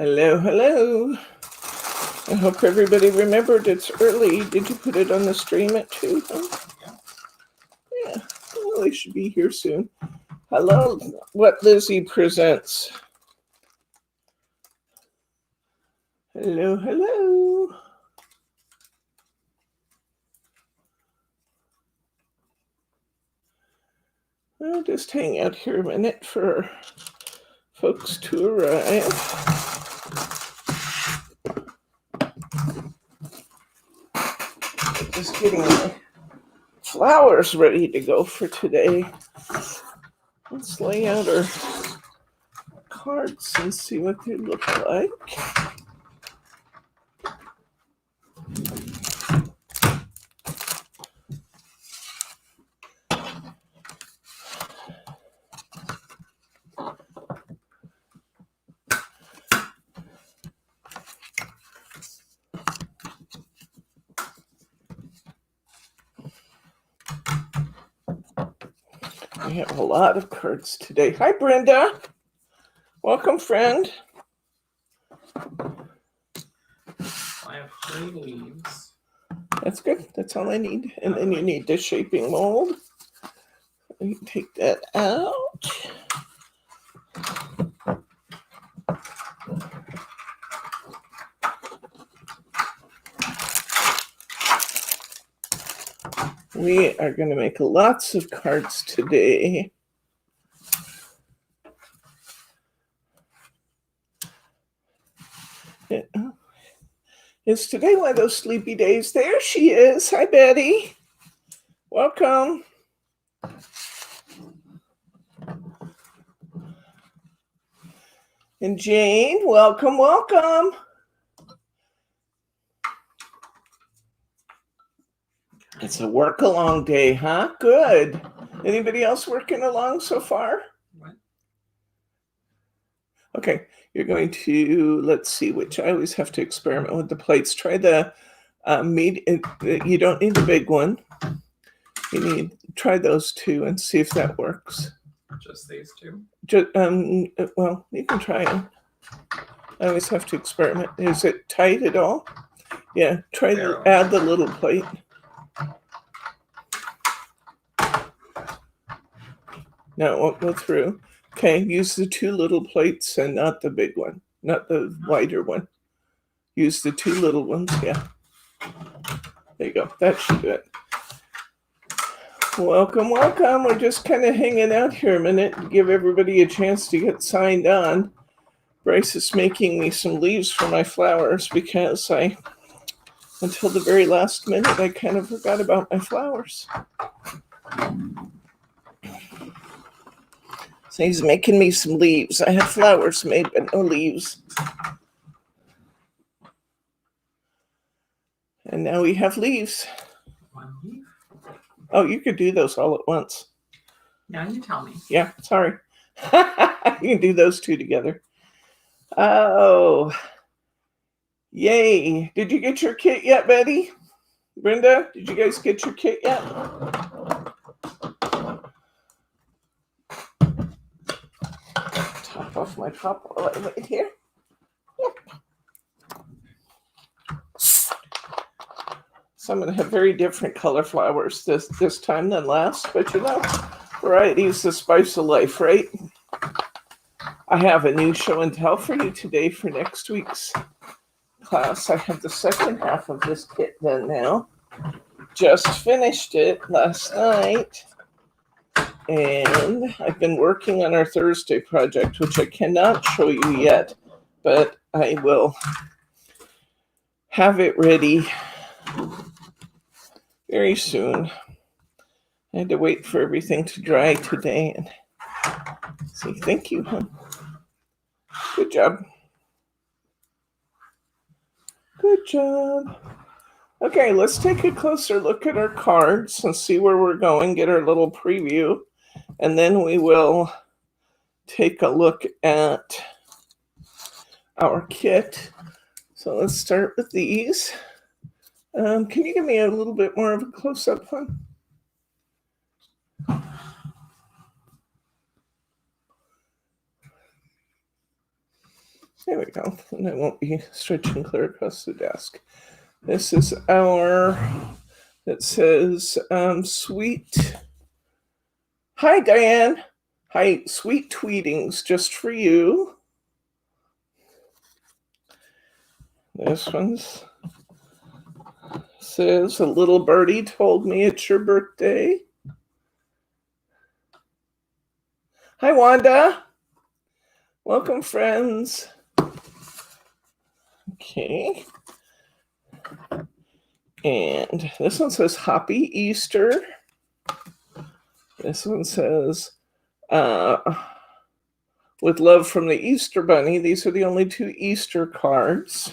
Hello, hello. I hope everybody remembered it's early. Did you put it on the stream at 2? Huh? Yeah, well, they should be here soon. Hello, What Lizzie Presents. Hello, hello. I'll just hang out here a minute for folks to arrive. Just getting my flowers ready to go for today. Let's lay out our cards and see what they look like. We have a lot of cards today. Hi, Brenda. Welcome, friend. I have 3 leaves. That's good. That's all I need. And then you need the shaping mold. You can take that out. We are going to make lots of cards today. Is today one of those sleepy days? There she is. Hi, Betty. Welcome. And Jane, welcome, welcome. It's a work-along day, huh? Good. Anybody else working along so far? What? Okay, you're going to, let's see, which I always have to experiment with the plates. Try the you don't need the big one. Try those 2 and see if that works. Just these 2? Well, you can try them. I always have to experiment. Is it tight at all? Yeah, add the little plate. No, it won't go through. Okay, use the 2 little plates and not the big one, not the wider one. Use the 2 little ones, yeah. There you go, that should do it. Welcome, welcome. We're just kind of hanging out here a minute to give everybody a chance to get signed on. Bryce is making me some leaves for my flowers because until the very last minute, I kind of forgot about my flowers. So he's making me some leaves. I had flowers made, but no leaves. And now we have leaves. 1 leaf? Oh, you could do those all at once. Now you tell me. Yeah, sorry. You can do those 2 together. Oh, yay. Did you get your kit yet, Betty? Brenda, did you guys get your kit yet? Top off my top while I wait here. So I'm going to have very different color flowers this time than last, but you know, variety is the spice of life, right? I have a new show and tell for you today for next week's class. I have the second half of this kit done now. Just finished it last night. And I've been working on our Thursday project, which I cannot show you yet, but I will have it ready very soon. I had to wait for everything to dry today and say thank you, hon. Good job. Good job. Okay, let's take a closer look at our cards and see where we're going, get our little preview, and then we will take a look at our kit. So let's start with these. Can you give me a little bit more of a close-up, hon? There we go. And I won't be stretching clear across the desk. This is our, that says, sweet. Hi, Diane. Hi, sweet tweetings just for you. This one's says, a little birdie told me it's your birthday. Hi, Wanda. Welcome, friends. Okay. And this one says, Happy Easter. This one says, with love from the Easter Bunny. These are the only 2 Easter cards.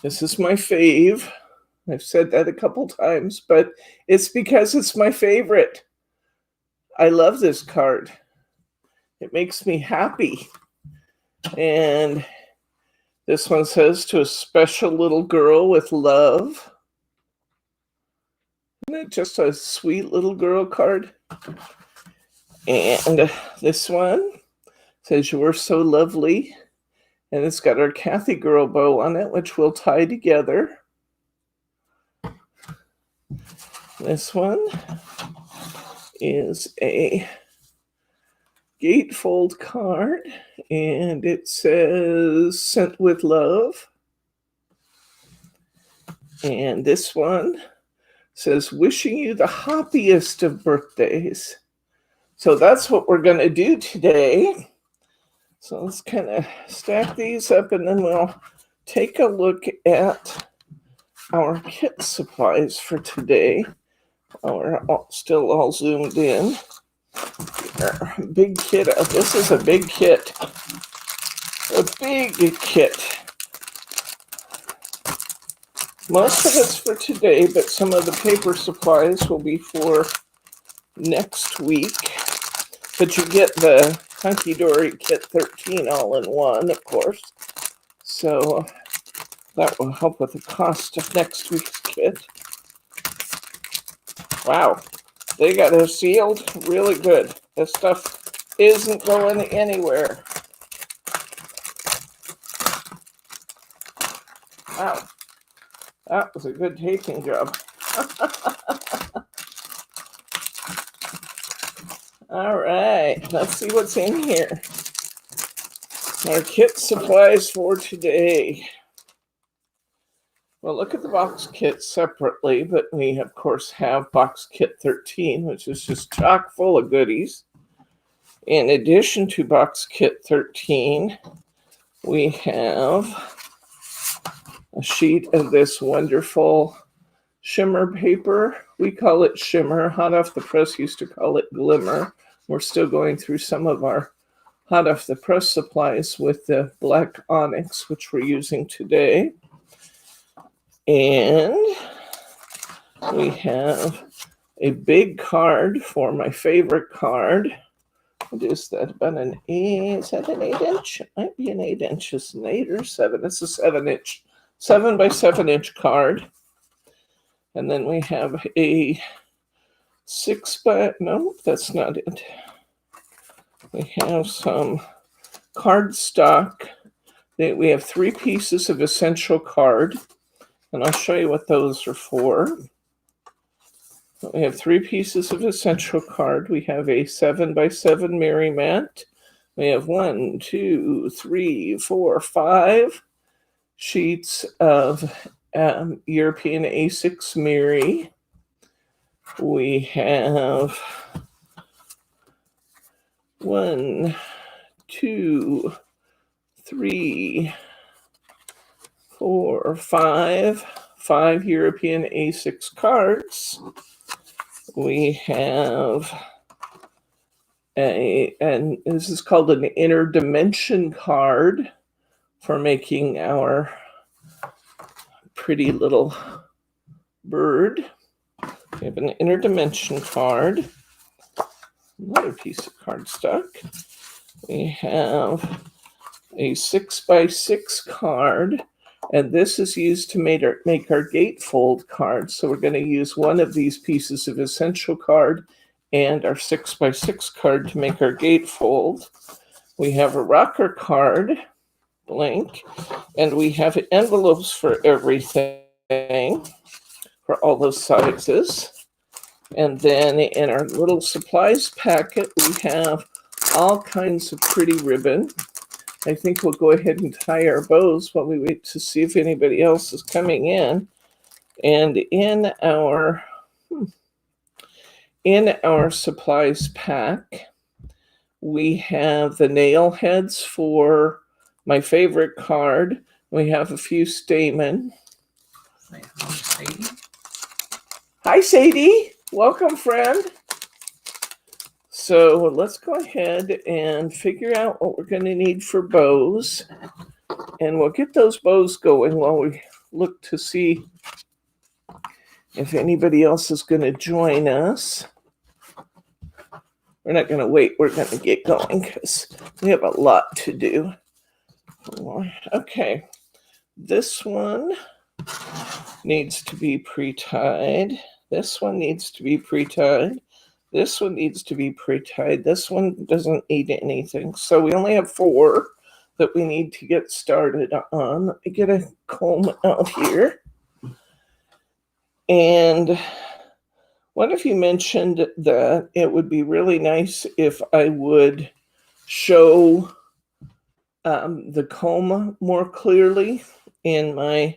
This is my fave. I've said that a couple times, but it's because it's my favorite. I love this card. It makes me happy. And this one says, to a special little girl with love. Isn't it just a sweet little girl card? And this one says, you are so lovely. And it's got our Kathy girl bow on it, which we'll tie together. This one is a Gatefold card, and it says, sent with love. And this one says, wishing you the happiest of birthdays. So that's what we're going to do today. So let's kind of stack these up, and then we'll take a look at our kit supplies for today. We're still all zoomed in. Our big kit. This is a big kit. A big kit. Most of it's for today, but some of the paper supplies will be for next week. But you get the Hunkydory Kit 13 all in one, of course. So that will help with the cost of next week's kit. Wow, they got it sealed really good. This stuff isn't going anywhere. Wow, that was a good taping job. All right, let's see what's in here. Our kit supplies for today. Well, look at the box kit separately, but we, of course, have box kit 13, which is just chock full of goodies. In addition to box kit 13, we have a sheet of this wonderful shimmer paper. We call it shimmer. Hot Off the Press used to call it glimmer. We're still going through some of our Hot Off the Press supplies with the black onyx, which we're using today. And we have a big card for my favorite card. What is that? About an 8? Is that an 8-inch? It might be an 8-inch. It's an 8 or 7. It's a 7-inch, 7 by 7-inch card. And then we have a 6 by, no, that's not it. We have some cardstock. We have 3 pieces of essential card. And I'll show you what those are for. We have 3 pieces of essential card. We have a 7 by 7 Mary mat. We have 1, 2, 3, 4, 5 sheets of European A6 Mary. We have 1, 2, 3, 4, 5 European A6 cards. We have and this is called an inner dimension card for making our pretty little bird. We have an inner dimension card. Another piece of cardstock. We have a 6 by 6 card, and this is used to make our Gatefold card. So we're going to use one of these pieces of essential card and our 6 by 6 card to make our Gatefold. We have a rocker card blank. And we have envelopes for everything, for all those sizes. And then in our little supplies packet, we have all kinds of pretty ribbon. I think we'll go ahead and tie our bows while we wait to see if anybody else is coming in. And in our supplies pack, we have the nail heads for my favorite card. We have a few stamen. Say hello, Sadie. Hi, Sadie. Welcome, friend. So let's go ahead and figure out what we're going to need for bows. And we'll get those bows going while we look to see if anybody else is going to join us. We're not going to wait. We're going to get going because we have a lot to do. Okay. This one needs to be pre-tied. This one needs to be pre-tied. This one needs to be pre-tied. This one doesn't need anything. So we only have 4 that we need to get started on. Let me get a comb out here. And one of you mentioned that it would be really nice if I would show the comb more clearly in my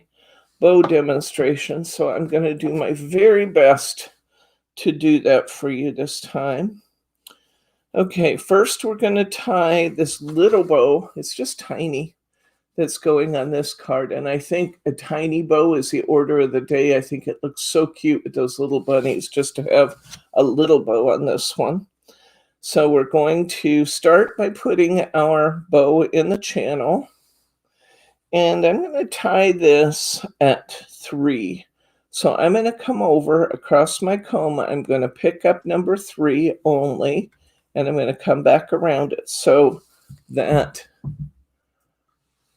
bow demonstration. So I'm going to do my very best to do that for you this time. Okay, first we're going to tie this little bow. It's just tiny. That's going on this card. And I think a tiny bow is the order of the day. I think it looks so cute with those little bunnies just to have a little bow on this one. So we're going to start by putting our bow in the channel. And I'm going to tie this at 3. So I'm going to come over across my comb. I'm going to pick up number 3 only. And I'm going to come back around it so that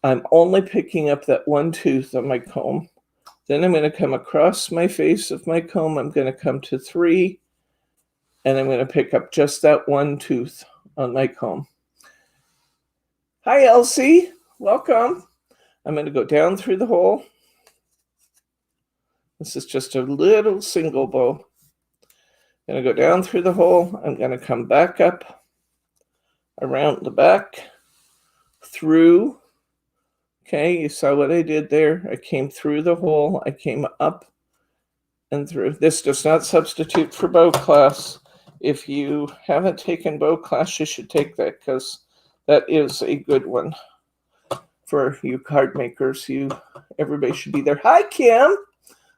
I'm only picking up that one tooth on my comb. Then I'm going to come across my face of my comb. I'm going to come to 3. And I'm going to pick up just that one tooth on my comb. Hi, Elsie. Welcome. I'm going to go down through the hole. This is just a little single bow. I'm going to go down through the hole. I'm going to come back up around the back, through. Okay, you saw what I did there. I came through the hole. I came up and through. This does not substitute for bow class. If you haven't taken bow class, you should take that because that is a good one for you card makers. Everybody should be there. Hi, Kim.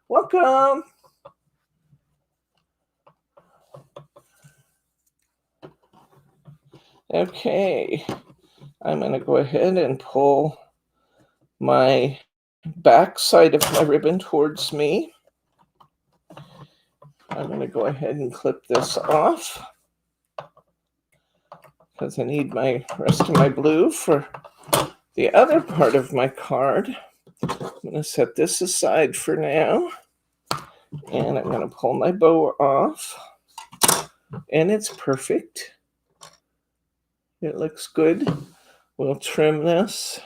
Welcome. Okay, I'm going to go ahead and pull my back side of my ribbon towards me. I'm going to go ahead and clip this off because I need my rest of my blue for the other part of my card. I'm going to set this aside for now, and I'm going to pull my bow off, and it's perfect. It looks good. We'll trim this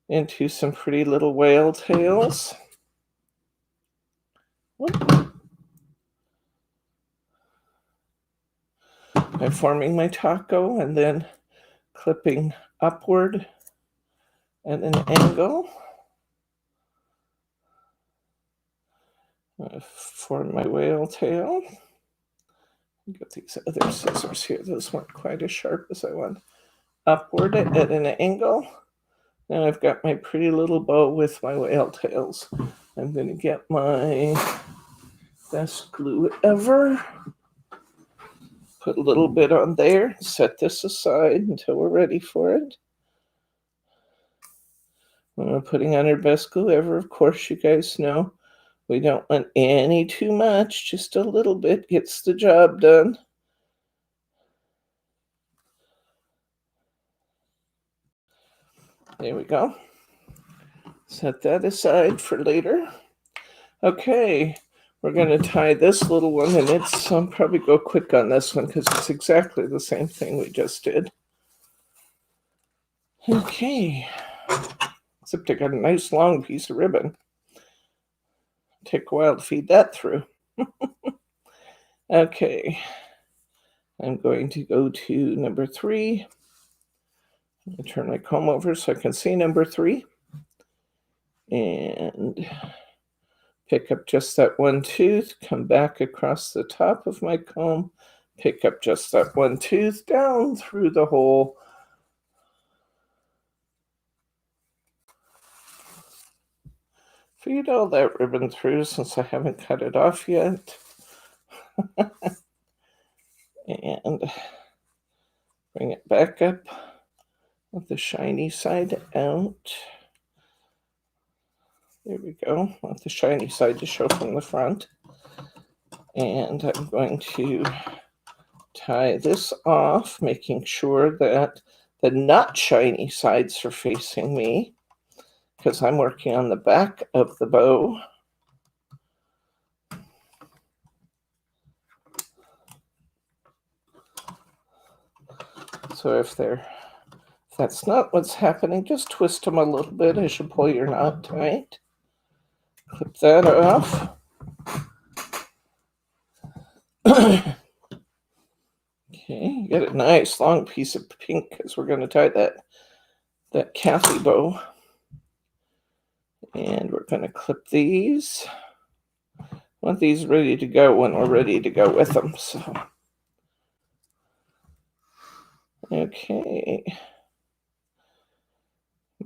into some pretty little whale tails. By forming my taco and then clipping upward at an angle. Form my whale tail. Get these other scissors here. Those weren't quite as sharp as I want. Upward at an angle. Now I've got my pretty little bow with my whale tails. I'm going to get my best glue ever. Put a little bit on there. Set this aside until we're ready for it. When we're putting on our best glue ever, of course, you guys know we don't want any too much. Just a little bit gets the job done. There we go. Set that aside for later. Okay, we're going to tie this little one, and I'll probably go quick on this one because it's exactly the same thing we just did. Okay. Except I got a nice long piece of ribbon. Take a while to feed that through. Okay. I'm going to go to number 3. I'm going to turn my comb over so I can see number 3. And pick up just that one tooth, come back across the top of my comb, pick up just that one tooth down through the hole. Feed all that ribbon through since I haven't cut it off yet. And bring it back up with the shiny side out. There we go. Want the shiny side to show from the front. And I'm going to tie this off, making sure that the not shiny sides are facing me, because I'm working on the back of the bow. So if that's not what's happening, just twist them a little bit as you pull your knot tight. Clip that off. Okay, you got a nice long piece of pink because we're going to tie that Kathy bow. And we're going to clip these. Want these ready to go when we're ready to go with them. So, okay.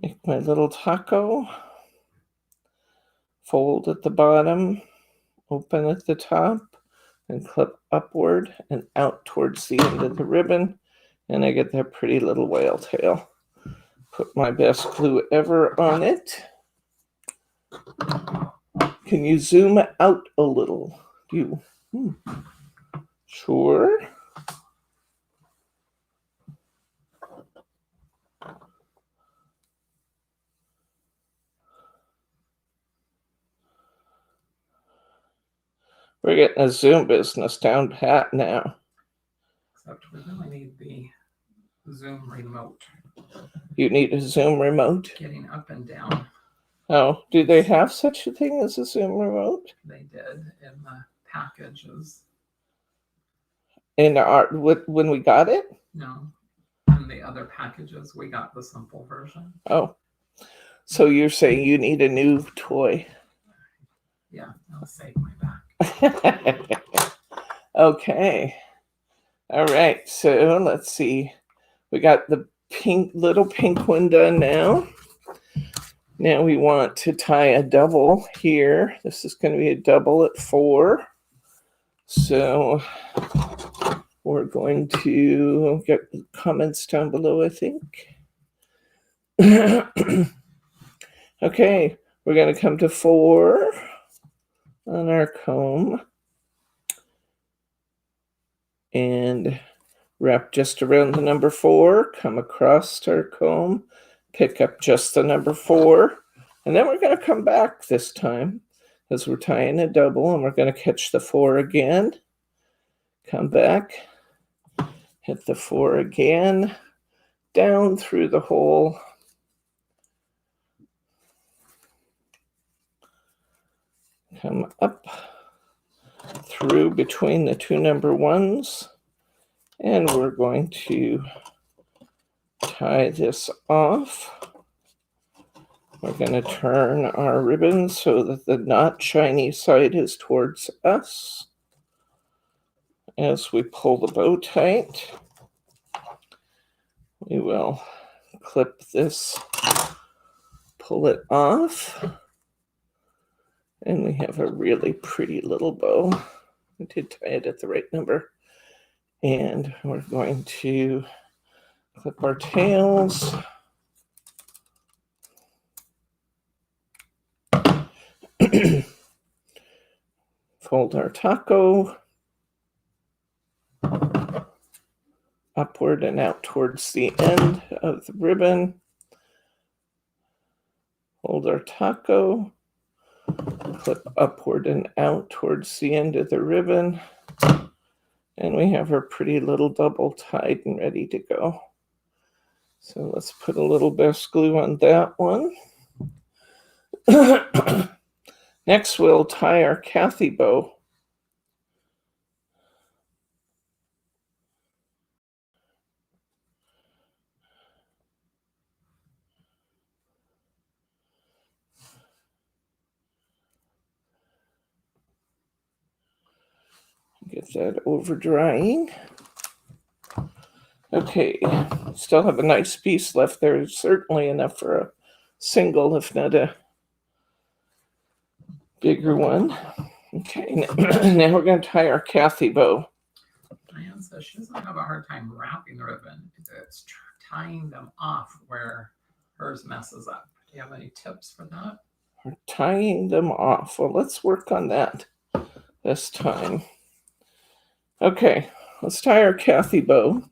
Make my little taco. Fold at the bottom. Open at the top. And clip upward and out towards the end of the ribbon. And I get that pretty little whale tail. Put my best glue ever on it. Can you zoom out a little? Sure. We're getting a zoom business down pat now. Except we really need the zoom remote. You need a zoom remote? Getting up and down. Oh, do they have such a thing as a zoom remote? They did in the packages. In when we got it? No. In the other packages, we got the simple version. Oh. So you're saying you need a new toy? Yeah, that'll save my back. Okay. All right, so let's see. We got the little pink one done now. Now we want to tie a double here. This is going to be a double at 4. So we're going to get comments down below, I think. Okay, we're going to come to 4 on our comb. And wrap just around the number 4, come across our comb, pick up just the number 4, and then we're going to come back this time because we're tying a double, and we're going to catch the 4 again, come back, hit the 4 again, down through the hole, come up through between the 2 number 1s, and we're going to tie this off. We're going to turn our ribbon so that the not shiny side is towards us. As we pull the bow tight, we will clip this, pull it off, and we have a really pretty little bow. I did tie it at the right number. And we're going to clip our tails. Fold our taco upward and out towards the end of the ribbon. Hold our taco, clip upward and out towards the end of the ribbon. And we have our pretty little double tied and ready to go. So let's put a little best glue on that one. Next, we'll tie our Kathy bow. Get that over drying. Okay, still have a nice piece left there. Certainly enough for a single, if not a bigger one. Okay, now we're going to tie our Kathy bow. Diane says she doesn't have a hard time wrapping the ribbon. It's tying them off where hers messes up. Do you have any tips for that? We're tying them off. Well, let's work on that this time. Okay, let's tie our Kathy bow.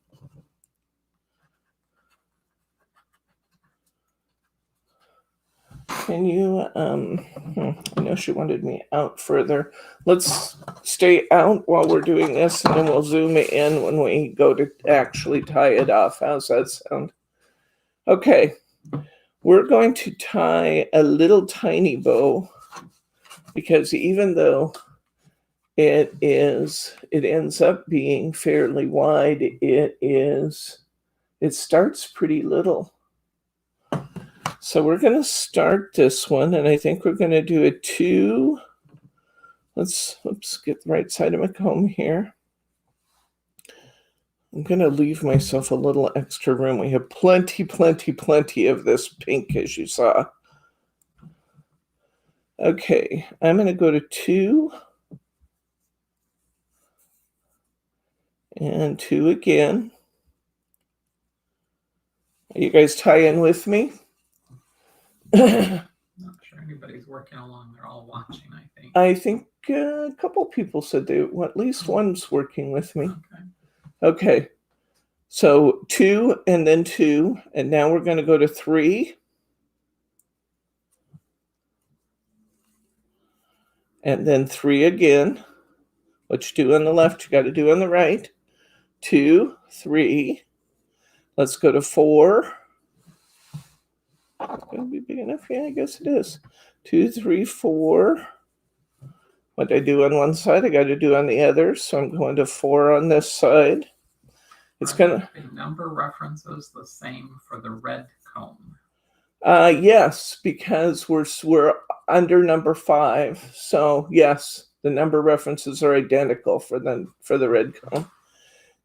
Can you, I know she wanted me out further. Let's stay out while we're doing this, and then we'll zoom in when we go to actually tie it off. How's that sound? Okay, we're going to tie a little tiny bow, because even though it ends up being fairly wide, it starts pretty little. So we're going to start this one, and I think we're going to do a 2. Let's get the right side of my comb here. I'm going to leave myself a little extra room. We have plenty of this pink, as you saw. Okay, I'm going to go to 2. And 2 again. Are you guys tying with me? Not sure anybody's working along. They're all watching, I think. I think a couple people said at least one's working with me. Okay. So 2 and then 2, and now we're going to go to 3. And then 3 again. What you do on the left, you got to do on the right. 2, 3. Let's go to 4. It's going to be big enough. Yeah, I guess it is. 2, 3, 4. What I do on one side, I got to do on the other. So I'm going to 4 on this side. It's going to. The number references the same for the red comb. Yes, because we're under number 5. So yes, the number references are identical for the red comb.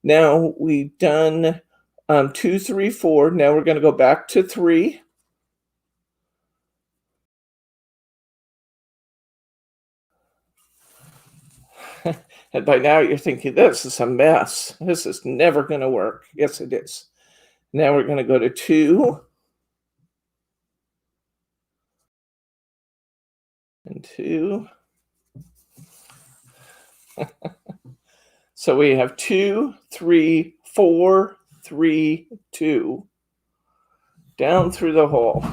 Now we've done 2, 3, 4. Now we're going to go back to 3. And by now you're thinking, this is a mess. This is never going to work. Yes, it is. Now we're going to go to 2. And 2. So we have 2, 3, 4, 3, 2. Down through the hole.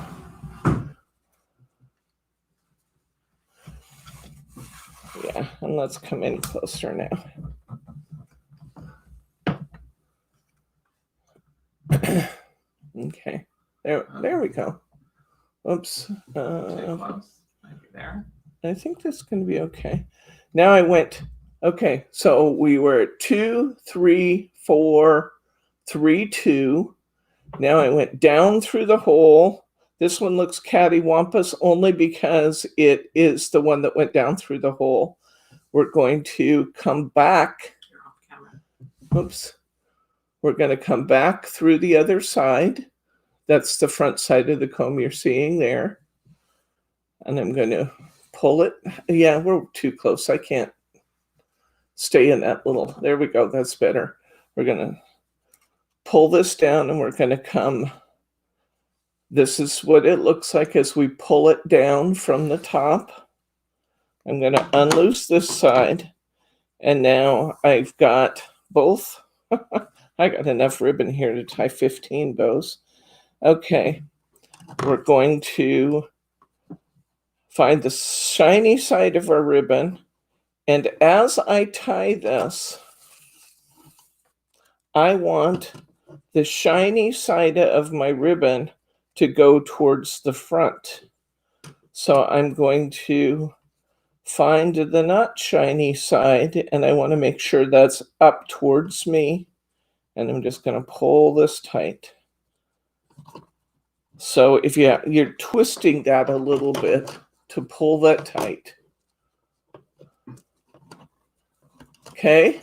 Yeah, and let's come in closer now. Okay, there we go. Oops. Maybe there. I think that's going to be okay. Now I went. Okay, so we were at 2, 3, 4, 3, 2. Now I went down through the hole. This one looks cattywampus only because it is the one that went down through the hole. We're going to come back. You're off camera. Oops. We're going to come back through the other side. That's the front side of the comb you're seeing there. And I'm going to pull it. Yeah, we're too close. I can't stay in that little. There we go. That's better. We're going to pull this down, and we're going to come. This is what it looks like as we pull it down from the top. I'm going to unloose this side, and now I've got both. I got enough ribbon here to tie 15 bows. Okay, we're going to find the shiny side of our ribbon, and as I tie this, I want the shiny side of my ribbon to go towards the front. So I'm going to find the not shiny side, and I want to make sure that's up towards me. And I'm just going to pull this tight. So if you're twisting that a little bit to pull that tight. Okay.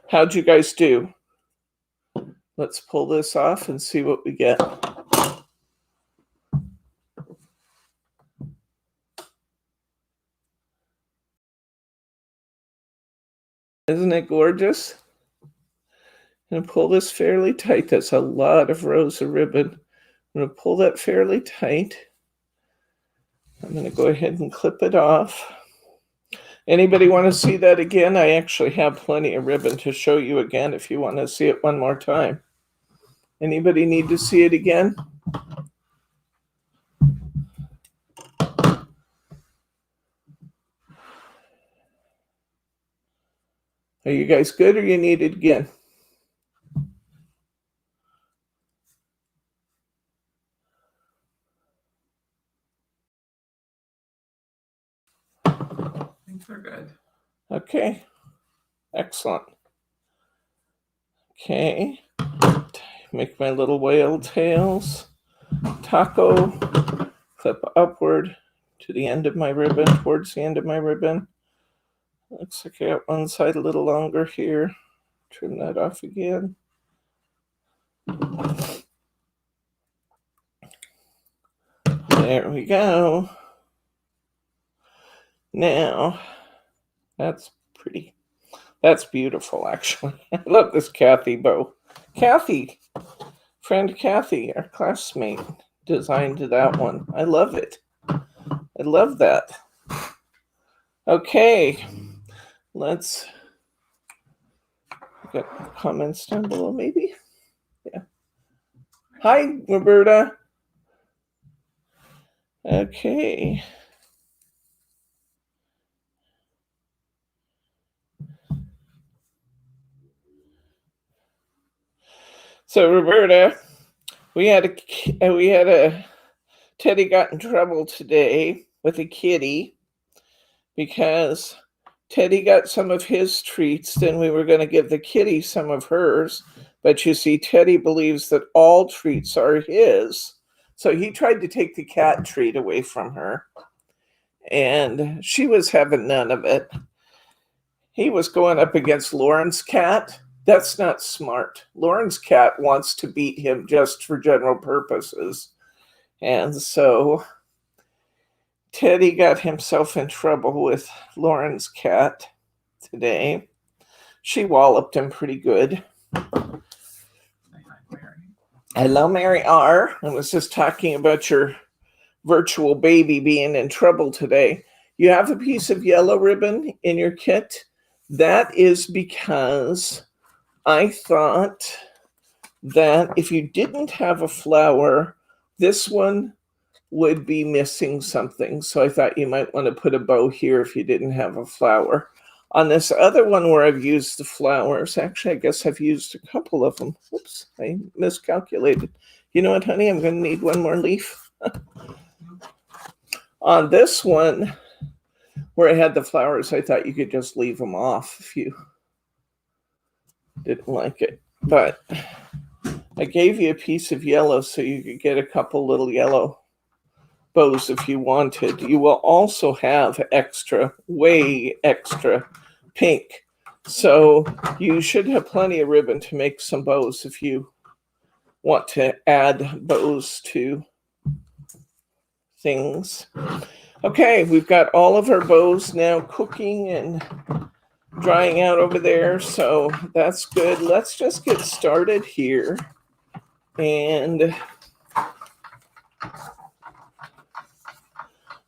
How'd you guys do? Let's pull this off and see what we get. Isn't it gorgeous? I'm going to pull this fairly tight. That's a lot of rows of ribbon. I'm going to pull that fairly tight. I'm going to go ahead and clip it off. Anybody want to see that again? I actually have plenty of ribbon to show you again if you want to see it one more time. Anybody need to see it again? Are you guys good, or you need it again? I think they're good. Okay, excellent. Okay, make my little whale tails. Taco, clip upward to the end of my ribbon, towards the end of my ribbon. Looks like I got one side a little longer here. Trim that off again. There we go. Now, that's pretty. That's beautiful, actually. I love this Kathy bow. Kathy, friend Kathy, our classmate, designed that one. I love it. I love that. Okay, let's get comments down below, maybe. Yeah. Hi, Roberta. Okay. So Roberta, we had a Teddy got in trouble today with a kitty because Teddy got some of his treats, then we were going to give the kitty some of hers. But you see, Teddy believes that all treats are his. So he tried to take the cat treat away from her. And she was having none of it. He was going up against Lauren's cat. That's not smart. Lauren's cat wants to beat him just for general purposes. And so Teddy got himself in trouble with Lauren's cat today. She walloped him pretty good. Hello, Mary R. I was just talking about your virtual baby being in trouble today. You have a piece of yellow ribbon in your kit. That is because I thought that if you didn't have a flower, this one would be missing something. So I thought you might want to put a bow here if you didn't have a flower. On this other one where I've used the flowers, actually, I guess I've used a couple of them. Oops, I miscalculated. You know what, honey? I'm going to need one more leaf. On this one, where I had the flowers, I thought you could just leave them off if you didn't like it. But I gave you a piece of yellow so you could get a couple little yellow bows if you wanted. You will also have extra, way extra pink. So you should have plenty of ribbon to make some bows if you want to add bows to things. Okay, we've got all of our bows now cooking and drying out over there, so that's good. Let's just get started here. And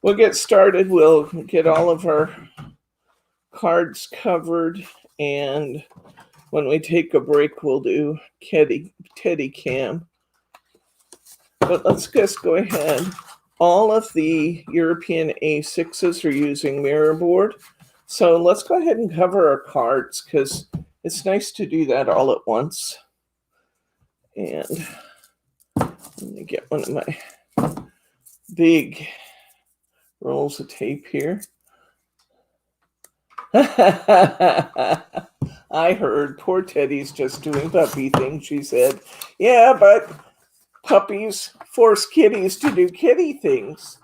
we'll get started. We'll get all of our cards covered, and when we take a break, we'll do Teddy Cam. But let's just go ahead. All of the European A6s are using mirror board. So let's go ahead and cover our cards because it's nice to do that all at once. And let me get one of my big rolls of tape here. I heard poor Teddy's just doing puppy things, she said. Yeah, but puppies force kitties to do kitty things.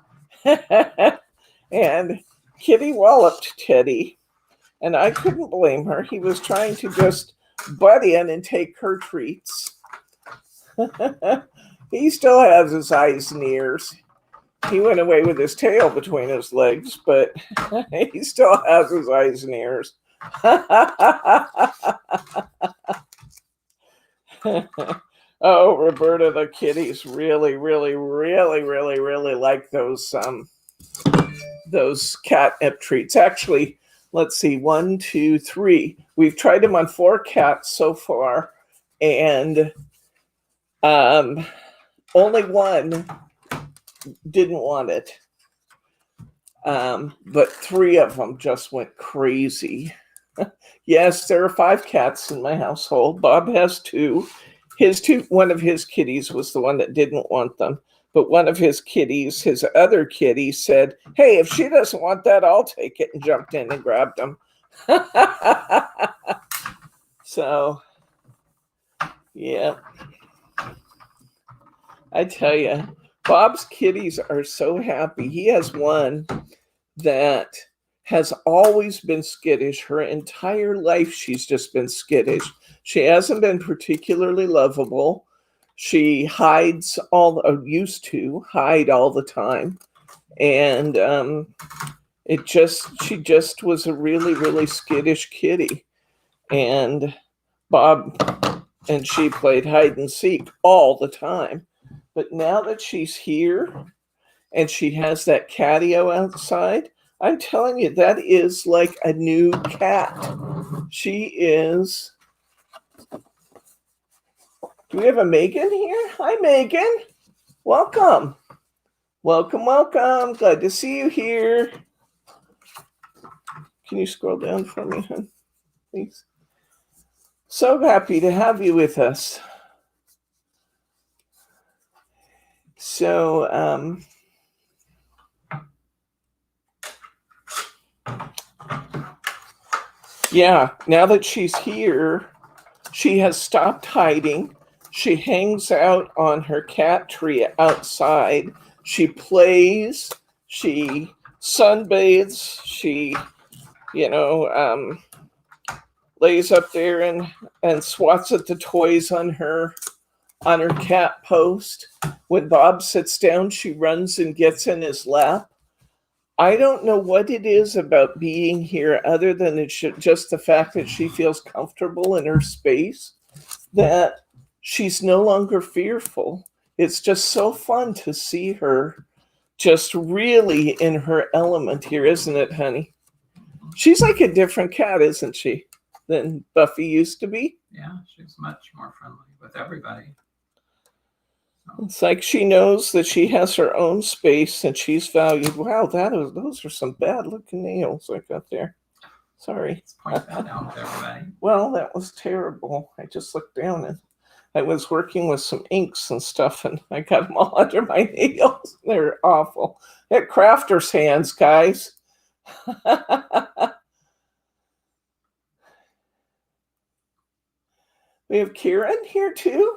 And Kitty walloped Teddy. And I couldn't blame her. He was trying to just butt in and take her treats. He still has his eyes and ears. He went away with his tail between his legs, but he still has his eyes and ears. Oh, Roberta, the kitties really like those catnip treats. Actually, let's see, 1, 2, 3. We've tried them on 4 cats so far, and only one didn't want it. But 3 of them just went crazy. Yes, there are 5 cats in my household. Bob has 2. One of his kitties was the one that didn't want them. But one of his kitties, his other kitty, said, "Hey, if she doesn't want that, I'll take it," and jumped in and grabbed them. So, yeah. I tell you, Bob's kitties are so happy. He has one that has always been skittish. Her entire life, she's just been skittish. She hasn't been particularly lovable. She hides used to hide all the time. And she just was a really skittish kitty. And Bob and she played hide and seek all the time. But now that she's here and she has that catio outside, I'm telling you, that is like a new cat. She is. Do we have a Megan here? Hi, Megan. Welcome. Welcome. Glad to see you here. Can you scroll down for me, hon? Please. So happy to have you with us. So, yeah, now that she's here, she has stopped hiding. She hangs out on her cat tree outside. She plays. She sunbathes. She, lays up there and swats at the toys on her cat post. When Bob sits down, she runs and gets in his lap. I don't know what it is about being here other than just the fact that she feels comfortable in her space, that she's no longer fearful. It's just so fun to see her just really in her element here, isn't it, honey? She's like a different cat, isn't she, than Buffy used to be? Yeah, she's much more friendly with everybody. It's like she knows that she has her own space and she's valued. Wow, those are some bad looking nails I got there. Sorry. Let's point that out to everybody. Well, that was terrible. I just looked down and I was working with some inks and stuff and I got them all under my nails. They're awful. They're crafter's hands, guys. We have Karen here too.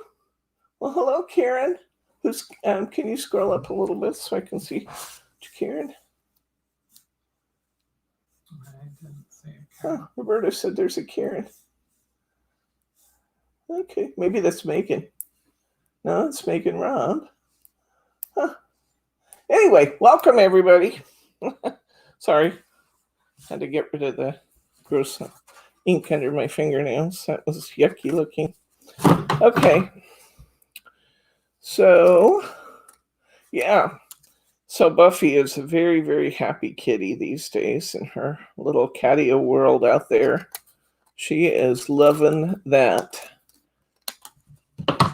Well, hello, Karen. Can you scroll up a little bit so I can see Karen? I didn't see a Karen. Oh, Roberta said there's a Karen. Okay, maybe that's Megan. No, it's Megan Rob. Huh. Anyway, welcome everybody. Sorry, had to get rid of the gross ink under my fingernails. That was yucky looking. Okay. So, yeah. So Buffy is a very happy kitty these days in her little catio world out there. She is loving that.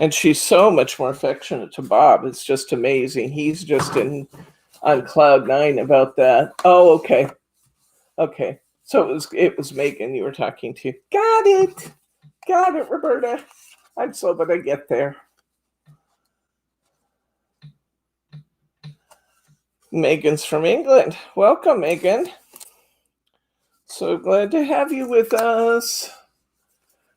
And she's so much more affectionate to Bob. It's just amazing. He's just on cloud 9 about that. Oh, okay. Okay. So it was Megan you were talking to. Got it, Roberta. I'm slow, but I get there. Megan's from England. Welcome, Megan. So glad to have you with us.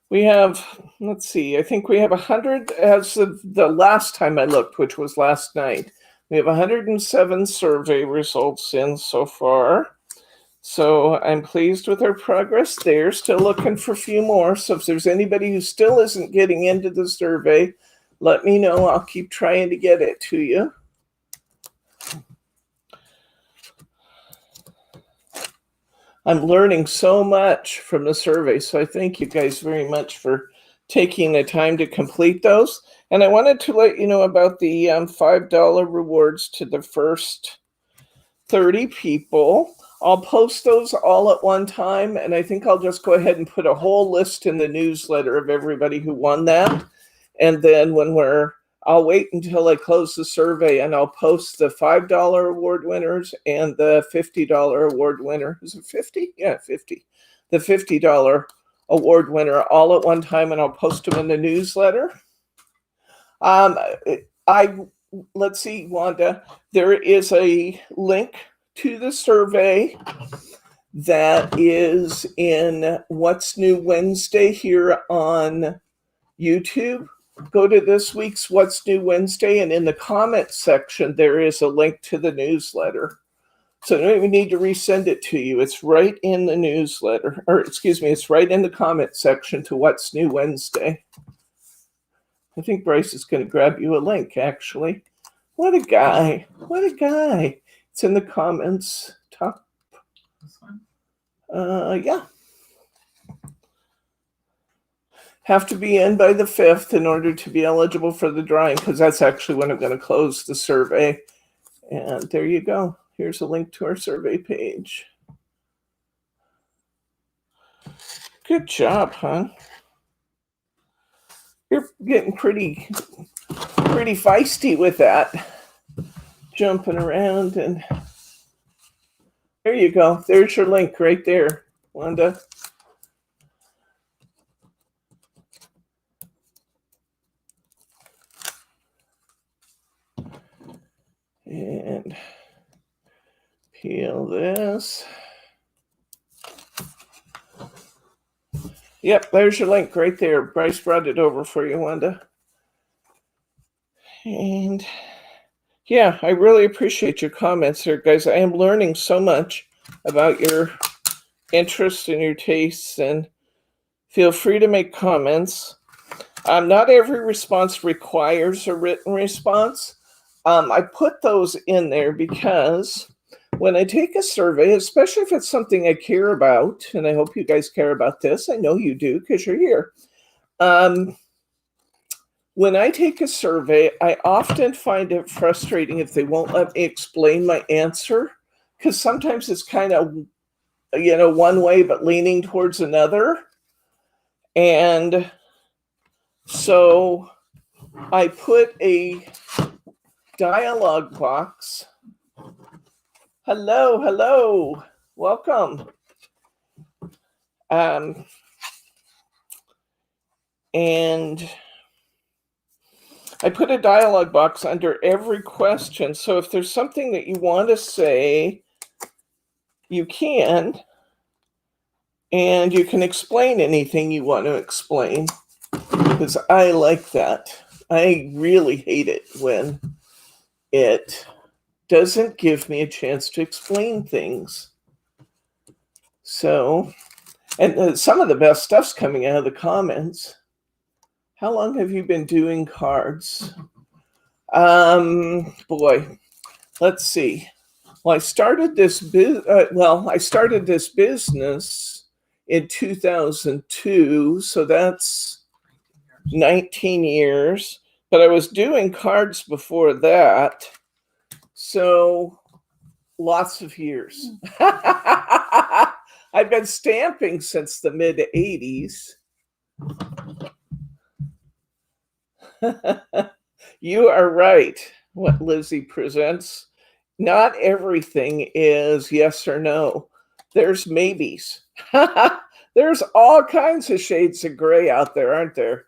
We have, let's see, I think we have 100 as of the last time I looked, which was last night. We have 107 survey results in so far. So I'm pleased with our progress there. Still looking for a few more. So if there's anybody who still isn't getting into the survey, let me know. I'll keep trying to get it to you. I'm learning so much from the survey. So I thank you guys very much for taking the time to complete those. And I wanted to let you know about the $5 rewards to the first 30 people. I'll post those all at one time, and I think I'll just go ahead and put a whole list in the newsletter of everybody who won that. And then I'll wait until I close the survey, and I'll post the $5 award winners and the $50 award winner. Is it 50? Yeah, 50. The $50 award winner all at one time, and I'll post them in the newsletter. Let's see, Wanda, there is a link to the survey that is in What's New Wednesday here on YouTube. Go to this week's What's New Wednesday, and in the comment section, there is a link to the newsletter. So I don't even need to resend it to you. It's right in the newsletter, or excuse me, it's right in the comment section to What's New Wednesday. I think Bryce is going to grab you a link, actually. What a guy. What a guy. It's in the comments. Top. This one? Yeah. Have to be in by the 5th in order to be eligible for the drawing, because that's actually when I'm going to close the survey. And there you go. Here's a link to our survey page. Good job, hon. You're getting pretty feisty with that. Jumping around, and there you go. There's your link right there, Wanda. And peel this. Yep, there's your link right there. Bryce brought it over for you, Wanda. And yeah, I really appreciate your comments there, guys. I am learning so much about your interests and your tastes, and feel free to make comments. Not every response requires a written response. I put those in there because when I take a survey, especially if it's something I care about, and I hope you guys care about this, I know you do because you're here. When I take a survey, I often find it frustrating if they won't let me explain my answer, because sometimes it's kind of, one way but leaning towards another. And so I put a dialog box. Hello, welcome. And I put a dialog box under every question. So if there's something that you want to say, you can. And you can explain anything you want to explain, because I like that. I really hate it when it doesn't give me a chance to explain things. So, and some of the best stuff's coming out of the comments. How long have you been doing cards? Boy, let's see. Well, I started this business in 2002, so that's 19 years. But I was doing cards before that, so lots of years. I've been stamping since the mid-80s. You are right, what Lizzie presents. Not everything is yes or no. There's maybes. There's all kinds of shades of gray out there, aren't there?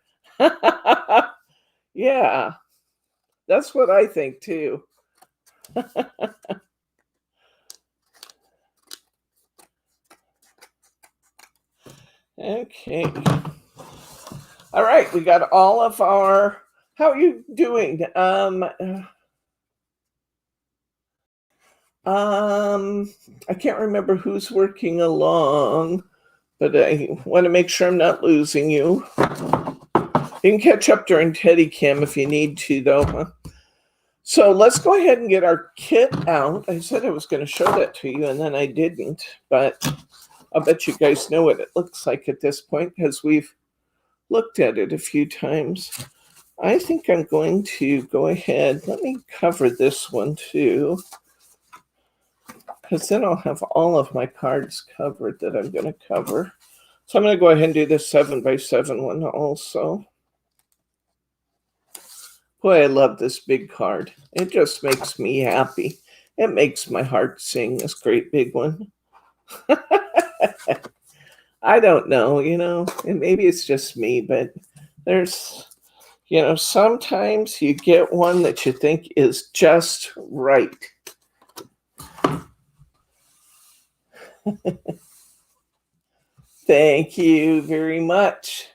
Yeah, that's what I think too. Okay. All right, we got all of our. How are you doing? I can't remember who's working along, but I want to make sure I'm not losing you. You can catch up during Teddy Cam if you need to, though. Huh? So let's go ahead and get our kit out. I said I was going to show that to you, and then I didn't, but I'll bet you guys know what it looks like at this point because we've looked at it a few times. I think I'm going to go ahead. Let me cover this one too, because then I'll have all of my cards covered that I'm going to cover. So I'm going to go ahead and do this 7x7 one also. Boy, I love this big card. It just makes me happy. It makes my heart sing, this great big one. I don't know, and maybe it's just me, but there's, sometimes you get one that you think is just right. Thank you very much.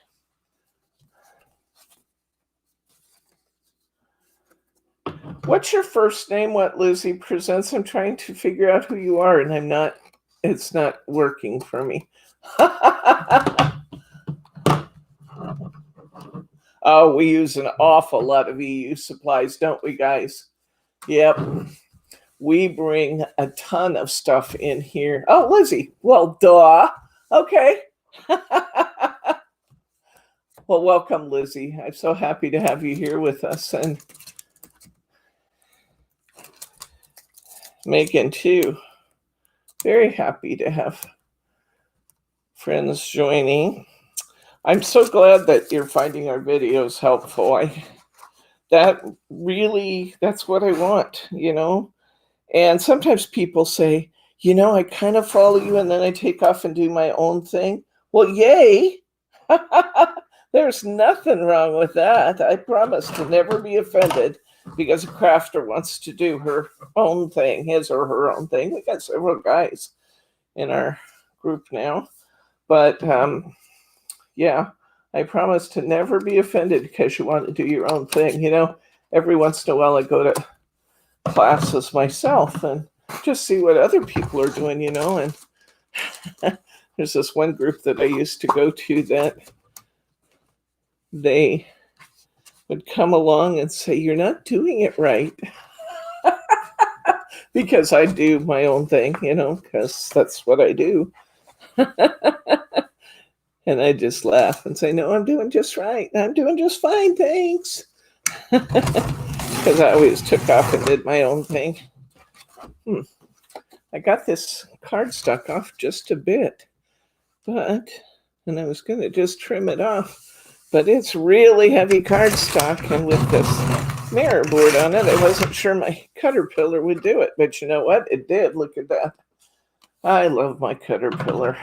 What's your first name? What Lizzie presents? I'm trying to figure out who you are, and it's not working for me. Oh, we use an awful lot of EU supplies, don't we, guys? Yep. We bring a ton of stuff in here. Oh, Lizzie. Well, duh. Okay. Well, welcome, Lizzie. I'm so happy to have you here with us. And Megan, too. Very happy to have friends joining. I'm so glad that you're finding our videos helpful. That's what I want, And sometimes people say, I kind of follow you and then I take off and do my own thing. Well, yay. There's nothing wrong with that. I promise to never be offended because a crafter wants to do her own thing, his or her own thing. We got several guys in our group now. But yeah, I promise to never be offended because you want to do your own thing. Every once in a while I go to classes myself and just see what other people are doing, and there's this one group that I used to go to that they would come along and say, you're not doing it right. Because I do my own thing, because that's what I do. And I just laugh and say, no, I'm doing just right. I'm doing just fine, thanks. Because I always took off and did my own thing. I got this cardstock off just a bit, and I was going to just trim it off. But it's really heavy cardstock, and with this mirror board on it, I wasn't sure my Caterpillar would do it. But you know what? It did. Look at that. I love my Caterpillar.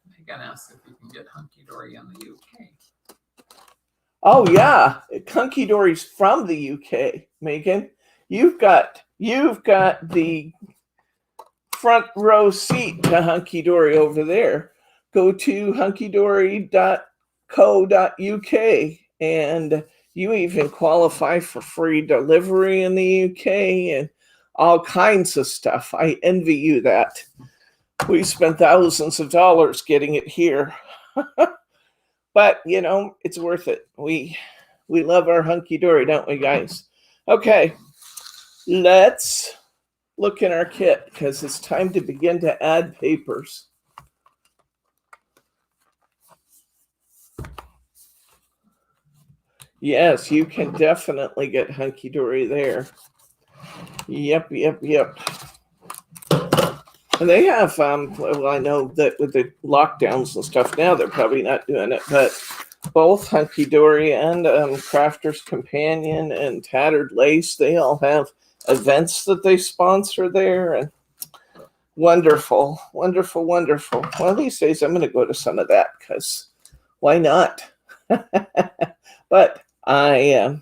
Megan asked if you can get Hunkydory in the UK. Oh yeah, Hunkydory's from the UK, Megan. You've got the front row seat to Hunkydory over there. Go to hunkydory.co.uk and you even qualify for free delivery in the UK and all kinds of stuff. I envy you that. We spent thousands of dollars getting it here. But, it's worth it. We love our Hunkydory, don't we, guys? Okay, let's look in our kit because it's time to begin to add papers. Yes, you can definitely get Hunkydory there. Yep. And they have, well, I know that with the lockdowns and stuff now, they're probably not doing it, but both Hunkydory and Crafter's Companion and Tattered Lace, they all have events that they sponsor there. And wonderful. Well, these days I'm going to go to some of that because why not? But I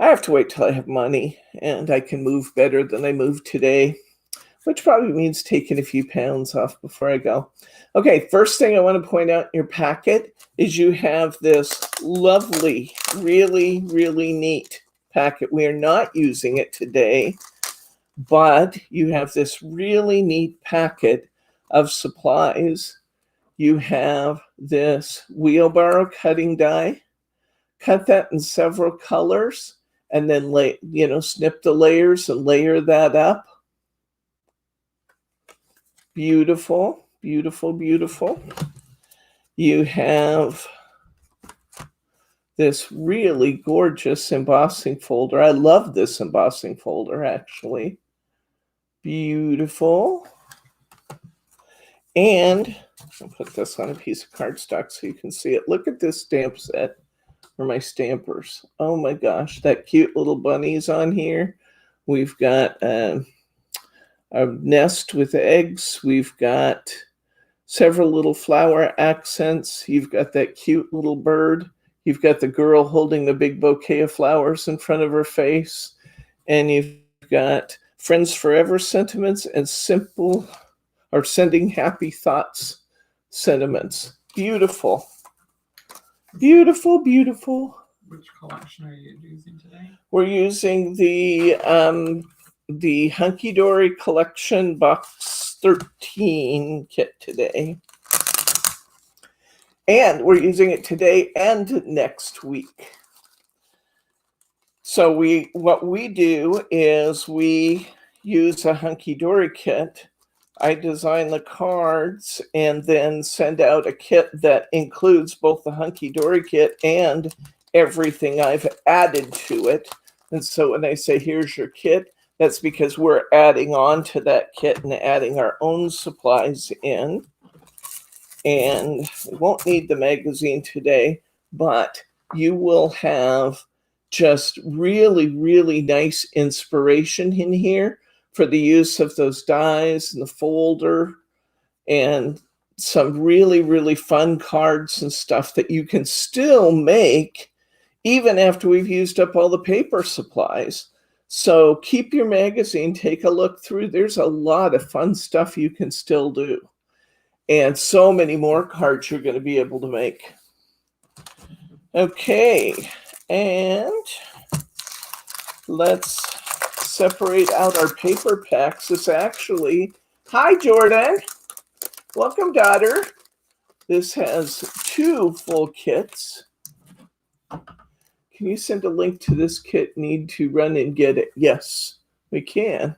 have to wait till I have money and I can move better than I move today. which probably means taking a few pounds off before I go. Okay, first thing I want to point out in your packet is you have this lovely, really, really neat packet. We are not using it today, but you have this really neat packet of supplies. You have this wheelbarrow cutting die. Cut that in several colors and then snip the layers and layer that up. Beautiful, beautiful, beautiful. You have this really gorgeous embossing folder. I love this embossing folder, actually. Beautiful. And I'll put this on a piece of cardstock so you can see it. Look at this stamp set for my stampers. Oh my gosh, that cute little bunny's on here. We've got a nest with eggs. We've got several little flower accents. You've got that cute little bird. You've got the girl holding the big bouquet of flowers in front of her face. And you've got friends forever sentiments and simple or sending happy thoughts sentiments. Beautiful. Beautiful, beautiful. Which collection are you using today? We're using the Hunkydory Collection Box 13 kit today. And we're using it today and next week. So what we do is we use a Hunkydory kit. I design the cards and then send out a kit that includes both the Hunkydory kit and everything I've added to it. And so when I say, here's your kit, that's because we're adding on to that kit and adding our own supplies in. And we won't need the magazine today, but you will have just really, really nice inspiration in here for the use of those dies and the folder and some really, really fun cards and stuff that you can still make even after we've used up all the paper supplies. So keep your magazine, take a look through. There's a lot of fun stuff you can still do. And so many more cards you're going to be able to make. Okay, and let's separate out our paper packs. This actually, hi Jordan, welcome daughter. This has 2 full kits. Can you send a link to this kit? Need to run and get it. Yes, we can.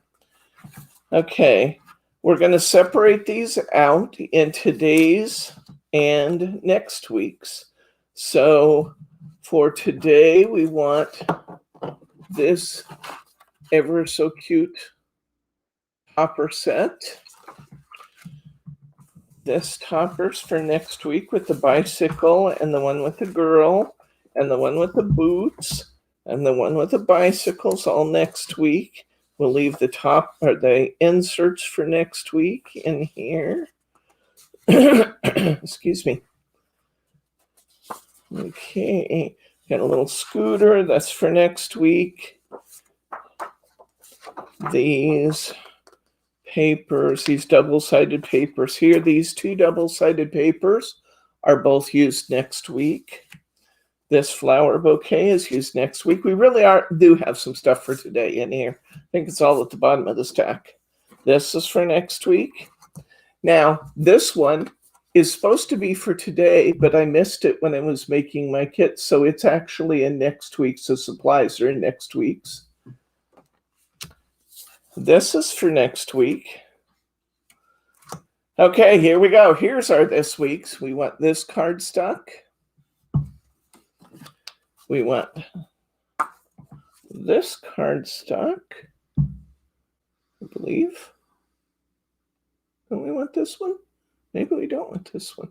Okay, we're going to separate these out in today's and next week's. So for today, we want this ever so cute topper set. This topper's for next week with the bicycle and the one with the girl and the one with the boots and the one with the bicycles all next week. We'll leave the top or the inserts for next week in here. Excuse me. Okay, got a little scooter, that's for next week. These papers, these double-sided papers here, these 2 double-sided papers are both used next week. This flower bouquet is used next week. We really do have some stuff for today in here. I think it's all at the bottom of the stack. This is for next week. Now, this one is supposed to be for today, but I missed it when I was making my kit, so it's actually in next week's. The supplies are in next week's. This is for next week. Okay, here we go. Here's our this week's. We want this cardstock. We want this cardstock, I believe. Don't we want this one? Maybe we don't want this one.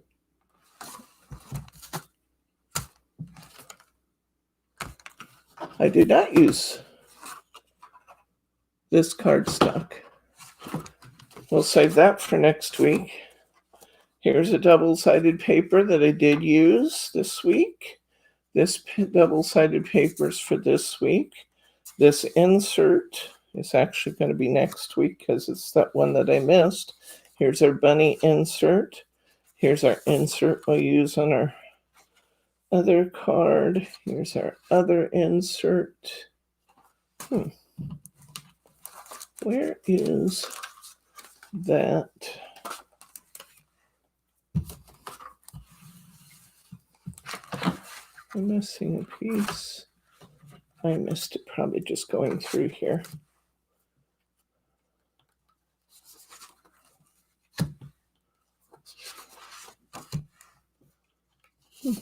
I did not use this cardstock. We'll save that for next week. Here's a double-sided paper that I did use this week. This double-sided paper is for this week. This insert is actually going to be next week because it's that one that I missed. Here's our bunny insert. Here's our insert we'll use on our other card. Here's our other insert. Where is that? I'm missing a piece. I missed it probably just going through here. Oh,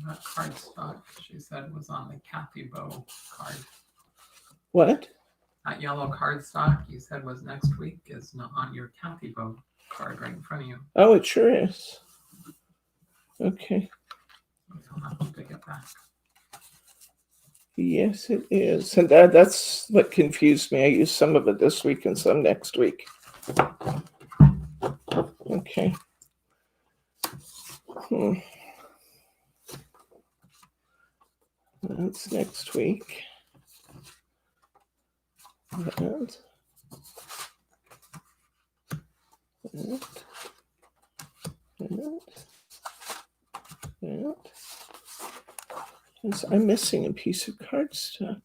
that cardstock she said was on the Kathy Bow card. What? That yellow cardstock you said was next week is not on your Kathy Bow card right in front of you. Oh, it sure is. Okay. You'll have to pick it back. Yes, it is. And that's what confused me. I used some of it this week and some next week. Okay. That's next week. That. Yes, I'm missing a piece of cardstock.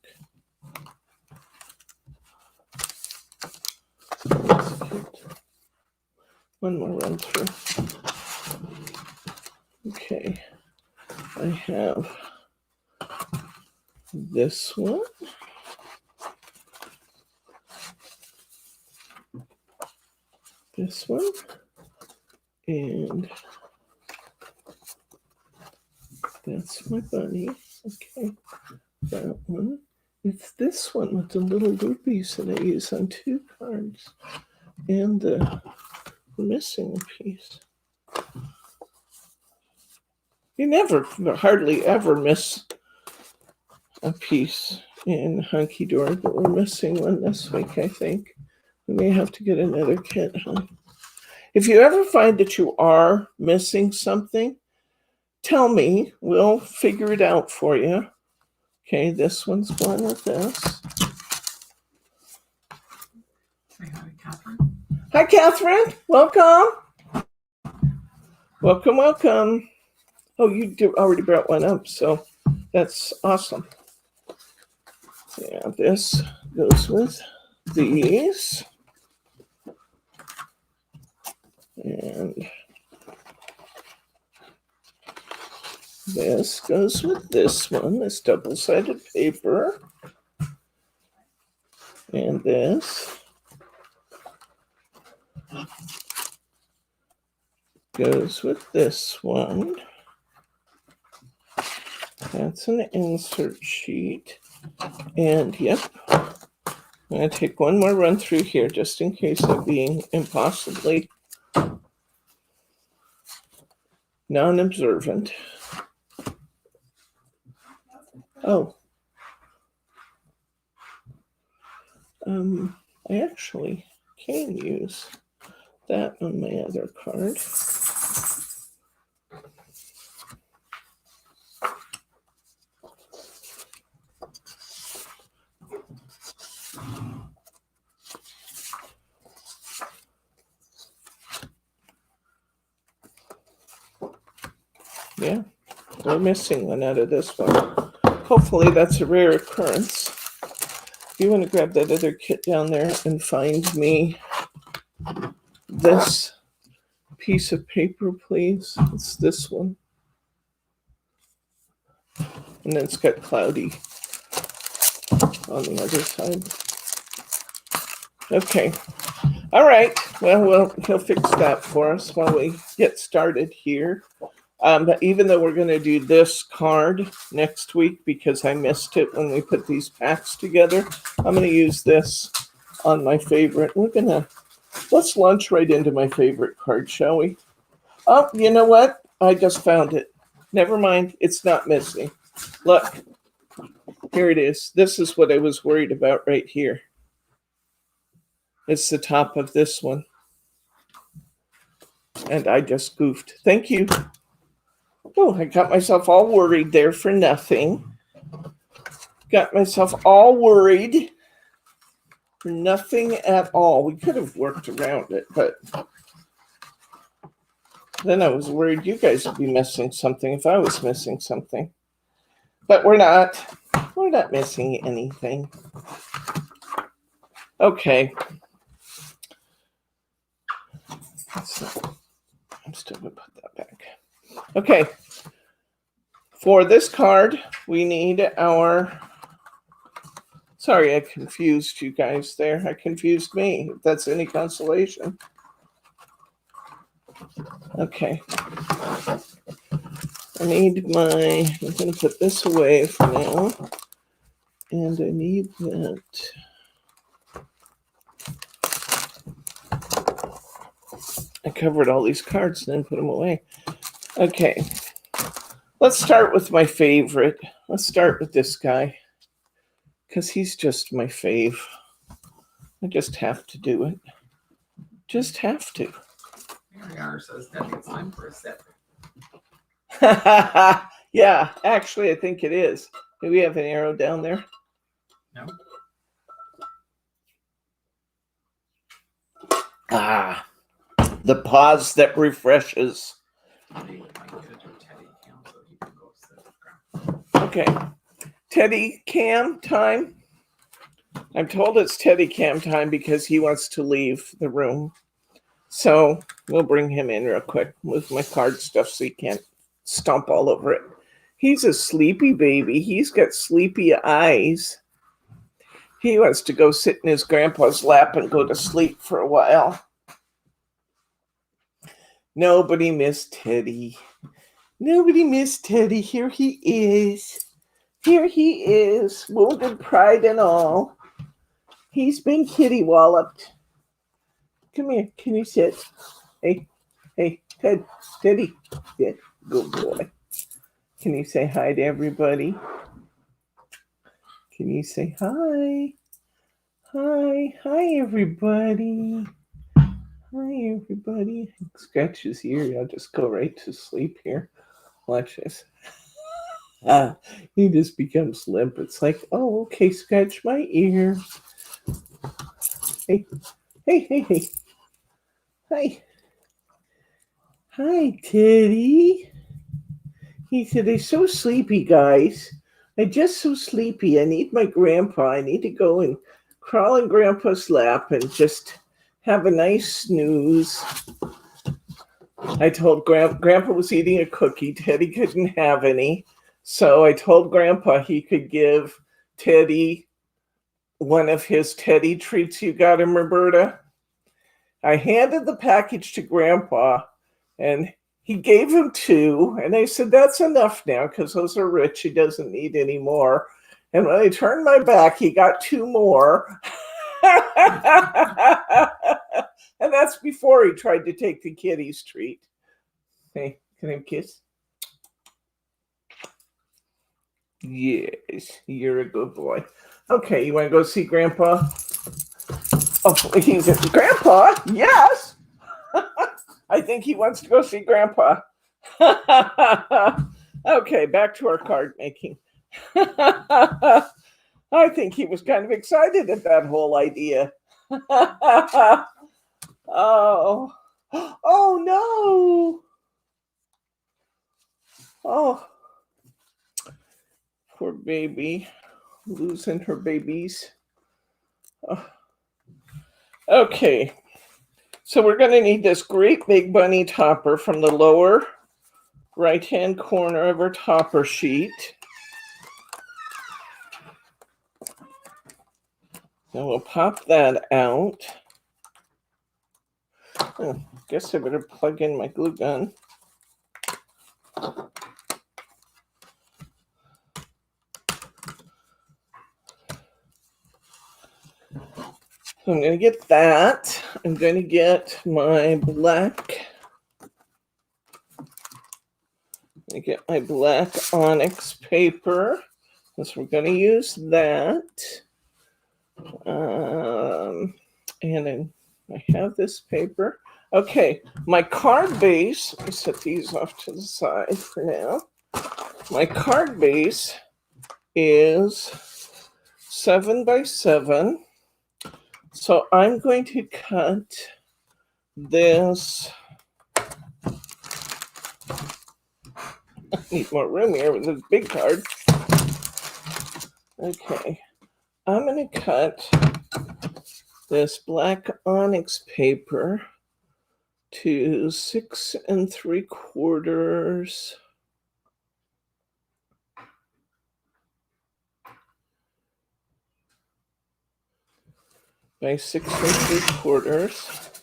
One more run through. Okay, I have this one. This one. And that's my bunny. Okay, that one. It's this one with the little rubies that I use on 2 cards. And we're missing a piece. You hardly ever miss a piece in Hunkydory, but we're missing one this week, I think. We may have to get another kit, huh? If you ever find that you are missing something, tell me. We'll figure it out for you. Okay, this one's going with this. Say hi to Catherine. Hi, Catherine. Welcome. Welcome, welcome. Oh, you already brought one up, so that's awesome. Yeah, this goes with these. And this goes with this one, this double-sided paper. And this goes with this one. That's an insert sheet. And yep, I'm going to take one more run through here just in case of being impossibly non-observant. Oh. I actually can use that on my other card. Yeah, we're missing one out of this one. Hopefully that's a rare occurrence. You want to grab that other kit down there and find me this piece of paper, please. It's this one. And then it's got cloudy on the other side. Okay. All right. Well, he'll fix that for us while we get started here. But even though we're going to do this card next week because I missed it when we put these packs together, I'm going to use this on my favorite. Let's launch right into my favorite card, shall we? Oh, you know what? I just found it. Never mind. It's not missing. Look, here it is. This is what I was worried about right here. It's the top of this one. And I just goofed. Thank you. Oh, I got myself all worried there for nothing. Got myself all worried for nothing at all. We could have worked around it, but then I was worried you guys would be missing something if I was missing something. But we're not. We're not missing anything. Okay. So I'm still going to put that back. Okay. For this card, we need our... Sorry, I confused you guys there. I confused me, if that's any consolation. Okay. I need my... I'm going to put this away for now. And I need that... I covered all these cards and then put them away. Okay. Let's start with my favorite. Let's start with this guy. Because he's just my fave. I just have to do it. Just have to. Here says that it's time for a sip. Yeah, actually, I think it is. Do we have an arrow down there? No. Ah, the pause that refreshes. Okay. Teddy Cam time. I'm told it's Teddy Cam time because he wants to leave the room. So we'll bring him in real quick with my card stuff so he can't stomp all over it. He's a sleepy baby. He's got sleepy eyes. He wants to go sit in his grandpa's lap and go to sleep for a while. Nobody missed Teddy. Nobody missed Teddy. Here he is. Here he is, wounded pride and all. He's been kitty walloped. Come here. Can you sit? Hey, Teddy. Good boy. Can you say hi to everybody? Can you say hi? Hi, everybody. Hi, everybody. Scratch his ear. I'll just go right to sleep here. Watch this. He just becomes limp. It's like, oh, okay, scratch my ear. Hey. Hi, Teddy. He said, they're so sleepy, guys. I'm just so sleepy. I need my grandpa. I need to go and crawl in Grandpa's lap and just have a nice snooze. I told Grandpa was eating a cookie. Teddy couldn't have any. So I told Grandpa he could give Teddy one of his Teddy treats you got him, Roberta. I handed the package to Grandpa, and he gave him 2. And I said, that's enough now because those are rich. He doesn't need any more. And when I turned my back, he got 2 more. And that's before he tried to take the kitty's treat. Hey, can I have a kiss? Yes, you're a good boy. Okay, you want to go see Grandpa? Oh, he's Grandpa? Yes. I think he wants to go see Grandpa. Okay, back to our card making. I think he was kind of excited at that whole idea. Oh no. Oh, poor baby, losing her babies. Oh. Okay, so we're going to need this great big bunny topper from the lower right-hand corner of our topper sheet. And we'll pop that out. Oh, guess I better plug in my glue gun. So I'm going to get that. I'm going to get my black. I get my black onyx paper. So we're going to use that. And I have this paper. Okay, my card base, let me set these off to the side for now. My card base is 7 by 7. So I'm going to cut this. I need more room here with this big card. Okay, I'm going to cut this black onyx paper to 6 3/4 by 6 3/4.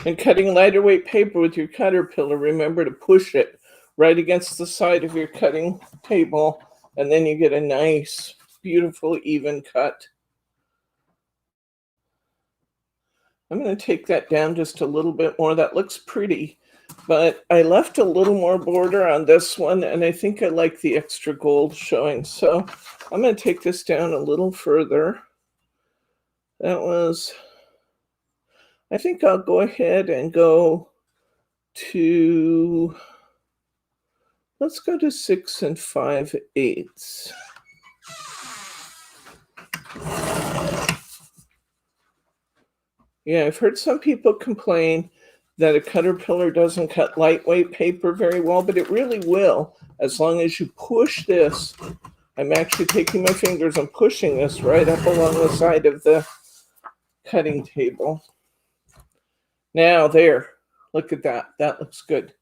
And cutting lighter weight paper with your Caterpillar, remember to push it right against the side of your cutting table, and then you get a nice, beautiful, even cut. I'm going to take that down just a little bit more. That looks pretty, but I left a little more border on this one, and I think I like the extra gold showing. So I'm going to take this down a little further. That was, I think I'll go ahead and go to, let's go to 6 5/8. Yeah, I've heard some people complain that a Caterpillar doesn't cut lightweight paper very well, but it really will as long as you push this. I'm actually taking my fingers and pushing this right up along the side of the cutting table. Now there, look at that. That looks good.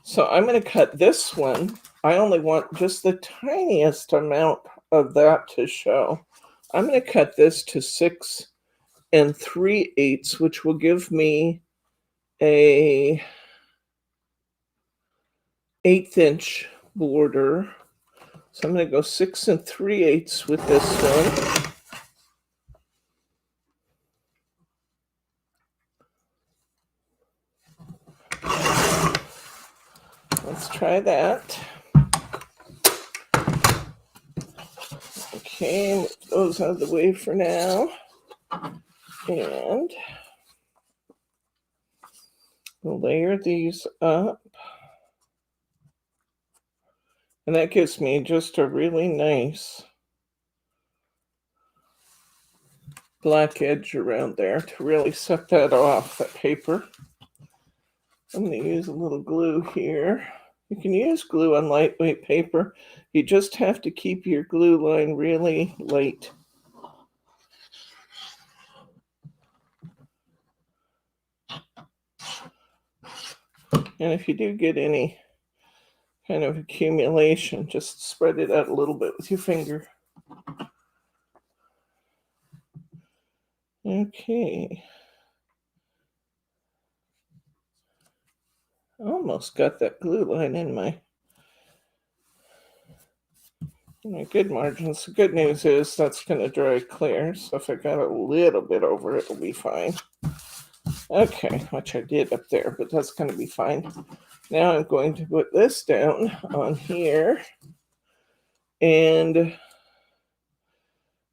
So I'm going to cut this one. I only want just the tiniest amount of that to show. I'm going to cut this to 6 3/8, which will give me a 1/8 inch border. So I'm going to go 6 3/8 with this one. Let's try that. Okay, move those out of the way for now. And we'll layer these up. And that gives me just a really nice black edge around there to really set that off, that paper. I'm going to use a little glue here. You can use glue on lightweight paper. You just have to keep your glue line really light. And if you do get any kind of accumulation, just spread it out a little bit with your finger. Okay. Almost got that glue line in my good margins. The good news is that's going to dry clear. So if I got a little bit over, it'll be fine. Okay, which I did up there, but that's going to be fine. Now I'm going to put this down on here. And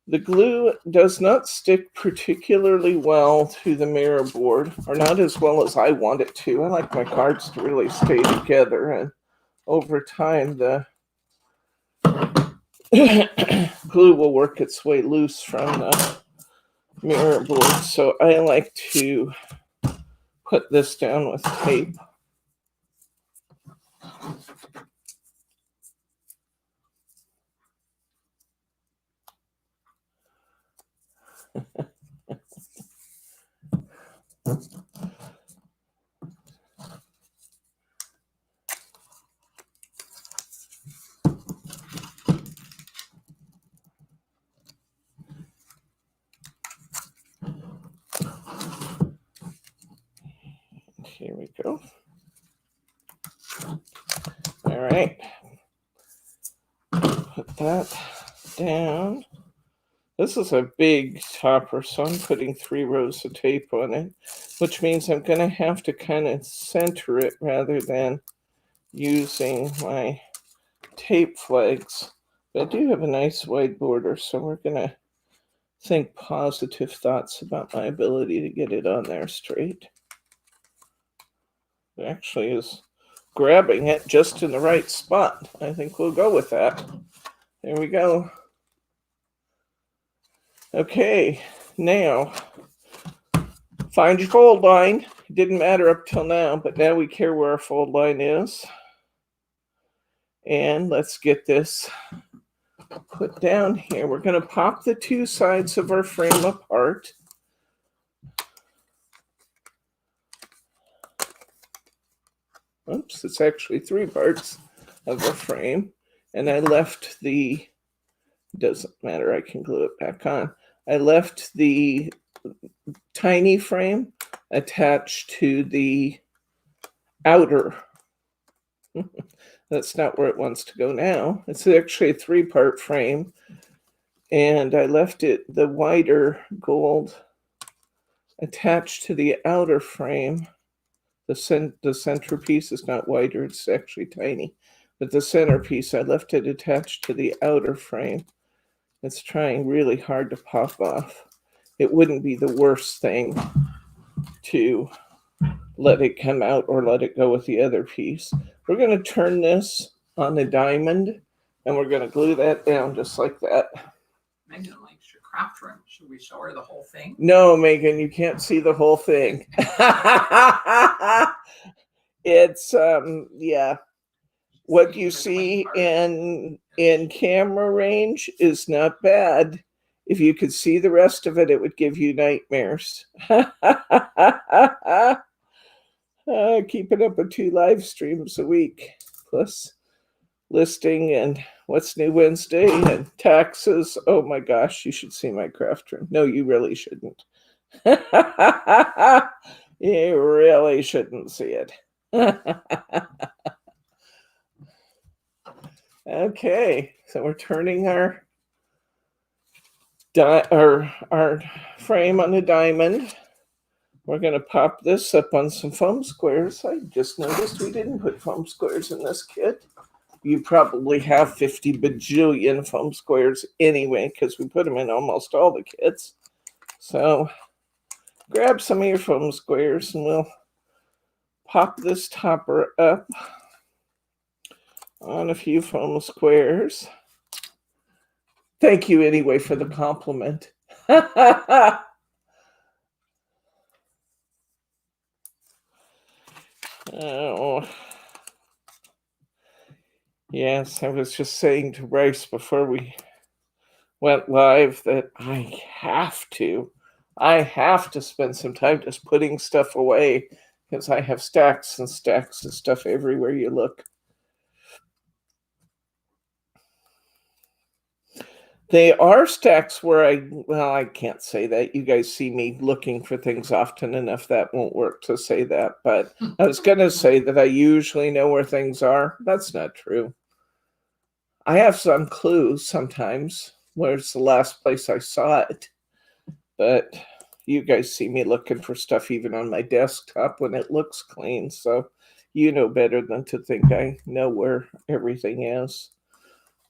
the glue does not stick particularly well to the mirror board, or not as well as I want it to. I like my cards to really stay together, and over time the glue will work its way loose from the mirror board. So I like to put this down with tape. Here we go. All right. Put that down. This is a big topper, so I'm putting 3 rows of tape on it, which means I'm going to have to kind of center it rather than using my tape flags. But I do have a nice wide border, so we're going to think positive thoughts about my ability to get it on there straight. It actually is grabbing it just in the right spot. I think we'll go with that. There we go. Okay, now find your fold line. It didn't matter up till now, but now we care where our fold line is. And let's get this put down here. We're going to pop the two sides of our frame apart. Oops, it's actually 3 parts of a frame. And I left the, doesn't matter, I can glue it back on. I left the tiny frame attached to the outer. That's not where it wants to go now. It's actually a 3-part frame. And I left it, the wider gold, attached to the outer frame. The centerpiece is not wider, it's actually tiny. But the centerpiece, I left it attached to the outer frame. It's trying really hard to pop off. It wouldn't be the worst thing to let it come out or let it go with the other piece. We're going to turn this on the diamond, and we're going to glue that down just like that. Megan likes your craft room. Should we show her the whole thing? No, Megan, you can't see the whole thing. It's, yeah. What you see in camera range is not bad. If you could see the rest of it, it would give you nightmares. Keeping up with 2 live streams a week, plus listing and what's new Wednesday and taxes. Oh my gosh, you should see my craft room. No, you really shouldn't. You really shouldn't see it. Okay, so we're turning our frame on a diamond. We're going to pop this up on some foam squares. I just noticed we didn't put foam squares in this kit. You probably have 50 bajillion foam squares anyway, because we put them in almost all the kits. So grab some of your foam squares and we'll pop this topper up on a few foam squares. Thank you anyway for the compliment. Oh. Yes, I was just saying to Bryce before we went live that I have to spend some time just putting stuff away, because I have stacks and stacks of stuff everywhere you look. They are stacks where I can't say that. You guys see me looking for things often enough. That won't work to say that. But I was going to say that I usually know where things are. That's not true. I have some clues sometimes. Where's the last place I saw it? But you guys see me looking for stuff even on my desktop when it looks clean. So you know better than to think I know where everything is.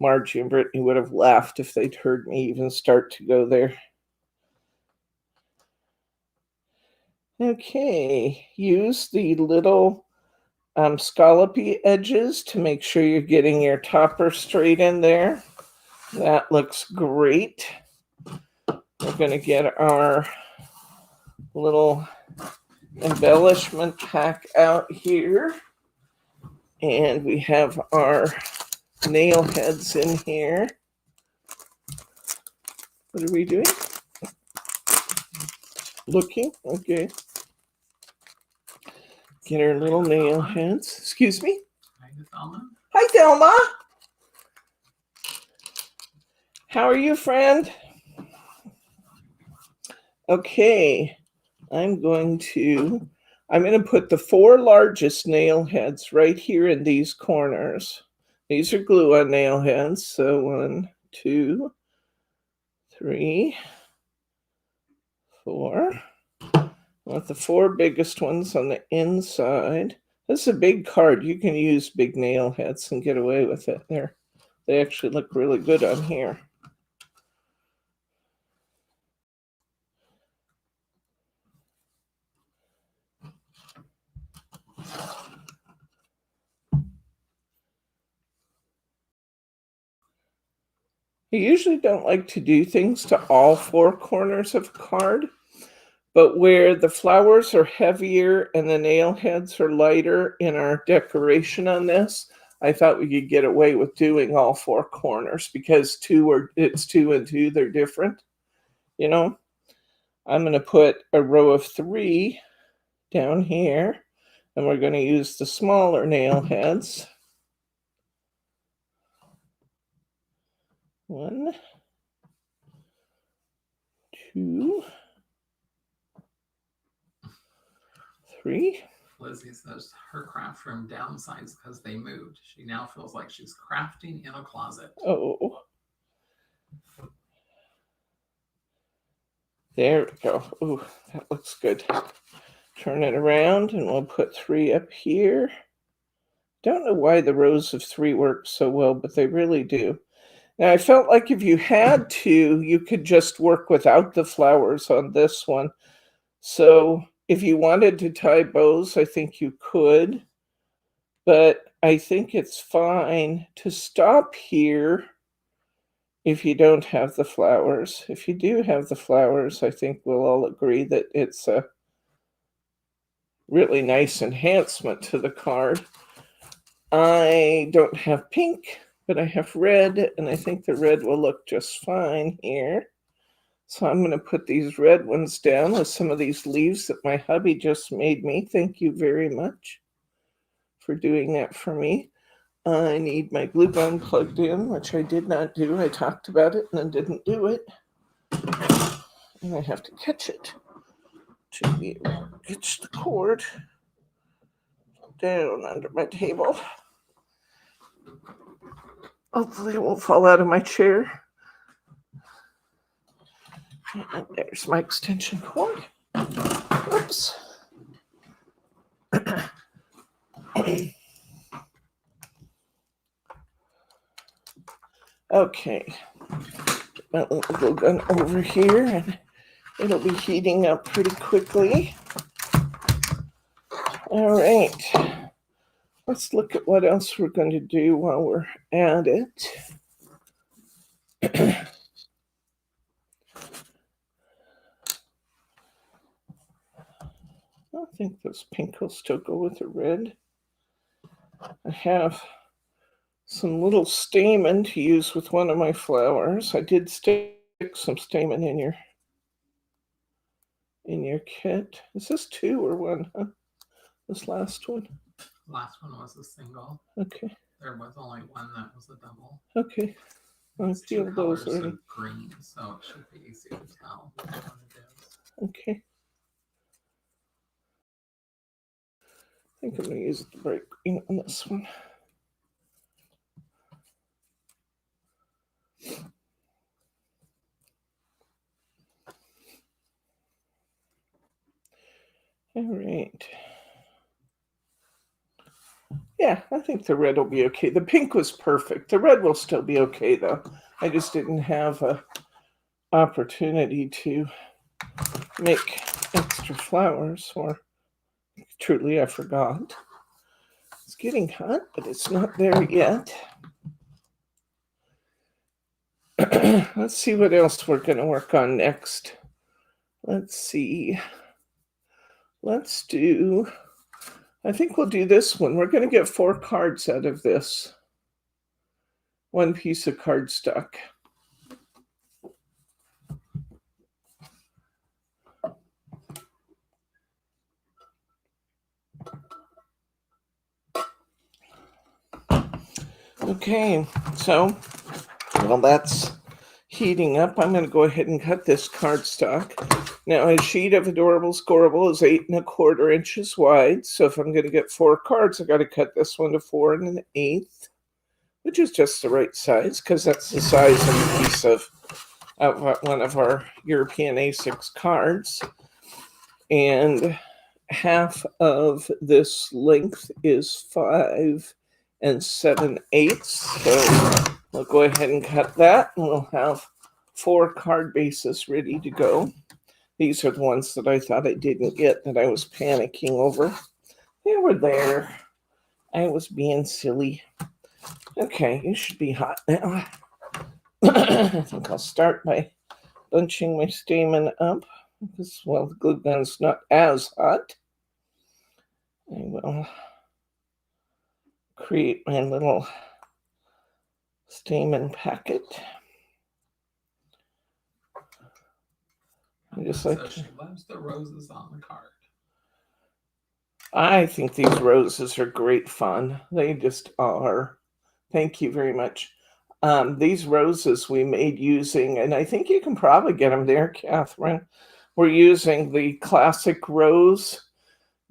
Margie and Brittany would have laughed if they'd heard me even start to go there. Okay, use the little scallopy edges to make sure you're getting your topper straight in there. That looks great. We're going to get our little embellishment pack out here. And we have our nail heads in here. What are we doing? Looking? Okay. Get our little nail heads. Excuse me? Hi, Thelma. Hi, Thelma. How are you, friend? Okay. I'm going to put the 4 largest nail heads right here in these corners. These are glue-on nail heads. So 1, 2, 3, 4. With the 4 biggest ones on the inside. This is a big card. You can use big nail heads and get away with it there. They actually look really good on here. I usually don't like to do things to all four corners of a card, but where the flowers are heavier and the nail heads are lighter in our decoration on this, I thought we could get away with doing all four corners because it's 2 and 2, they're different. You know, I'm going to put a row of 3 down here, and we're going to use the smaller nail heads. 1, 2, 3. Lizzie says her craft room downsized because they moved. She now feels like she's crafting in a closet. Oh. There we go. Ooh, that looks good. Turn it around and we'll put 3 up here. Don't know why the rows of 3 work so well, but they really do. Now I felt like if you had to, you could just work without the flowers on this one. So if you wanted to tie bows, I think you could. But I think it's fine to stop here if you don't have the flowers. If you do have the flowers, I think we'll all agree that it's a really nice enhancement to the card. I don't have pink, but I have red, and I think the red will look just fine here. So I'm going to put these red ones down with some of these leaves that my hubby just made me. Thank you very much for doing that for me. I need my glue gun plugged in, which I did not do. I talked about it and then didn't do it. And I have to catch it to be able to catch the cord down under my table. Hopefully it won't fall out of my chair. And there's my extension cord. Oops. Okay. Get my little glue gun over here and it'll be heating up pretty quickly. All right. Let's look at what else we're going to do while we're at it. I think this pink will still go with the red. I have some little stamen to use with one of my flowers. I did stick some stamen in your kit. Is this 2 or 1? Huh? This last one? Last one was a single. Okay. There was only one that was a double. Okay. I feel those already. Of green, so it should be easy to tell which one it is. Okay. I think I'm going to use the bright green on this one. All right. Yeah, I think the red will be okay. The pink was perfect. The red will still be okay, though. I just didn't have an opportunity to make extra flowers, or truly I forgot. It's getting hot, but it's not there yet. Let's see what else we're going to work on next. Let's see. Let's do, I think we'll do this one. We're going to get 4 cards out of this. 1 piece of cardstock. Okay, so while that's heating up, I'm going to go ahead and cut this cardstock. Now, a sheet of Adorable Scoreable is 8 1/4 inches wide. So if I'm going to get 4 cards, I got to cut this one to 4 1/8, which is just the right size because that's the size of a piece of one of our European A6 cards. And half of this length is 5 7/8. So we'll go ahead and cut that, and we'll have 4 card bases ready to go. These are the ones that I thought I didn't get that I was panicking over. They were there. I was being silly. Okay, you should be hot now. I think I'll start by bunching my stamen up because, well, the glue gun's not as hot. I will create my little stamen packet. I just like she loves the roses on the card. I think these roses are great fun. They just are. Thank you very much. These roses we made using, and I think you can probably get them there, Catherine. We're using the classic rose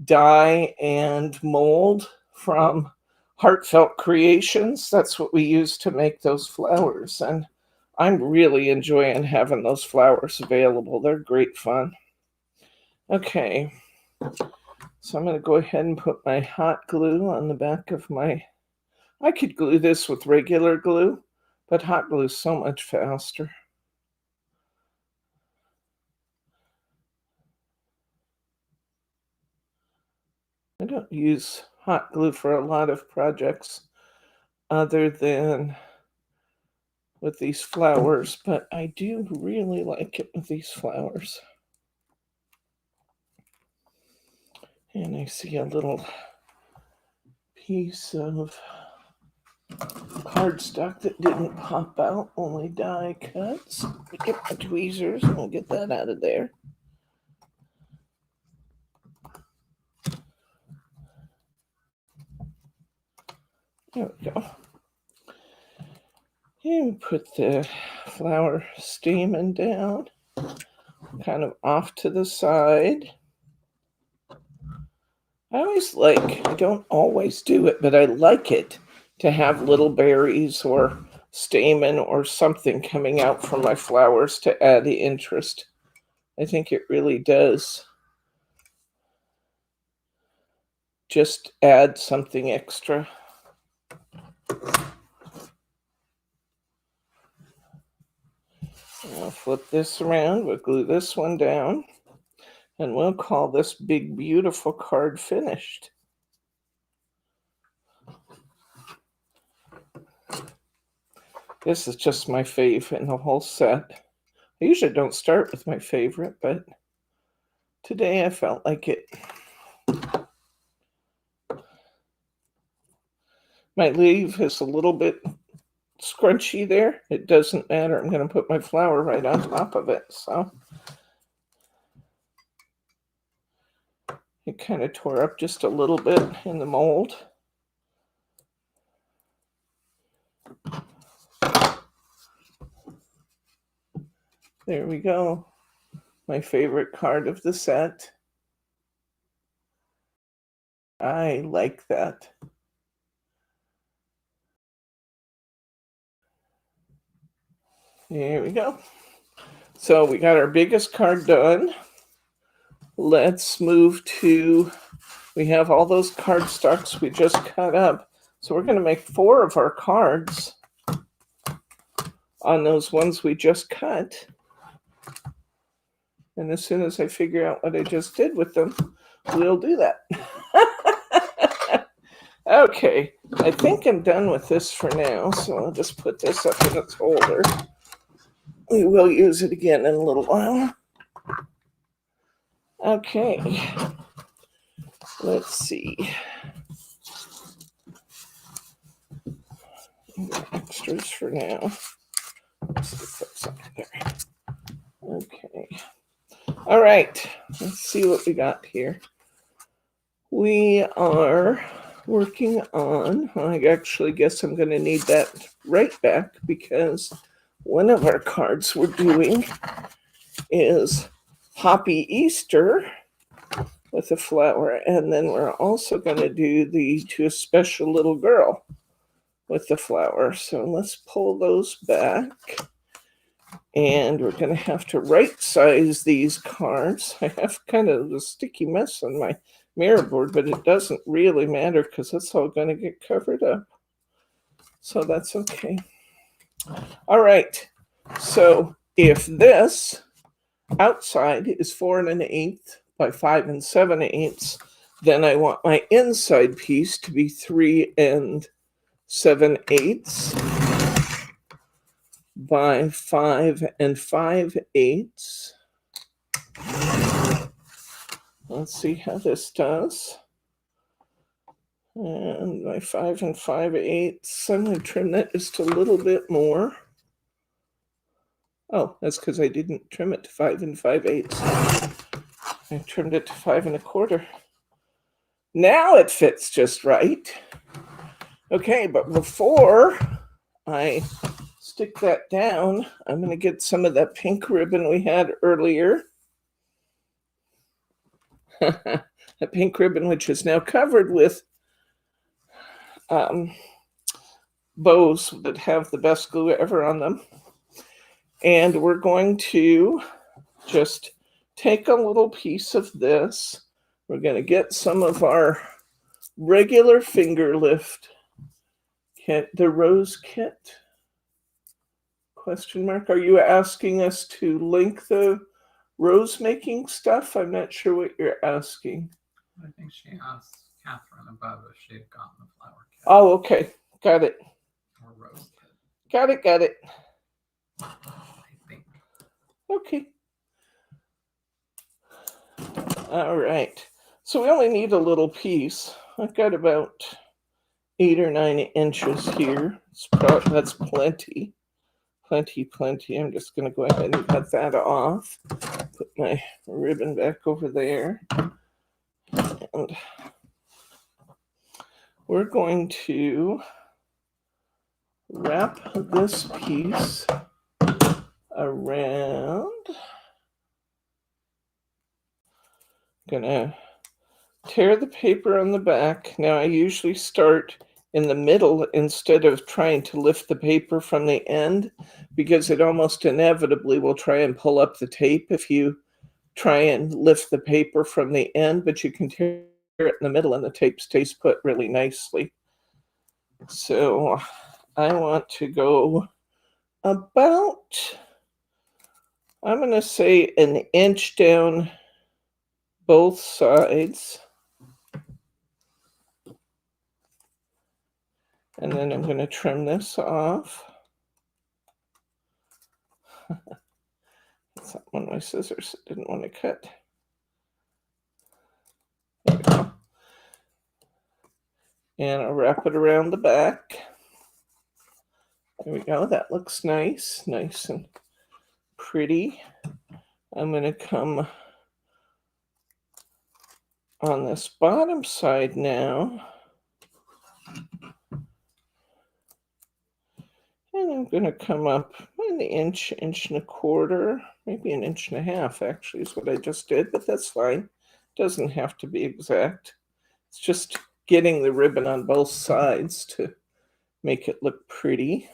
dye and mold from Heartfelt Creations. That's what we use to make those flowers. And I'm really enjoying having those flowers available. They're great fun. Okay. So I'm going to go ahead and put my hot glue on the back of my... I could glue this with regular glue, but hot glue is so much faster. I don't use hot glue for a lot of projects other than with these flowers, but I do really like it with these flowers. And I see a little piece of cardstock that didn't pop out, only die cuts. Get my tweezers and we'll get that out of there. There we go. And put the flower stamen down, kind of off to the side. I don't always do it, but I like it to have little berries or stamen or something coming out from my flowers to add the interest. I think it really does just add something extra. I'll flip this around, we'll glue this one down, and we'll call this big, beautiful card finished. This is just my fave in the whole set. I usually don't start with my favorite, but today I felt like it. My leaf is a little bit scrunchy there. It doesn't matter. I'm going to put my flower right on top of it. So it kind of tore up just a little bit in the mold. There we go. My favorite card of the set. I like that. There we go. So we got our biggest card done. Let's move to, we have all those cardstocks we just cut up. So we're going to make 4 of our cards on those ones we just cut. And as soon as I figure out what I just did with them, we'll do that. Okay, I think I'm done with this for now. So I'll just put this up in its holder. We will use it again in a little while. Okay, let's see. Extras for now. Let's put something there. Okay. All right, let's see what we got here. We are working on, I actually guess I'm going to need that right back because one of our cards we're doing is Happy Easter with a flower, and then we're also going to do the To a Special Little Girl with the flower. So let's pull those back, and we're going to have to right size these cards. I have kind of a sticky mess on my mirror board, but it doesn't really matter because it's all going to get covered up. So that's okay. All right. So if this outside is 4 1/8 by 5 7/8, then I want my inside piece to be 3 7/8 by 5 5/8. Let's see how this does. And by 5 5/8, I'm going to trim that just a little bit more. Oh, that's because I didn't trim it to 5 5/8. I trimmed it to 5 1/4. Now it fits just right. Okay, but before I stick that down, I'm going to get some of that pink ribbon we had earlier. A pink ribbon which is now covered with bows that have the best glue ever on them. And we're going to just take a little piece of this. We're going to get some of our regular finger lift kit, the rose kit. Question mark. Are you asking us to link the rose making stuff? I'm not sure what you're asking. I think she asked Catherine above if she had gotten the flower kit. Oh, okay. Got it. Or rose kit. Got it. Got it. I think. Okay. All right. So we only need a little piece. I've got about 8 or 9 inches here. That's plenty. Plenty. I'm just going to go ahead and cut that off. Put my ribbon back over there. And we're going to wrap this piece around. Gonna tear the paper on the back. Now I usually start in the middle instead of trying to lift the paper from the end, because it almost inevitably will try and pull up the tape if you try and lift the paper from the end, but you can tear it in the middle and the tape stays put really nicely. So I want to go about, I'm going to say, 1 inch down both sides. And then I'm going to trim this off. That's not one of my scissors. I didn't want to cut. There we go. And I'll wrap it around the back. There we go. That looks nice. Nice and pretty. I'm going to come on this bottom side now. And I'm going to come up 1 inch, 1.25 inches, maybe 1.5 inches actually is what I just did, but that's fine. Doesn't have to be exact. It's just getting the ribbon on both sides to make it look pretty.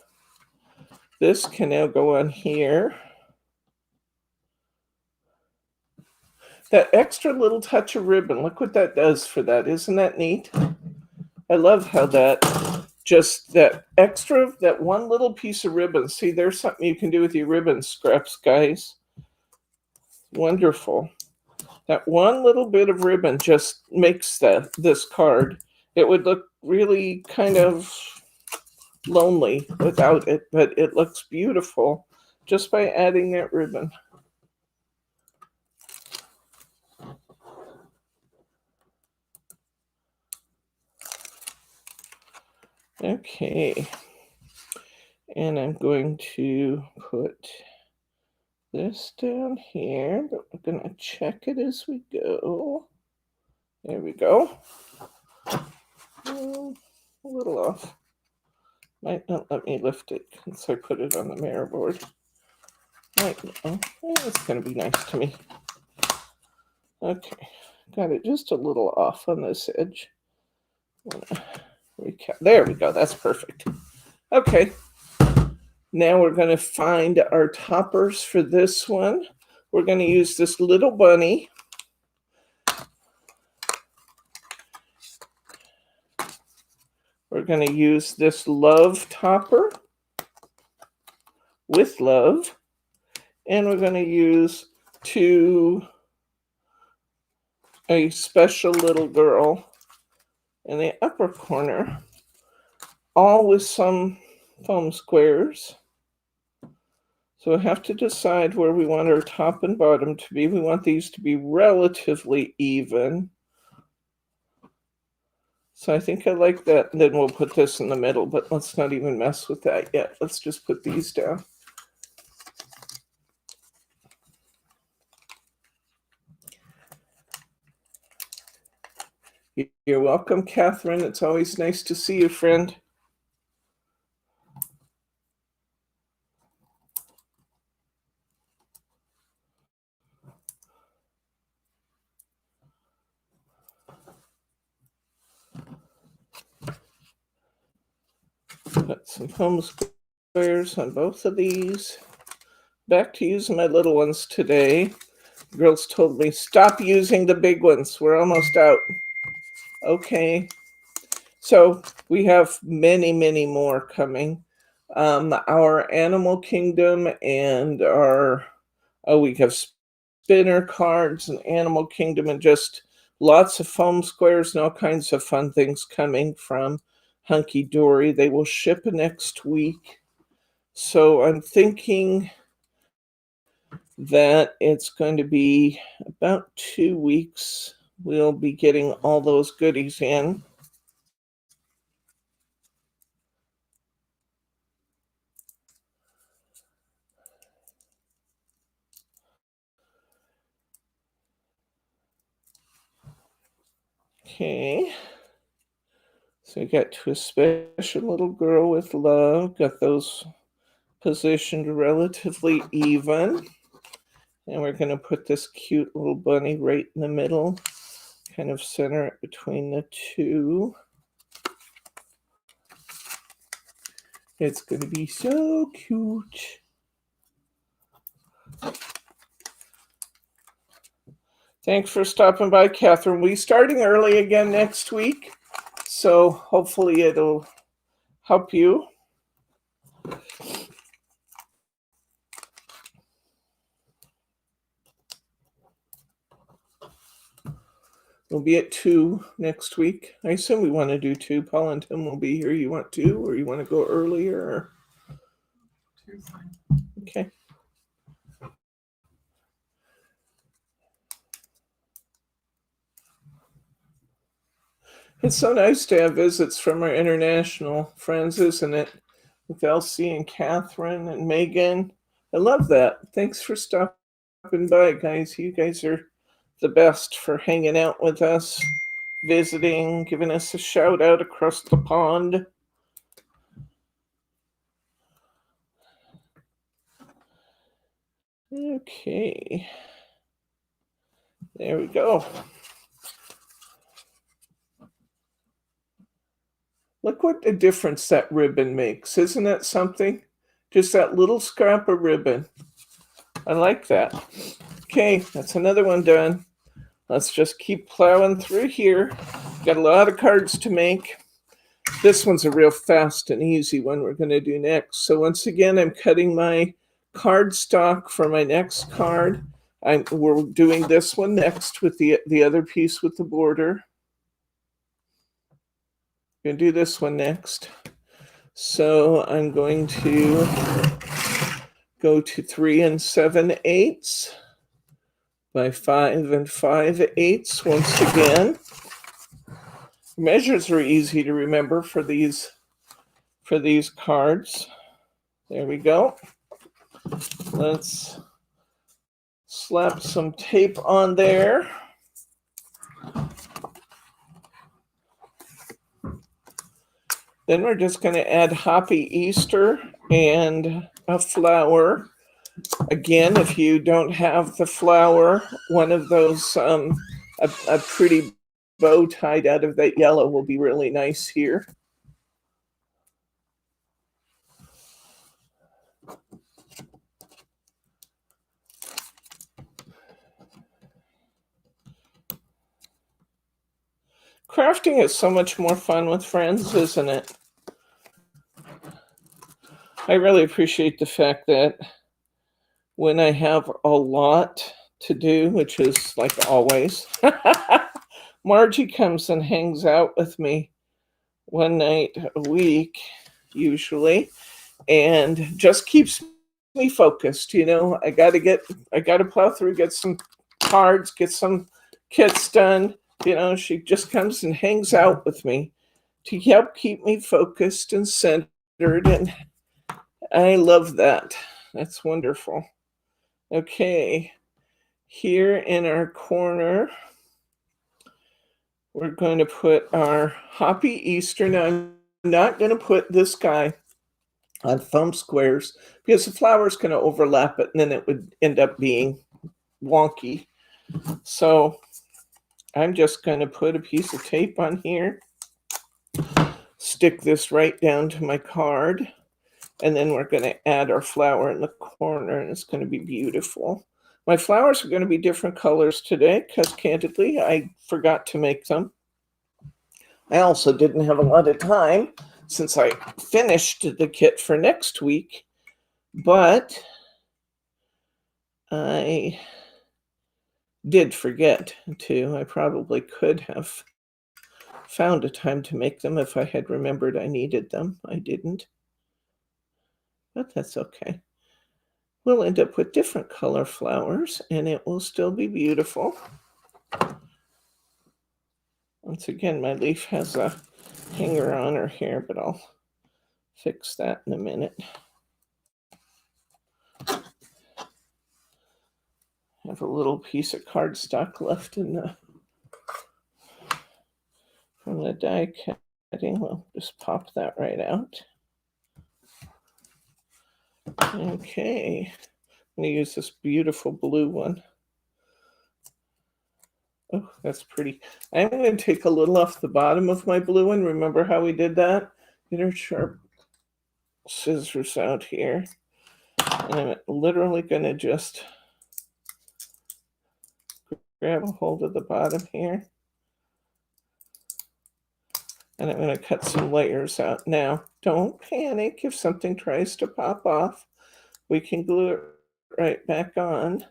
This can now go on here. That extra little touch of ribbon, look what that does for that. Isn't that neat? I love how that, just that extra, that one little piece of ribbon. See, there's something you can do with your ribbon scraps, guys. Wonderful. That one little bit of ribbon just makes this card. It would look really kind of lonely without it, but it looks beautiful just by adding that ribbon. Okay, and I'm going to put this down here, but we're going to check it as we go. There we go. A little off. Might not let me lift it since I put it on the mirror board. Right now, it's going to be nice to me. Okay, got it just a little off on this edge. There we go. That's perfect. Okay. Now we're going to find our toppers for this one. We're going to use this little bunny. We're going to use this love topper with love. And we're going to use a special little girl in the upper corner, all with some foam squares. So we have to decide where we want our top and bottom to be. We want these to be relatively even. So I think I like that. And then we'll put this in the middle, but let's not even mess with that yet. Let's just put these down. You're welcome, Catherine. It's always nice to see you, friend. Put some foam squares on both of these. Back to using my little ones today. The girls told me, stop using the big ones. We're almost out. Okay. So we have many, many more coming. Our Animal Kingdom and we have spinner cards and Animal Kingdom and just lots of foam squares and all kinds of fun things coming from Hunkydory. They will ship next week. So I'm thinking that it's going to be about 2 weeks. We'll be getting all those goodies in. Okay. So we got to a special little girl with love. Got those positioned relatively even. And we're going to put this cute little bunny right in the middle, kind of center it between the two. It's going to be so cute. Thanks for stopping by, Catherine. We're starting early again next week, so hopefully it'll help you. We'll be at 2 next week. I assume we want to do 2. Paul and Tim will be here. You want 2 or you want to go earlier? Or... 2 is fine. Okay. It's so nice to have visits from our international friends, isn't it? With Elsie and Catherine and Megan. I love that. Thanks for stopping by, guys. You guys are the best for hanging out with us, visiting, giving us a shout out across the pond. Okay. There we go. Look what a difference that ribbon makes. Isn't that something? Just that little scrap of ribbon. I like that. Okay, that's another one done. Let's just keep plowing through here. Got a lot of cards to make. This one's a real fast and easy one we're going to do next. So once again, I'm cutting my card stock for my next card. We're doing this one next with the other piece with the border. Going to do this one next. So I'm going to go to 3 7/8 by 5 5/8 once again. Measures are easy to remember for these cards. There we go. Let's slap some tape on there. Then we're just going to add Happy Easter and a flower. Again, if you don't have the flower, one of those, a pretty bow tied out of that yellow will be really nice here. Crafting is so much more fun with friends, isn't it? I really appreciate the fact that when I have a lot to do, which is like always, Margie comes and hangs out with me one night a week, usually, and just keeps me focused. I gotta plow through, get some cards, get some kits done. She just comes and hangs out with me to help keep me focused and centered, and I love that. That's wonderful. Okay, here in our corner, we're going to put our Hoppy Easter. Now, I'm not going to put this guy on foam squares because the flower's going to overlap it and then it would end up being wonky. So I'm just going to put a piece of tape on here, stick this right down to my card, and then we're going to add our flower in the corner, and it's going to be beautiful. My flowers are going to be different colors today because, candidly, I forgot to make them. I also didn't have a lot of time since I finished the kit for next week, but I did forget to. I probably could have found a time to make them if I had remembered I needed them. I didn't, but that's okay. We'll end up with different color flowers, and it will still be beautiful. Once again, my leaf has a hanger on her here, but I'll fix that in a minute. I have a little piece of cardstock left from the die cutting. We'll just pop that right out. Okay, I'm going to use this beautiful blue one. Oh, that's pretty. I'm going to take a little off the bottom of my blue one. Remember how we did that? Get our sharp scissors out here. And I'm literally going to just grab a hold of the bottom here. And I'm going to cut some layers out. Now, don't panic if something tries to pop off. We can glue it right back on.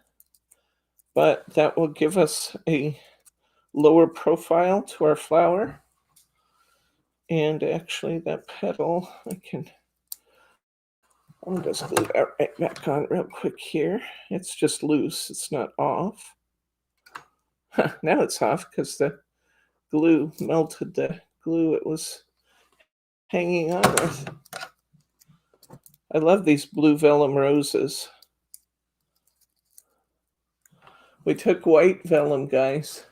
But that will give us a lower profile to our flower. And actually, that petal, I'll just glue that right back on real quick here. It's just loose. It's not off. Now it's off because the glue melted the glue it was hanging on with. I love these blue vellum roses. We took white vellum, guys.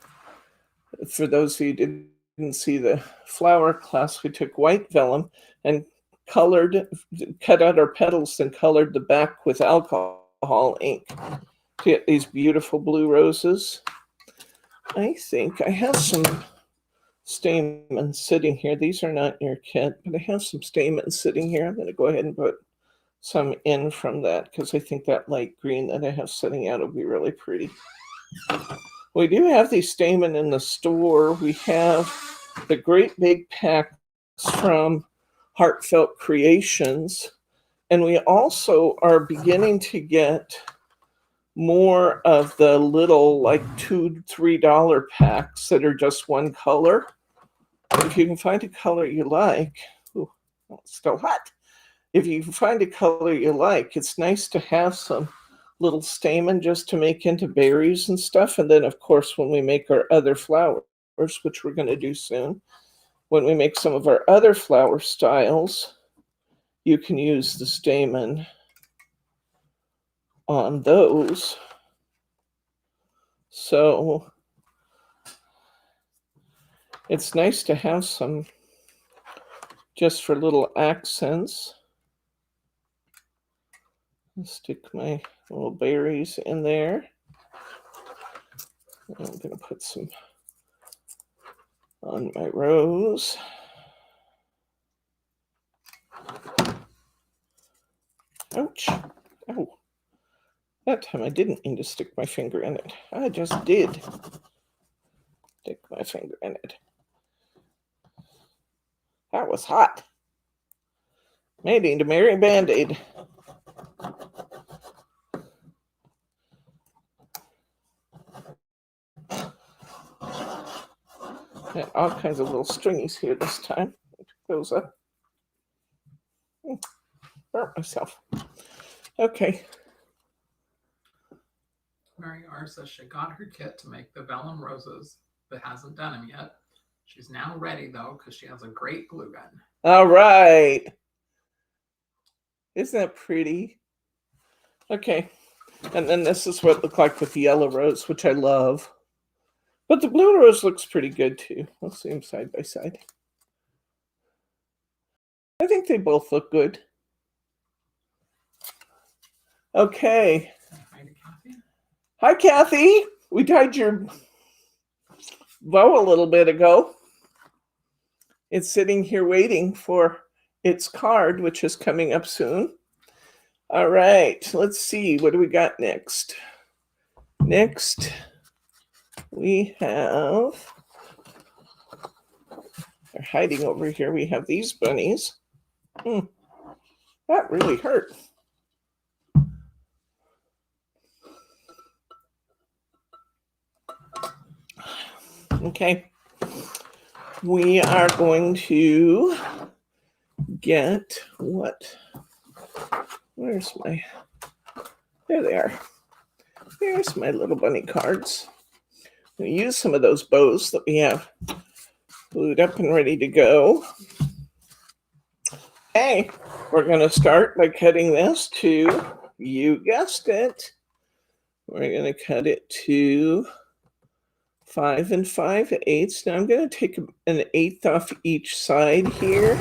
For those of you who didn't see the flower class, we took white vellum and cut out our petals and colored the back with alcohol ink to get these beautiful blue roses. I think I have some stamens sitting here. These are not in your kit, but I have some stamens sitting here. I'm going to go ahead and put some in from that because I think that light green that I have sitting out will be really pretty. We do have these stamen in the store. We have the great big packs from Heartfelt Creations, and we also are beginning to get more of the little like $2-3 packs that are just one color. If you can find a color you like, it's still hot. If you can find a color you like, it's nice to have some little stamen just to make into berries and stuff. And then, of course, when we make our other flowers, which we're going to do soon, when we make some of our other flower styles, you can use the stamen on those. So it's nice to have some just for little accents. I'll stick my little berries in there. I'm going to put some on my rose. Ouch. Ow. That time I didn't mean to stick my finger in it. I just did stick my finger in it. That was hot. May need to marry a Band-Aid. Got all kinds of little stringies here this time. I took those up. Burnt myself. Okay. Mary R says she got her kit to make the vellum roses, but hasn't done them yet. She's now ready though, because she has a great glue gun. All right. Isn't that pretty? Okay. And then this is what it looked like with the yellow rose, which I love. But the blue rose looks pretty good too. Let's see them side by side. I think they both look good. Okay. Hi to Kathy. Hi, Kathy. We tied your bow a little bit ago. It's sitting here waiting for its card, which is coming up soon. All right, let's see. What do we got next? Next, we have, they're hiding over here. We have these bunnies. That really hurt. Okay. We are going to get what? Where's my, there they are. There's my little bunny cards. I'm going to use some of those bows that we have glued up and ready to go. Okay, we're going to start by cutting this to, you guessed it, we're going to cut it to 5 5/8. Now I'm going to take an 1/8 off each side here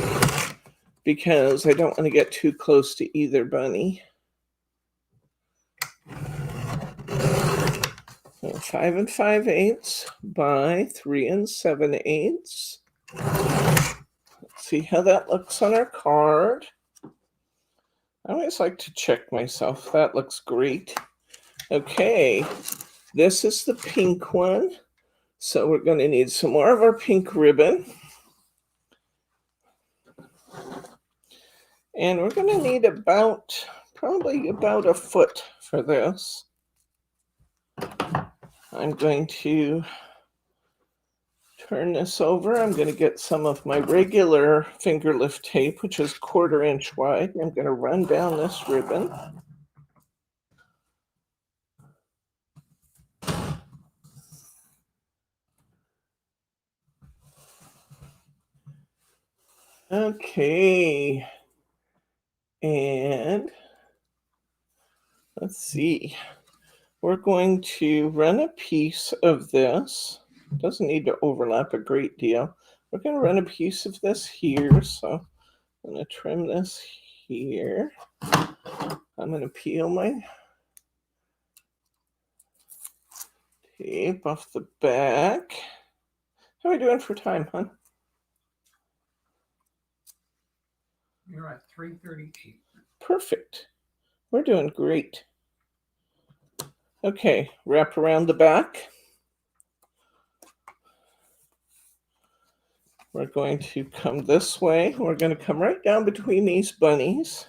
because I don't want to get too close to either bunny. So 5 5/8 by 3 7/8. Let's see how that looks on our card. I always like to check myself. That looks great. Okay, this is the pink one. So we're going to need some more of our pink ribbon. And we're going to need probably about a foot for this. I'm going to turn this over. I'm going to get some of my regular finger lift tape, which is 1/4 inch wide. I'm going to run down this ribbon. Okay. And let's see. We're going to run a piece of this. Doesn't need to overlap a great deal. We're going to run a piece of this here. So I'm going to trim this here. I'm going to peel my tape off the back. How are we doing for time, hon? You're at 3:38. Perfect. We're doing great. Okay, wrap around the back. We're going to come this way. We're going to come right down between these bunnies.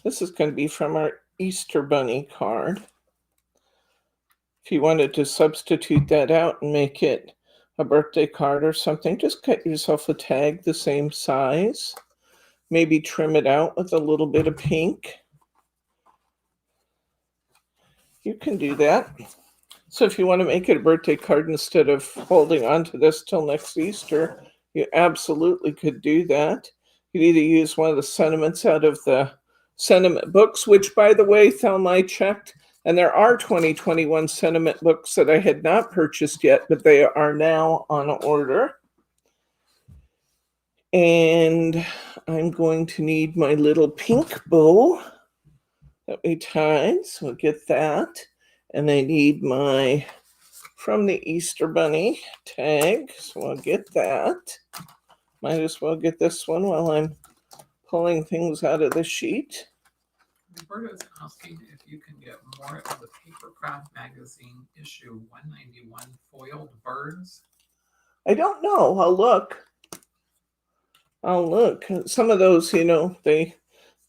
This is going to be from our Easter Bunny card. If you wanted to substitute that out and make it a birthday card or something, just cut yourself a tag the same size. Maybe trim it out with a little bit of pink. You can do that. So if you want to make it a birthday card instead of holding on to this till next Easter, you absolutely could do that. You'd either use one of the sentiments out of the sentiment books, which, by the way, Thelma, I checked, and there are 2021 sentiment books that I had not purchased yet, but they are now on order. And I'm going to need my little pink bow that we tied, so we'll get that. And I need my From the Easter Bunny tag, so I'll get that. Might as well get this one while I'm pulling things out of the sheet. Roberta's asking if you can get more of the Papercraft magazine issue 191 foiled birds. I don't know. I'll look. Some of those, they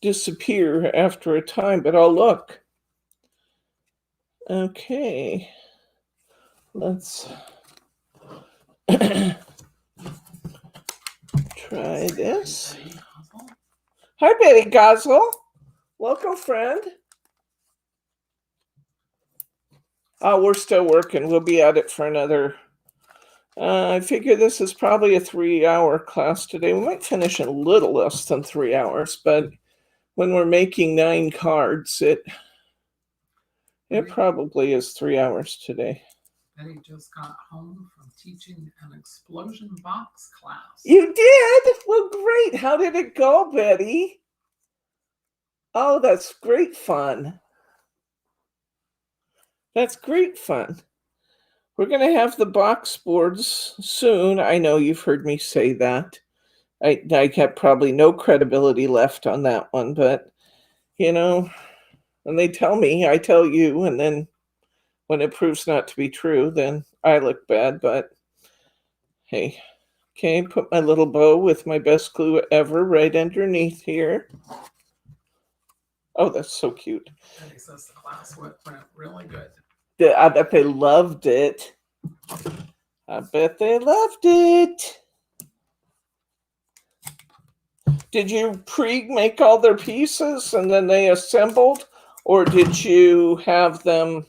disappear after a time, but I'll look. Okay. Let's try this. Betty Goswell. Hi, Betty Goswell. Welcome, friend. Oh, we're still working. We'll be at it for another. I figure this is probably a 3-hour class today. We might finish in a little less than 3 hours, but when we're making 9 cards, it probably is 3 hours today. Betty just got home from teaching an explosion box class. You did? Well, great. How did it go, Betty? Oh, that's great fun. That's great fun. We're going to have the box boards soon. I know you've heard me say that. I have probably no credibility left on that one, but, you know, when they tell me, I tell you, and then when it proves not to be true, then I look bad, but hey. Okay, put my little bow with my best glue ever right underneath here. Oh, that's so cute. Betty says the class went really good. I bet they loved it. I bet they loved it. Did you pre-make all their pieces and then they assembled? Or did you have them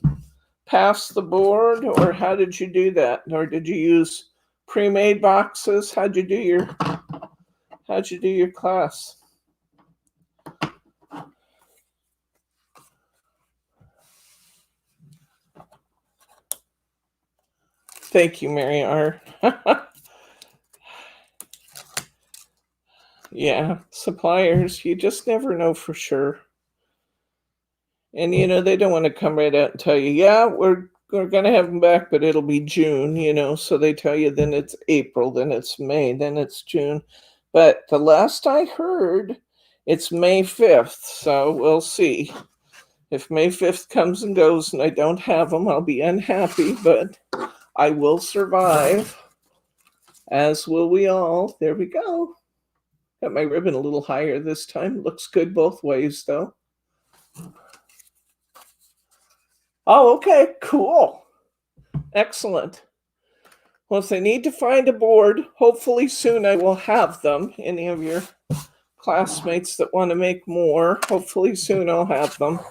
pass the board? Or how did you do that? Or did you use pre-made boxes? How'd you do your class? Thank you, Mary R. Yeah, suppliers, you just never know for sure. And, you know, they don't want to come right out and tell you, yeah, we're going to have them back, but it'll be June, you know. So they tell you then it's April, then it's May, then it's June. But the last I heard, it's May 5th. So we'll see. If May 5th comes and goes and I don't have them, I'll be unhappy, but I will survive, as will we all. There we go. Got my ribbon a little higher this time. Looks good both ways, though. Oh, okay, cool. Excellent. Well, if they need to find a board, hopefully soon I will have them. Any of your classmates that want to make more, hopefully soon I'll have them.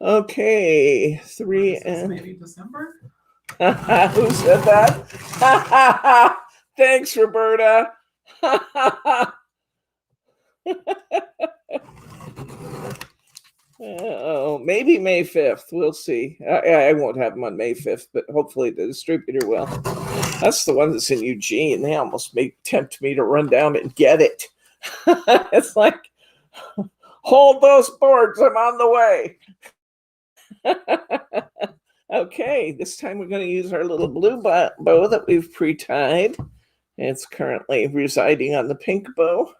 Okay, 3 and maybe December. Who said that? Thanks, Roberta. Oh, maybe May 5th. We'll see. I won't have them on May 5th, but hopefully the distributor will. That's the one that's in Eugene. They almost tempt me to run down and get it. It's like, hold those boards. I'm on the way. Okay, this time we're going to use our little blue bow that we've pre-tied. It's currently residing on the pink bow.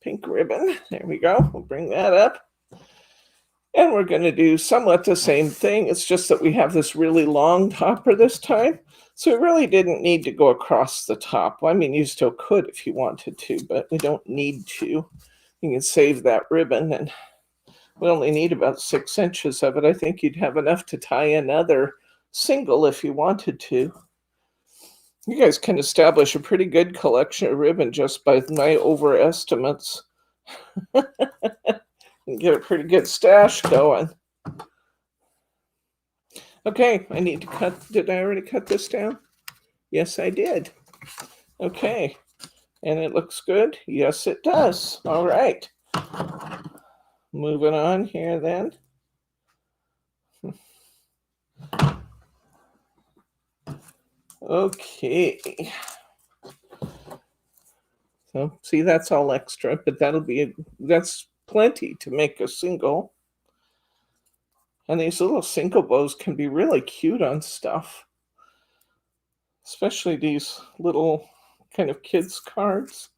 Pink ribbon. There we go. We'll bring that up. And we're going to do somewhat the same thing. It's just that we have this really long topper this time. So we really didn't need to go across the top. Well, I mean, you still could if you wanted to, but we don't need to. You can save that ribbon, and we only need about 6 inches of it. I think you'd have enough to tie another single if you wanted to. You guys can establish a pretty good collection of ribbon just by my overestimates. And get a pretty good stash going. Okay, I need to cut. Did I already cut this down? Yes, I did. Okay, and it looks good. Yes, it does. All right. Moving on here then. Okay. So see, that's all extra, but that's plenty to make a single. And these little single bows can be really cute on stuff, especially these little kind of kids cards.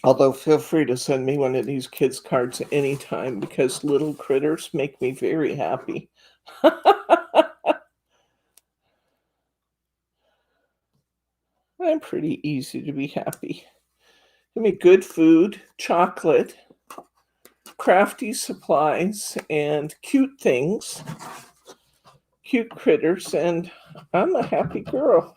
Although feel free to send me one of these kids cards anytime, because little critters make me very happy. I'm pretty easy to be happy. Give me good food, chocolate, crafty supplies, and cute things, cute critters, and I'm a happy girl.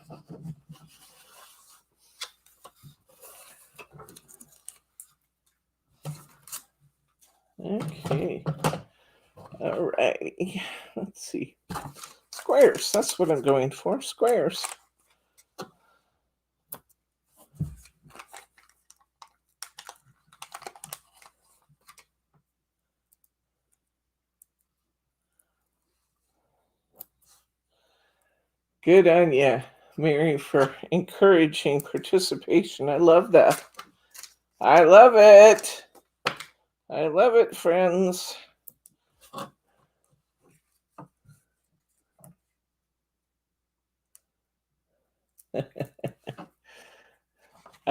Okay. All righty. Let's see. Squares. That's what I'm going for. Squares. Good on you, Mary, for encouraging participation. I love that. I love it. I love it, friends. I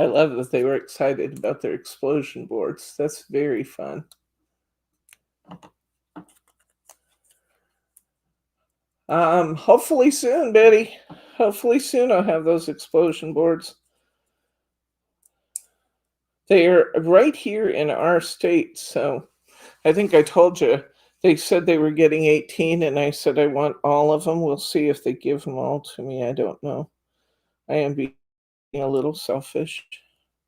love that they were excited about their explosion boards. That's very fun. Hopefully soon, Betty. Hopefully soon I'll have those explosion boards. They are right here in our state, so I think I told you. They said they were getting 18, and I said I want all of them. We'll see if they give them all to me. I don't know. I am being a little selfish.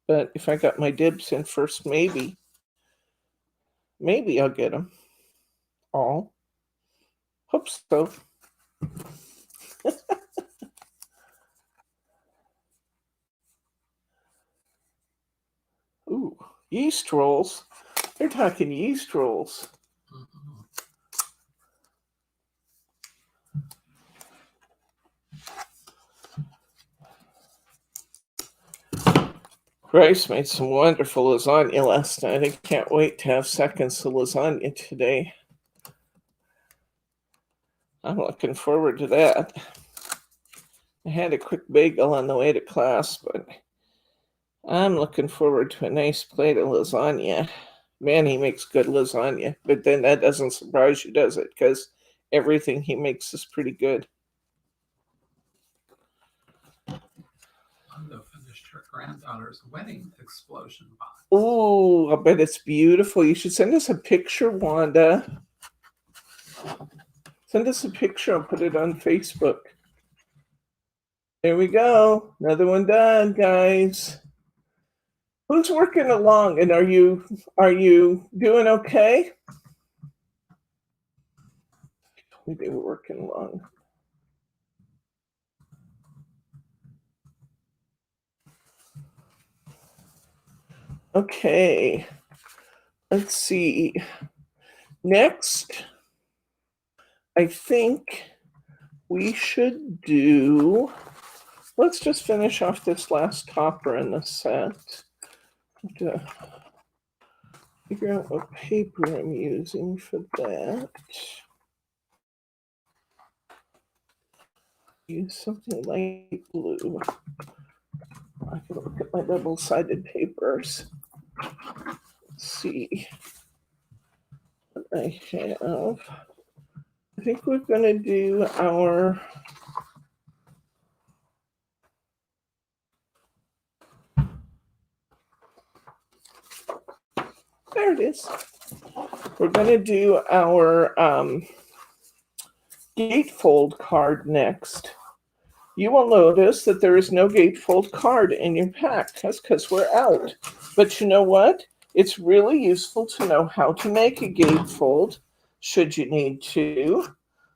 But if I got my dibs in first, maybe I'll get them all. Hope so. Ooh, yeast rolls. They're talking yeast rolls. Mhm. Grace made some wonderful lasagna last night. I can't wait to have seconds of lasagna today. I'm looking forward to that. I had a quick bagel on the way to class, but I'm looking forward to a nice plate of lasagna. Man, he makes good lasagna. But then that doesn't surprise you, does it? Because everything he makes is pretty good. Wanda finished her granddaughter's wedding explosion box. Oh, I bet it's beautiful. You should send us a picture, Wanda. Send us a picture. I'll put it on Facebook. There we go. Another one done, guys. Who's working along? And are you doing okay? They were working along. Okay. Let's see. Next, I think we should do. Let's just finish off this last topper in the set. Have to figure out what paper I'm using for that. Use something light blue. I can look at my double-sided papers. Let's see what I have. I think we're going to do our. There it is. We're going to do our Gatefold card next. You will notice that there is no Gatefold card in your pack. That's because we're out. But you know what? It's really useful to know how to make a Gatefold should you need to.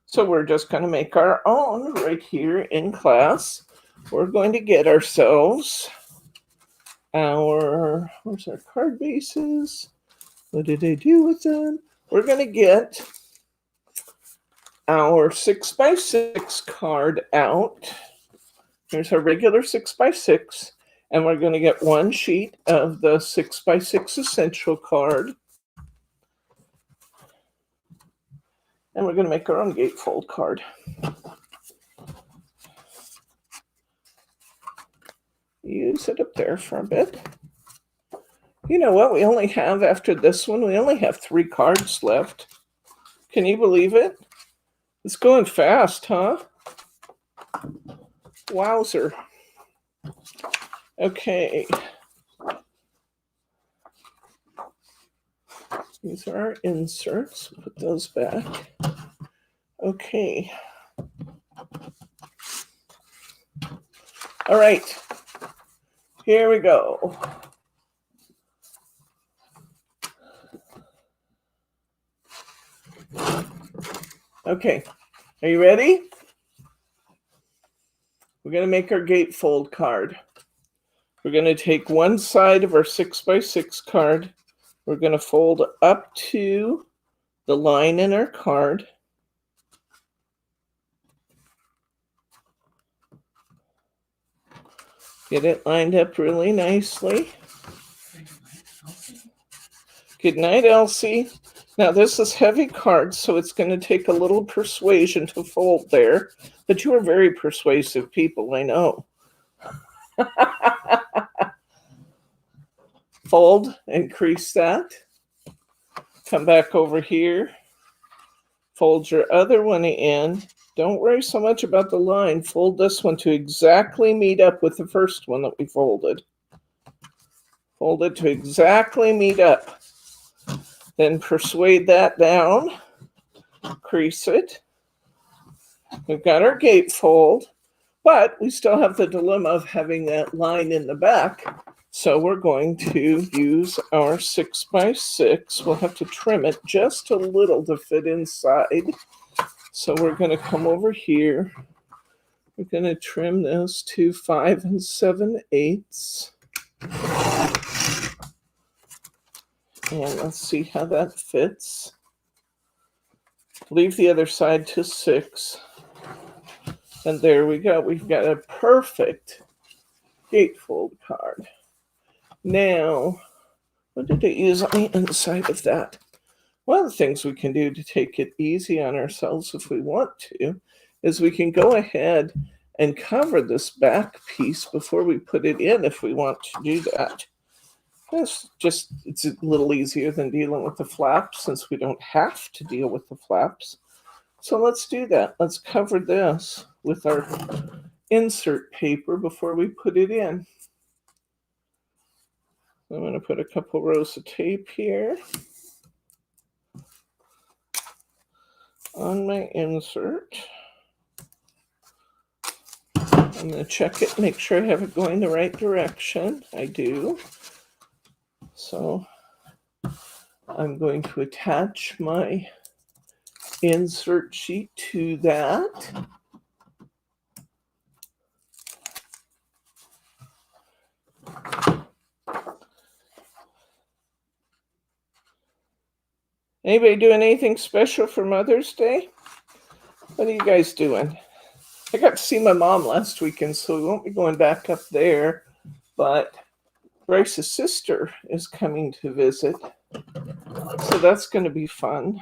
So we're just going to make our own right here in class. We're going to get ourselves where's our card bases? What did I do with them? We're going to get our 6x6 card out. Here's our regular 6x6, and we're going to get one sheet of the 6x6 essential card. And we're going to make our own Gatefold card. Use it up there for a bit. You know what? We only have, after this one, we only have 3 cards left. Can you believe it? It's going fast, huh? Wowzer. Okay. These are our inserts. Put those back. Okay. All right. Here we go. Okay, are you ready? We're going to make our gatefold card. We're going to take one side of our 6x6 card. We're going to fold up to the line in our card. Get it lined up really nicely. Good night, Elsie. Now, this is heavy card, so it's going to take a little persuasion to fold there. But you are very persuasive people, I know. Fold and crease that. Come back over here. Fold your other one in. Don't worry so much about the line. Fold this one to exactly meet up with the first one that we folded. Fold it to exactly meet up. Then persuade that down. Crease it. We've got our gatefold, but we still have the dilemma of having that line in the back. So we're going to use our 6x6. We'll have to trim it just a little to fit inside. So we're going to come over here. We're going to trim this to 5 7/8. And let's see how that fits. Leave the other side to 6. And there we go. We've got a perfect gatefold card. Now, what did I use on the inside of that? One of the things we can do to take it easy on ourselves if we want to is we can go ahead and cover this back piece before we put it in if we want to do that. It's a little easier than dealing with the flaps since we don't have to deal with the flaps. So let's do that. Let's cover this with our insert paper before we put it in. I'm going to put a couple rows of tape here on my insert. I'm going to check it, make sure I have it going the right direction. I do. So I'm going to attach my insert sheet to that. Anybody doing anything special for Mother's Day? What are you guys doing? I got to see my mom last weekend, so we won't be going back up there. But Bryce's sister is coming to visit, so that's going to be fun.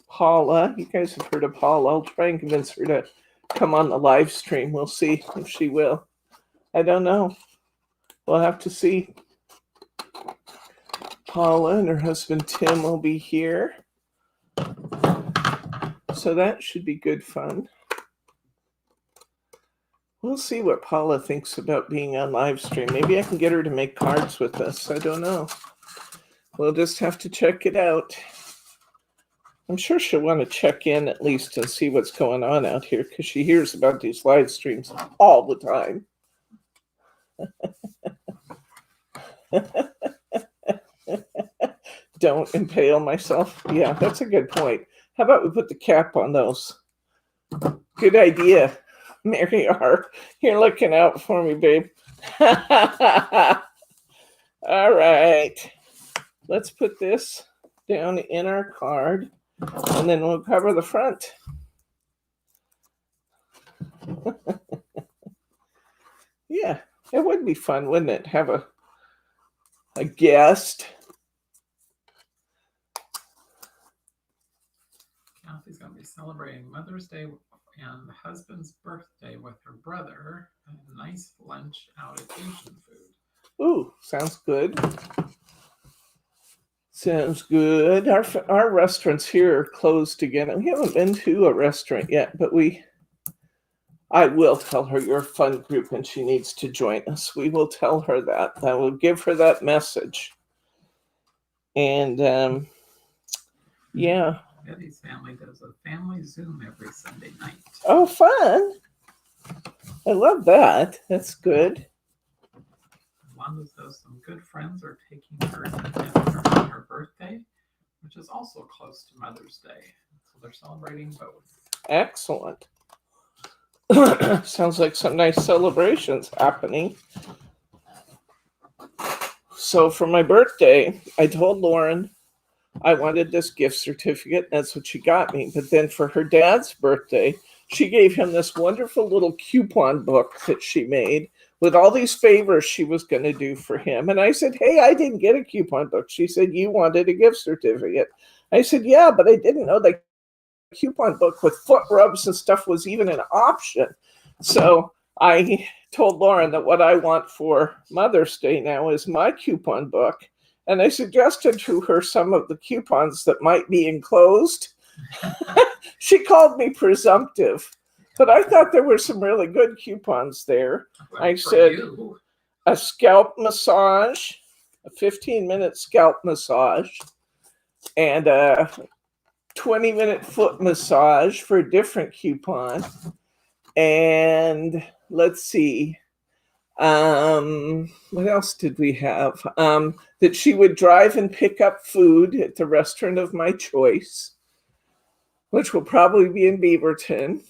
Paula, you guys have heard of Paula. I'll try and convince her to come on the live stream. We'll see if she will. I don't know. We'll have to see. Paula and her husband Tim will be here. So that should be good fun. We'll see what Paula thinks about being on live stream. Maybe I can get her to make cards with us. I don't know. We'll just have to check it out. I'm sure she'll want to check in at least and see what's going on out here because she hears about these live streams all the time. Don't impale myself. Yeah, that's a good point. How about we put the cap on those? Good idea, Mary R. You're looking out for me, babe. All right. Let's put this down in our card, and then we'll cover the front. Yeah, it would be fun, wouldn't it? Have a guest. Kathy's going to be celebrating Mother's Day and husband's birthday with her brother. A nice lunch out at Asian food. Ooh, sounds good. Sounds good. Our restaurants here are closed again. We haven't been to a restaurant yet, but I will tell her you're a fun group and she needs to join us. We will tell her that. I will give her that message. And yeah. Betty's family does a family Zoom every Sunday night. Oh, fun. I love that. That's good. Wanda says some good friends are taking her to dinner on her birthday, which is also close to Mother's Day. they're celebrating both. Excellent. Sounds like some nice celebrations happening. So for my birthday, I told Lauren I wanted this gift certificate. That's what she got me. But then for her dad's birthday, she gave him this wonderful little coupon book that she made with all these favors she was going to do for him. And I said, hey, I didn't get a coupon book. She said, you wanted a gift certificate. I said, yeah, but I didn't know the coupon book with foot rubs and stuff was even an option. So I told Lauren that what I want for Mother's Day now is my coupon book. And I suggested to her some of the coupons that might be enclosed. She called me presumptive, but I thought there were some really good coupons there. Well, I for said you, a scalp massage, a 15-minute scalp massage, and a 20-minute foot massage for a different coupon. And let's see, what else did we have? That she would drive and pick up food at the restaurant of my choice, which will probably be in Beaverton.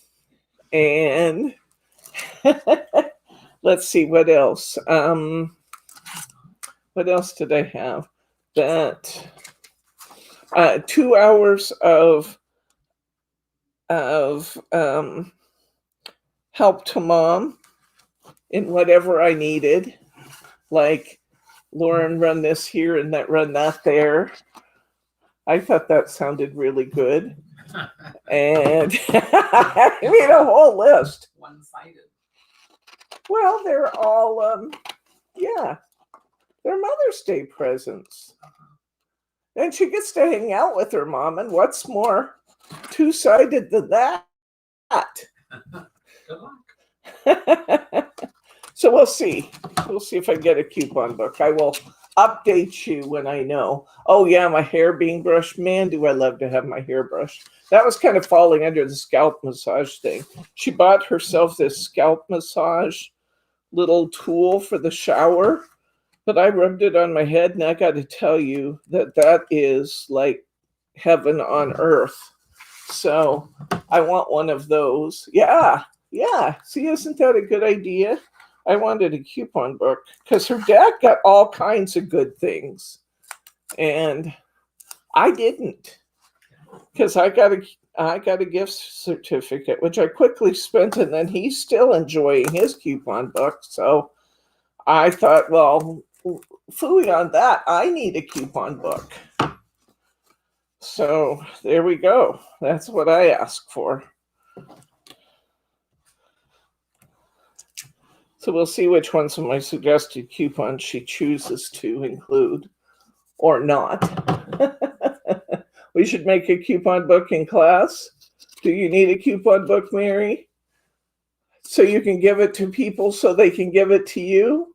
And let's see, what else? What else did I have? That 2 hours of help to mom in whatever I needed, like Lauren, run this here and that, run that there. I thought that sounded really good. And I made a whole list. one-sided. Well, they're all, yeah, they're Mother's Day presents. And she gets to hang out with her mom, and what's more two-sided than that? Good luck. So we'll see. We'll see if I get a coupon book. I will update you when I know. Oh yeah, my hair being brushed. Man, do I love to have my hair brushed. That was kind of falling under the scalp massage thing. She bought herself this scalp massage little tool for the shower, but I rubbed it on my head, and I got to tell you that that is like heaven on earth. So I want one of those. Yeah. See, isn't that a good idea? I wanted a coupon book because her dad got all kinds of good things, and I didn't, because I got a gift certificate, which I quickly spent, and then he's still enjoying his coupon book. So I thought, well, phooey on that. I need a coupon book. So there we go. That's what I asked for. So we'll see which ones of my suggested coupons she chooses to include or not. We should make a coupon book in class. Do you need a coupon book, Mary? So you can give it to people so they can give it to you?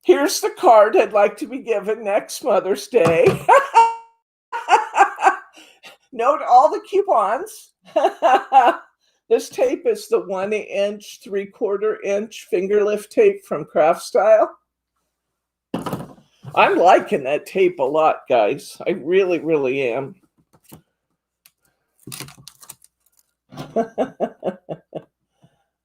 Here's the card I'd like to be given next Mother's Day. Note all the coupons. This tape is the 1 inch, 3/4 inch finger lift tape from Craft Style. I'm liking that tape a lot, guys. I really, really am.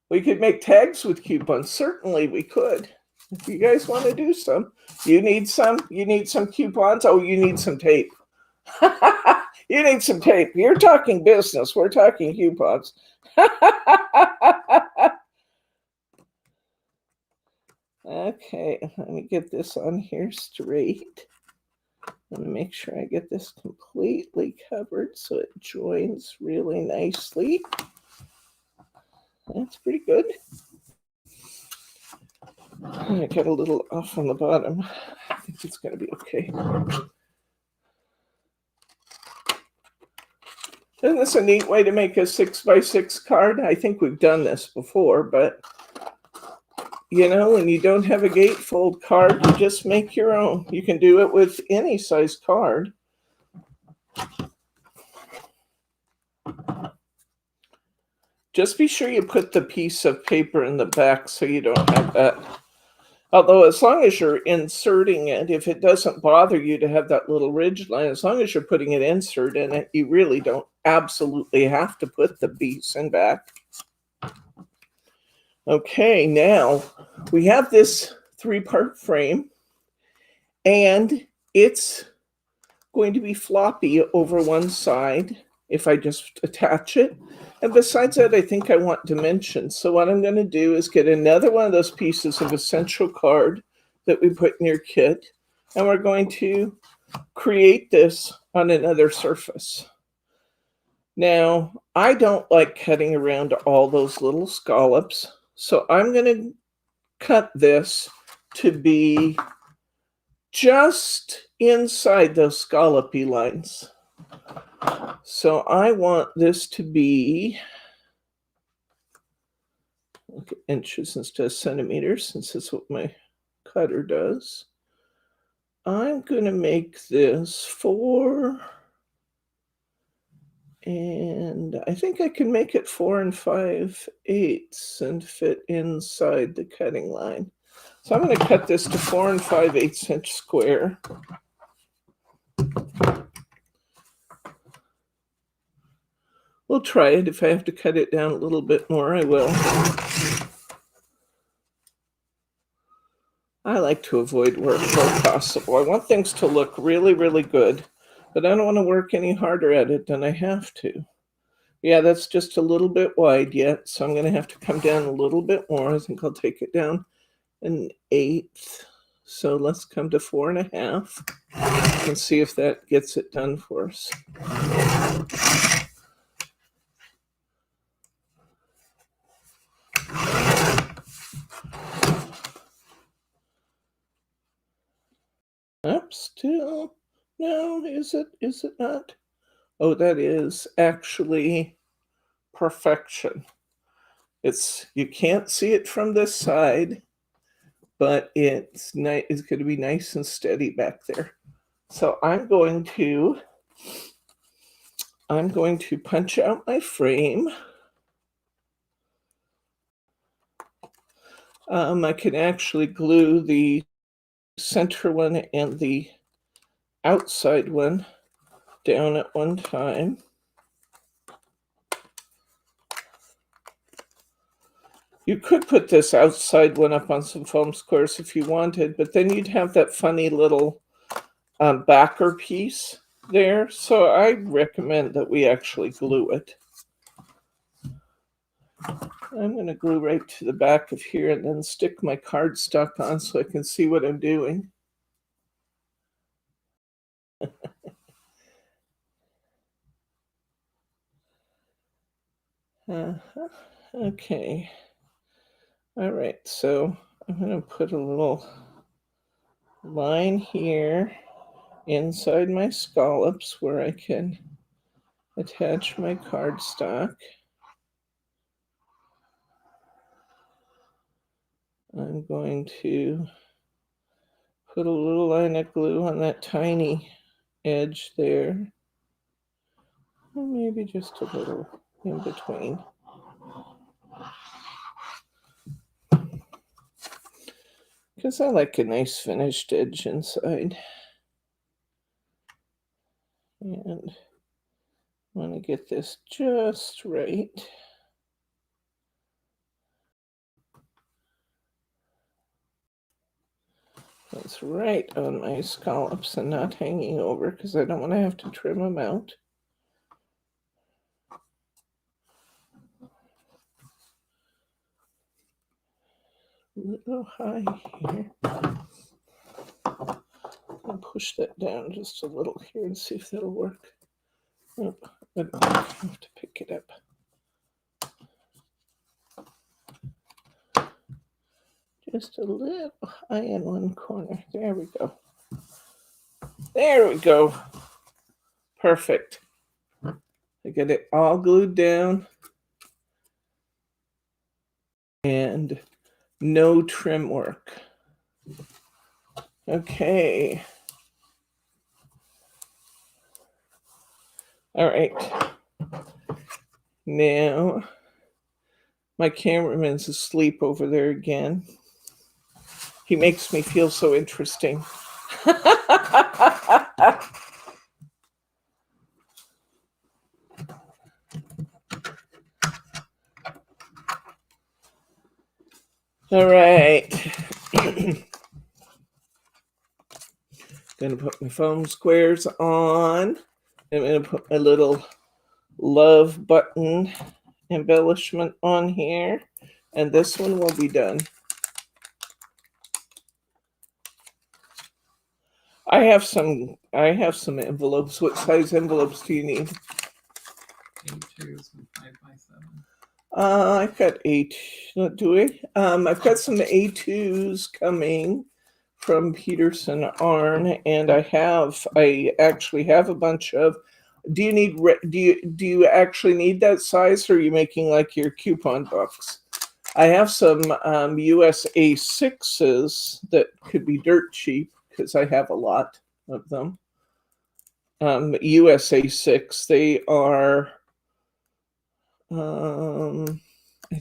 We could make tags with coupons. Certainly we could. If you guys want to do some. You need some? You need some coupons? Oh, you need some tape. You need some tape. You're talking business. We're talking coupons. Okay, let me get this on here straight. Let me make sure I get this completely covered so it joins really nicely. That's pretty good. I got a little off on the bottom. I think it's going to be okay. Isn't this a neat way to make a 6x6 card? I think we've done this before, but you know, when you don't have a Gatefold card, you just make your own. You can do it with any size card. Just be sure you put the piece of paper in the back so you don't have that Although as long as you're inserting it, if it doesn't bother you to have that little ridge line, as long as you're putting an insert in it, you really don't absolutely have to put the piece in back. Okay, now we have this 3-part frame, and it's going to be floppy over one side if I just attach it. And besides that, I think I want dimensions. So what I'm going to do is get another one of those pieces of essential card that we put in your kit, and we're going to create this on another surface. Now, I don't like cutting around all those little scallops, so I'm going to cut this to be just inside those scallopy lines. So I want this to be, look at inches instead of centimeters, since that's what my cutter does. I'm going to make this 4, and I think I can make it 4 5/8 and fit inside the cutting line. So I'm going to cut this to 4 5/8 inch square. We'll try it. If I have to cut it down a little bit more, I will. I like to avoid work where possible. I want things to look really, really good, but I don't want to work any harder at it than I have to. Yeah, that's just a little bit wide yet, so I'm going to have to come down a little bit more. I think I'll take it down 1/8. So let's come to 4 1/2 and see if that gets it done for us. Up still. No, is it not? Oh, that is actually perfection. You can't see it from this side, but it's going to be nice and steady back there. So I'm going to punch out my frame. I can actually glue the center one and the outside one down at one time. You could put this outside one up on some foam squares if you wanted, but then you'd have that funny little backer piece there. So I recommend that we actually glue it. I'm going to glue right to the back of here and then stick my cardstock on so I can see what I'm doing. Okay. All right, so I'm going to put a little line here inside my scallops where I can attach my cardstock. I'm going to put a little line of glue on that tiny edge there. Maybe just a little in between. Because I like a nice finished edge inside. And I want to get this just right. It's right on my scallops and not hanging over because I don't want to have to trim them out. A little high here. I'll push that down just a little here and see if that'll work. Oh, I have to pick it up. Just a little high in one corner. There we go. There we go. Perfect. I get it all glued down. And no trim work. Okay. All right. Now, my cameraman's asleep over there again. He makes me feel so interesting. All right. Gonna put my foam squares on. I'm gonna put my little love button embellishment on here, and this one will be done. I have some envelopes. What size envelopes do you need? A2s and 5x7. I've got 8. Do we? I've got some A2s coming from Peterson Arn, and I actually have a bunch of. Do you actually need that size, or are you making like your coupon books? I have some USA 6s that could be dirt cheap because I have a lot of them. USA 6, they are. I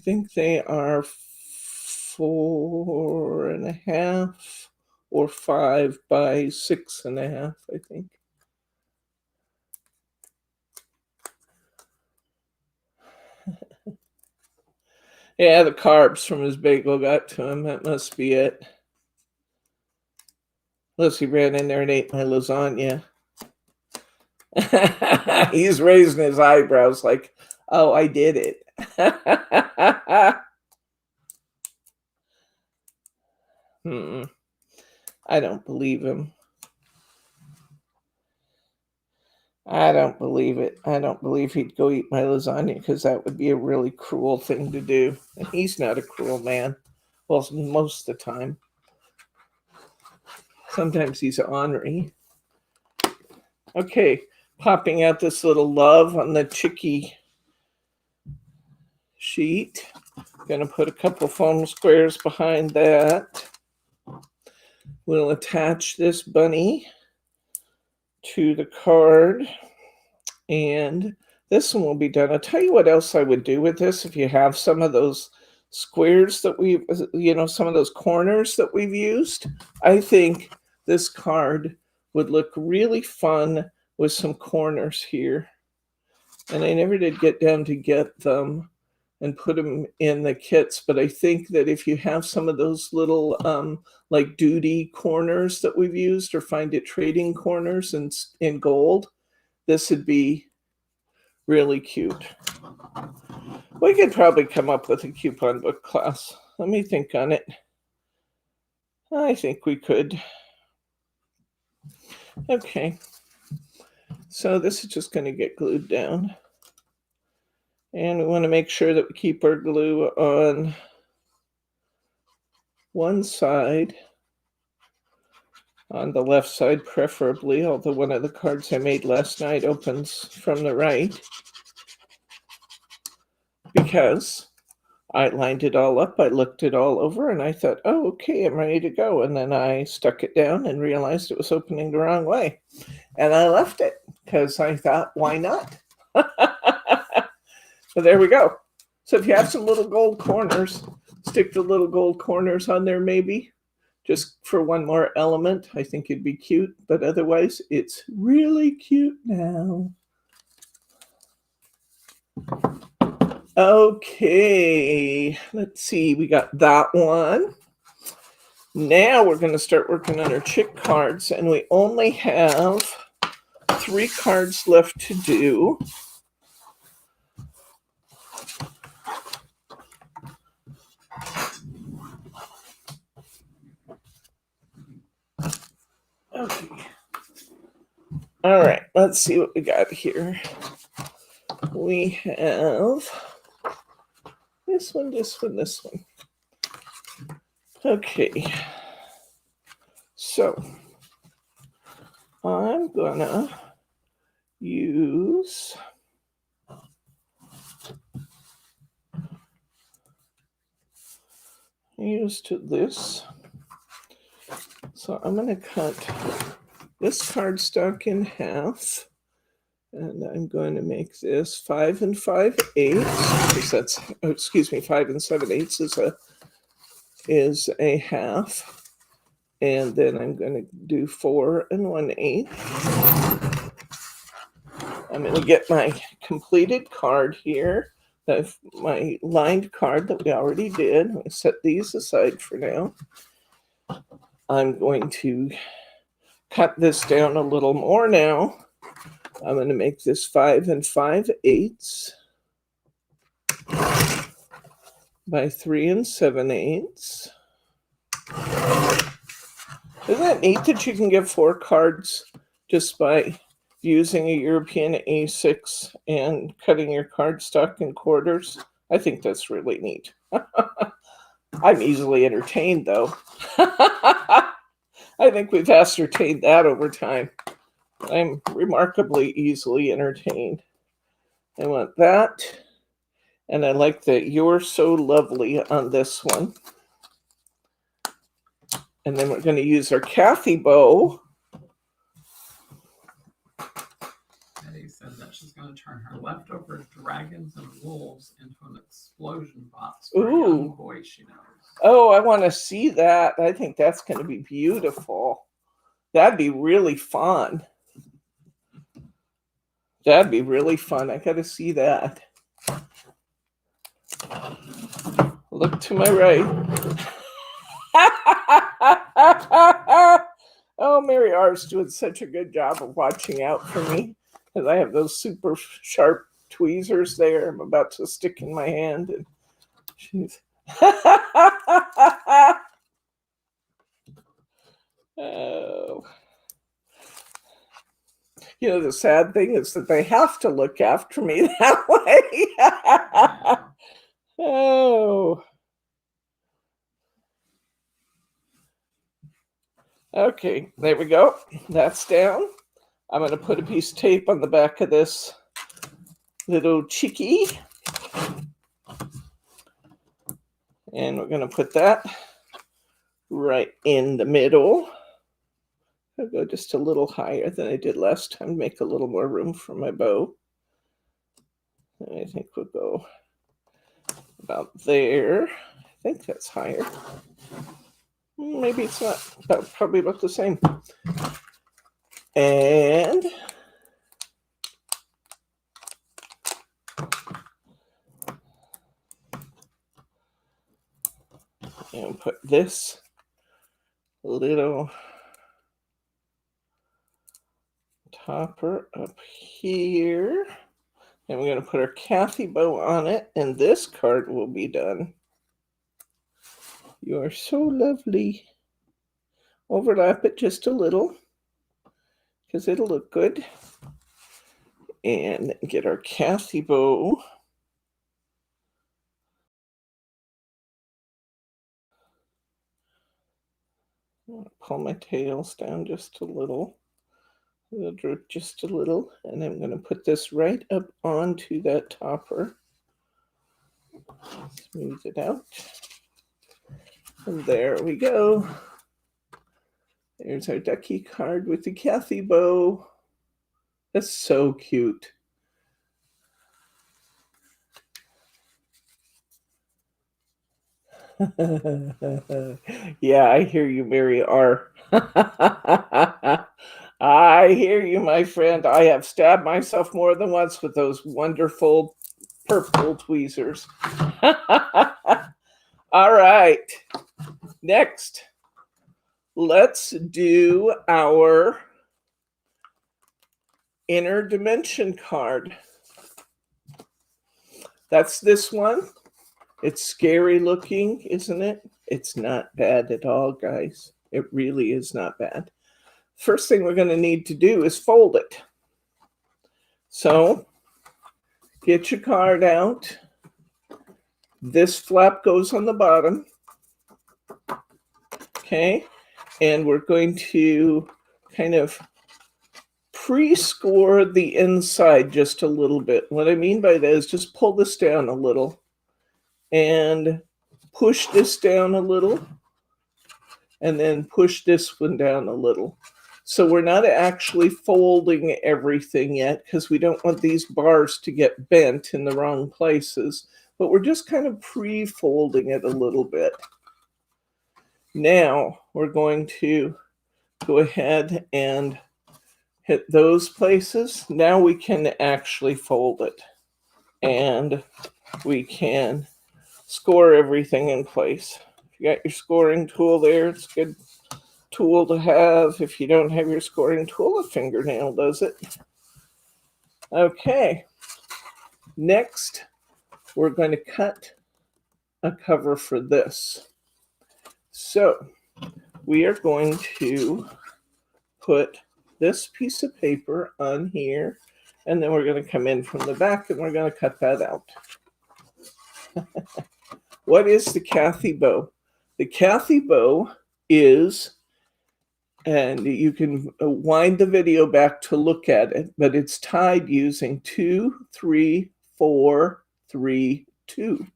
think they are 4.5 or 5 by 6.5, I think. Yeah, the carbs from his bagel got to him. That must be it. Unless he ran in there and ate my lasagna. He's raising his eyebrows like, oh, I did it. I don't believe him. I don't believe it. I don't believe he'd go eat my lasagna because that would be a really cruel thing to do. And he's not a cruel man. Well, most of the time. Sometimes he's ornery. Okay, popping out this little love on the chicky sheet. Gonna put a couple foam squares behind that. We'll attach this bunny to the card, and this one will be done. I'll tell you what else I would do with this. If you have some of those squares that we've, some of those corners that we've used, I think this card would look really fun with some corners here. And I never did get down to get them and put them in the kits, but I think that if you have some of those little like duty corners that we've used, or find it trading corners in gold, this would be really cute. We could probably come up with a coupon book class. Let me think on it. I think we could. Okay. So this is just going to get glued down. And we want to make sure that we keep our glue on one side, on the left side preferably, although one of the cards I made last night opens from the right, because I lined it all up, I looked it all over, and I thought, oh, okay, I'm ready to go. And then I stuck it down and realized it was opening the wrong way. And I left it because I thought, why not? So there we go. So if you have some little gold corners, stick the little gold corners on there maybe, just for one more element. I think it'd be cute, but otherwise it's really cute now. Okay, let's see, we got that one. Now we're going to start working on our chick cards, and we only have 3 cards left to do. Okay. All right, let's see what we got here. We have this one, this one, this one. Okay. So I'm gonna use to this. So I'm going to cut this cardstock in half, and I'm going to make this 5 5/8, because that's, 5 7/8 is a half. And then I'm going to do 4 1/8. I'm going to get my completed card here. That's my lined card that we already did. I'm going to set these aside for now. I'm going to cut this down a little more now. I'm going to make this 5 5/8 by 3 7/8. Isn't it neat that you can get 4 cards just by using a European A6 and cutting your cardstock in quarters? I think that's really neat. I'm easily entertained, though. I think we've ascertained that over time. I'm remarkably easily entertained. I want that. And I like that "You're So Lovely" on this one. And then we're going to use our Kathy bow. Betty said that she's going to turn her leftover dragons and wolves into an explosion box for a young boy she knows. Oh, I want to see that. I think that's going to be beautiful. That'd be really fun. That'd be really fun. I got to see that. Look to my right. Oh, Mary R's doing such a good job of watching out for me, because I have those super sharp tweezers there I'm about to stick in my hand, and she's oh. You know, the sad thing is that they have to look after me that way. Oh. Okay, there we go. That's down. I'm going to put a piece of tape on the back of this little chickie. And we're going to put that right in the middle. I'll go just a little higher than I did last time, make a little more room for my bow. And I think we'll go about there. I think that's higher. Maybe it's not. Probably about the same. And put this little topper up here. And we're going to put our Kathy bow on it, and this card will be done. You are so lovely. Overlap it just a little, because it'll look good. And get our Kathy bow. Pull my tails down just a little. It'll droop just a little. And I'm going to put this right up onto that topper. Smooth it out. And there we go. There's our ducky card with the Kathy bow. That's so cute. Yeah, I hear you, Mary R. I hear you, my friend. I have stabbed myself more than once with those wonderful purple tweezers. All right. Next, let's do our inner dimension card. That's this one. It's scary looking, isn't it? It's not bad at all, guys. It really is not bad. First thing we're going to need to do is fold it. So, get your card out. This flap goes on the bottom. Okay, and we're going to kind of pre-score the inside just a little bit. What I mean by that is just pull this down a little and push this down a little, and then push this one down a little. So we're not actually folding everything yet, because we don't want these bars to get bent in the wrong places, but we're just kind of pre-folding it a little bit. Now we're going to go ahead and hit those places. Now we can actually fold it, and we can score everything in place. If you got your scoring tool there, it's a good tool to have. If you don't have your scoring tool, a fingernail does it. Okay, next we're going to cut a cover for this. So we are going to put this piece of paper on here, and then we're going to come in from the back and we're going to cut that out. What is the Kathy bow? The Kathy bow is, and you can wind the video back to look at it, but it's tied using 2, 3, 4, 3, 2.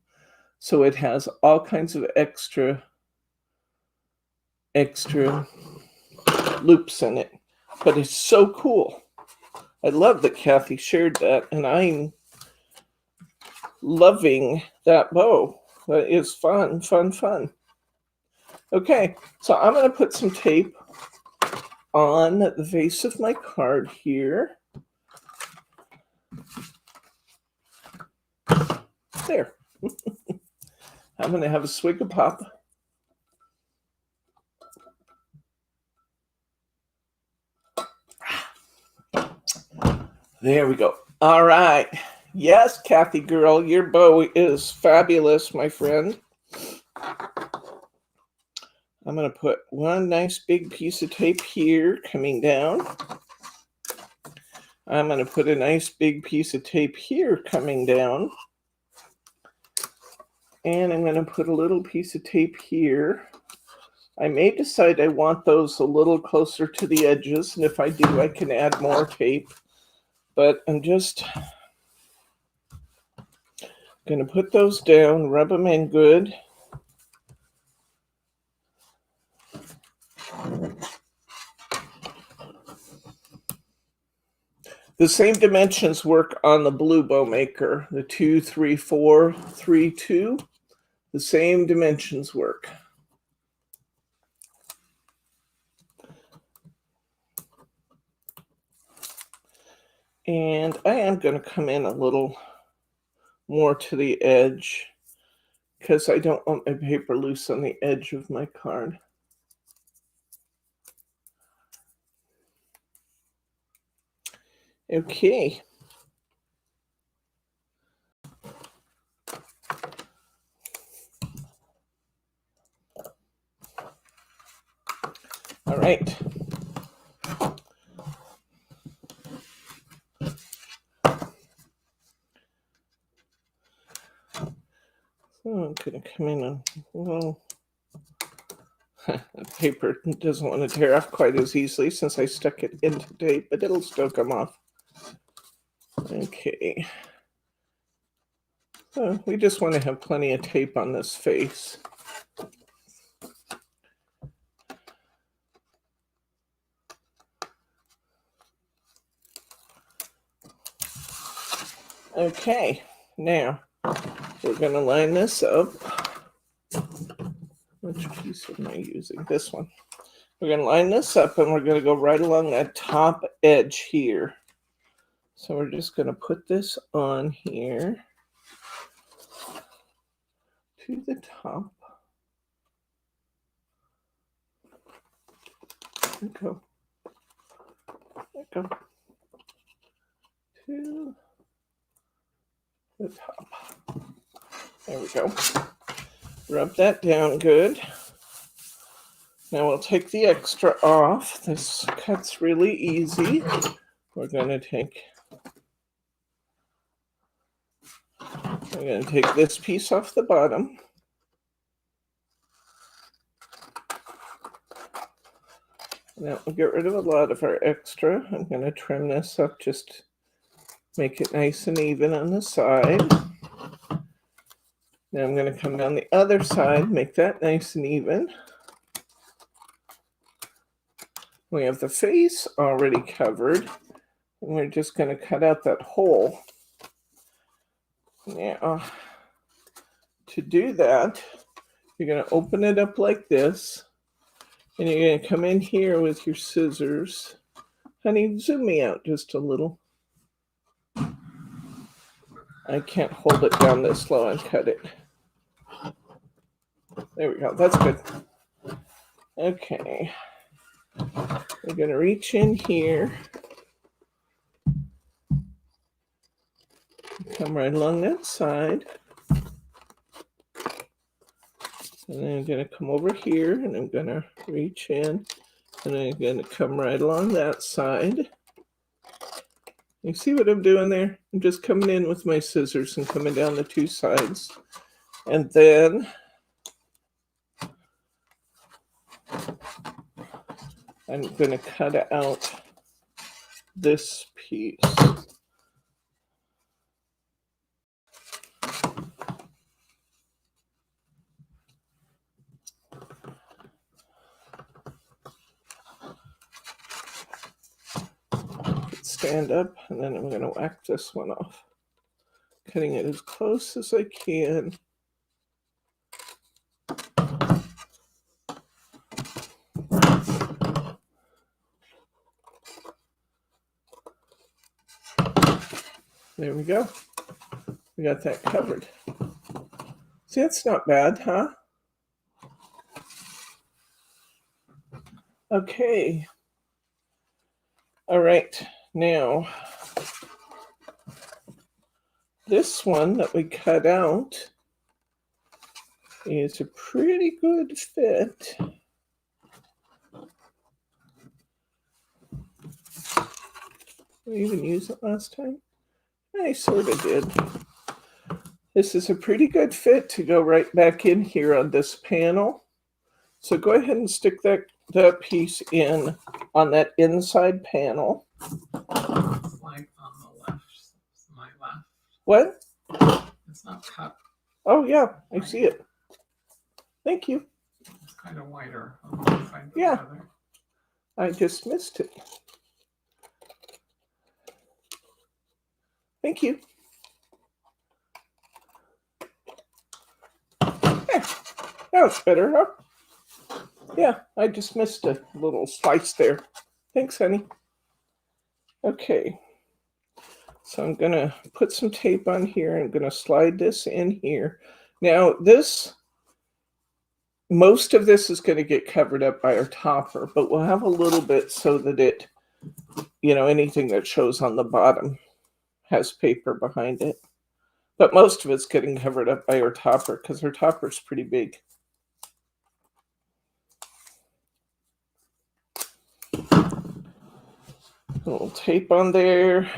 So it has all kinds of extra loops in it, but it's so cool. I love that Kathy shared that, and I'm loving that bow. That is fun. Okay, so I'm going to put some tape on the face of my card here. There. I'm going to have a swig of pop. There we go. All right. Yes, Kathy girl, your bow is fabulous, my friend. I'm going to put one nice big piece of tape here coming down. I'm going to put a nice big piece of tape here coming down. And I'm going to put a little piece of tape here. I may decide I want those a little closer to the edges, and if I do, I can add more tape. But I'm just going to put those down, rub them in good. The same dimensions work on the blue bow maker, the 2, 3, 4, 3, 2. The same dimensions work. And I am going to come in a little more to the edge because I don't want my paper loose on the edge of my card. Okay. All right. So I'm going to come in a little. The paper doesn't want to tear off quite as easily since I stuck it into tape, but it'll still come off. Okay. So we just want to have plenty of tape on this face. Okay, now we're going to line this up. Which piece am I using? This one. We're going to line this up and we're going to go right along that top edge here. So we're just going to put this on here to the top. There we go. There we go. To the top. There we go. Rub that down good. Now we'll take the extra off. This cut's really easy. We're going to take this piece off the bottom. Now we'll get rid of a lot of our extra. I'm going to trim this up, just make it nice and even on the side. Now I'm going to come down the other side, make that nice and even. We have the face already covered, and we're just going to cut out that hole. Now, to do that, you're going to open it up like this, And you're going to come in here with your scissors. Honey, zoom me out just a little. I can't hold it down this low and cut it. There we go. That's good. Okay. We're going to reach in here. Come right along that side. And then I'm going to come over here and I'm going to reach in and I'm going to come right along that side. You see what I'm doing there? I'm just coming in with my scissors and coming down the two sides. And then I'm going to cut out this piece. Stand up, and then I'm going to whack this one off. Cutting it as close as I can. There we go. We got that covered. See, that's not bad, huh? Okay. All right. Now, this one that we cut out is a pretty good fit. Did I even use it last time? I sort of did. This is a pretty good fit to go right back in here on this panel. So go ahead and stick that piece in on that inside panel. It's like on the left, my left. What? It's not cut. Oh, yeah, I see it. Thank you. It's kind of wider on one side than Yeah. the other. I just missed it. Thank you. Yeah, that was better, huh? Yeah, I just missed a little slice there. Thanks, honey. Okay. So I'm going to put some tape on here. I'm going to slide this in here. Now, most of this is going to get covered up by our topper, but we'll have a little bit so that it, anything that shows on the bottom has paper behind it. But most of it's getting covered up by our topper because our topper's pretty big. A little tape on there.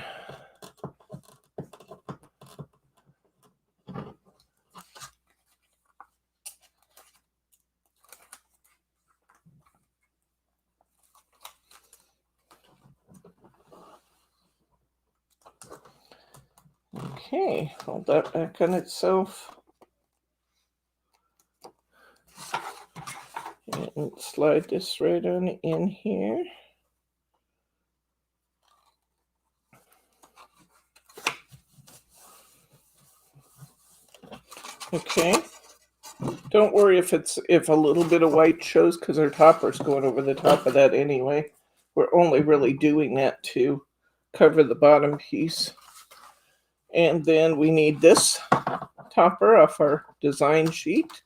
Okay, hold that back on itself. And slide this right on in here. Okay. Don't worry if a little bit of white shows because our topper's going over the top of that anyway. We're only really doing that to cover the bottom piece. And then we need this topper off our design sheet.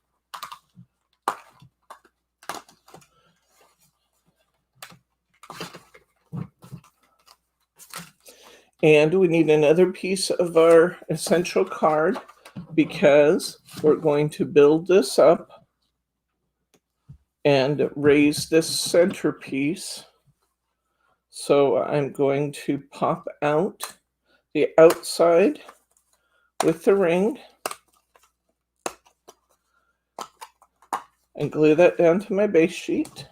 And we need another piece of our essential card because we're going to build this up and raise this centerpiece. So I'm going to pop out the outside with the ring and glue that down to my base sheet.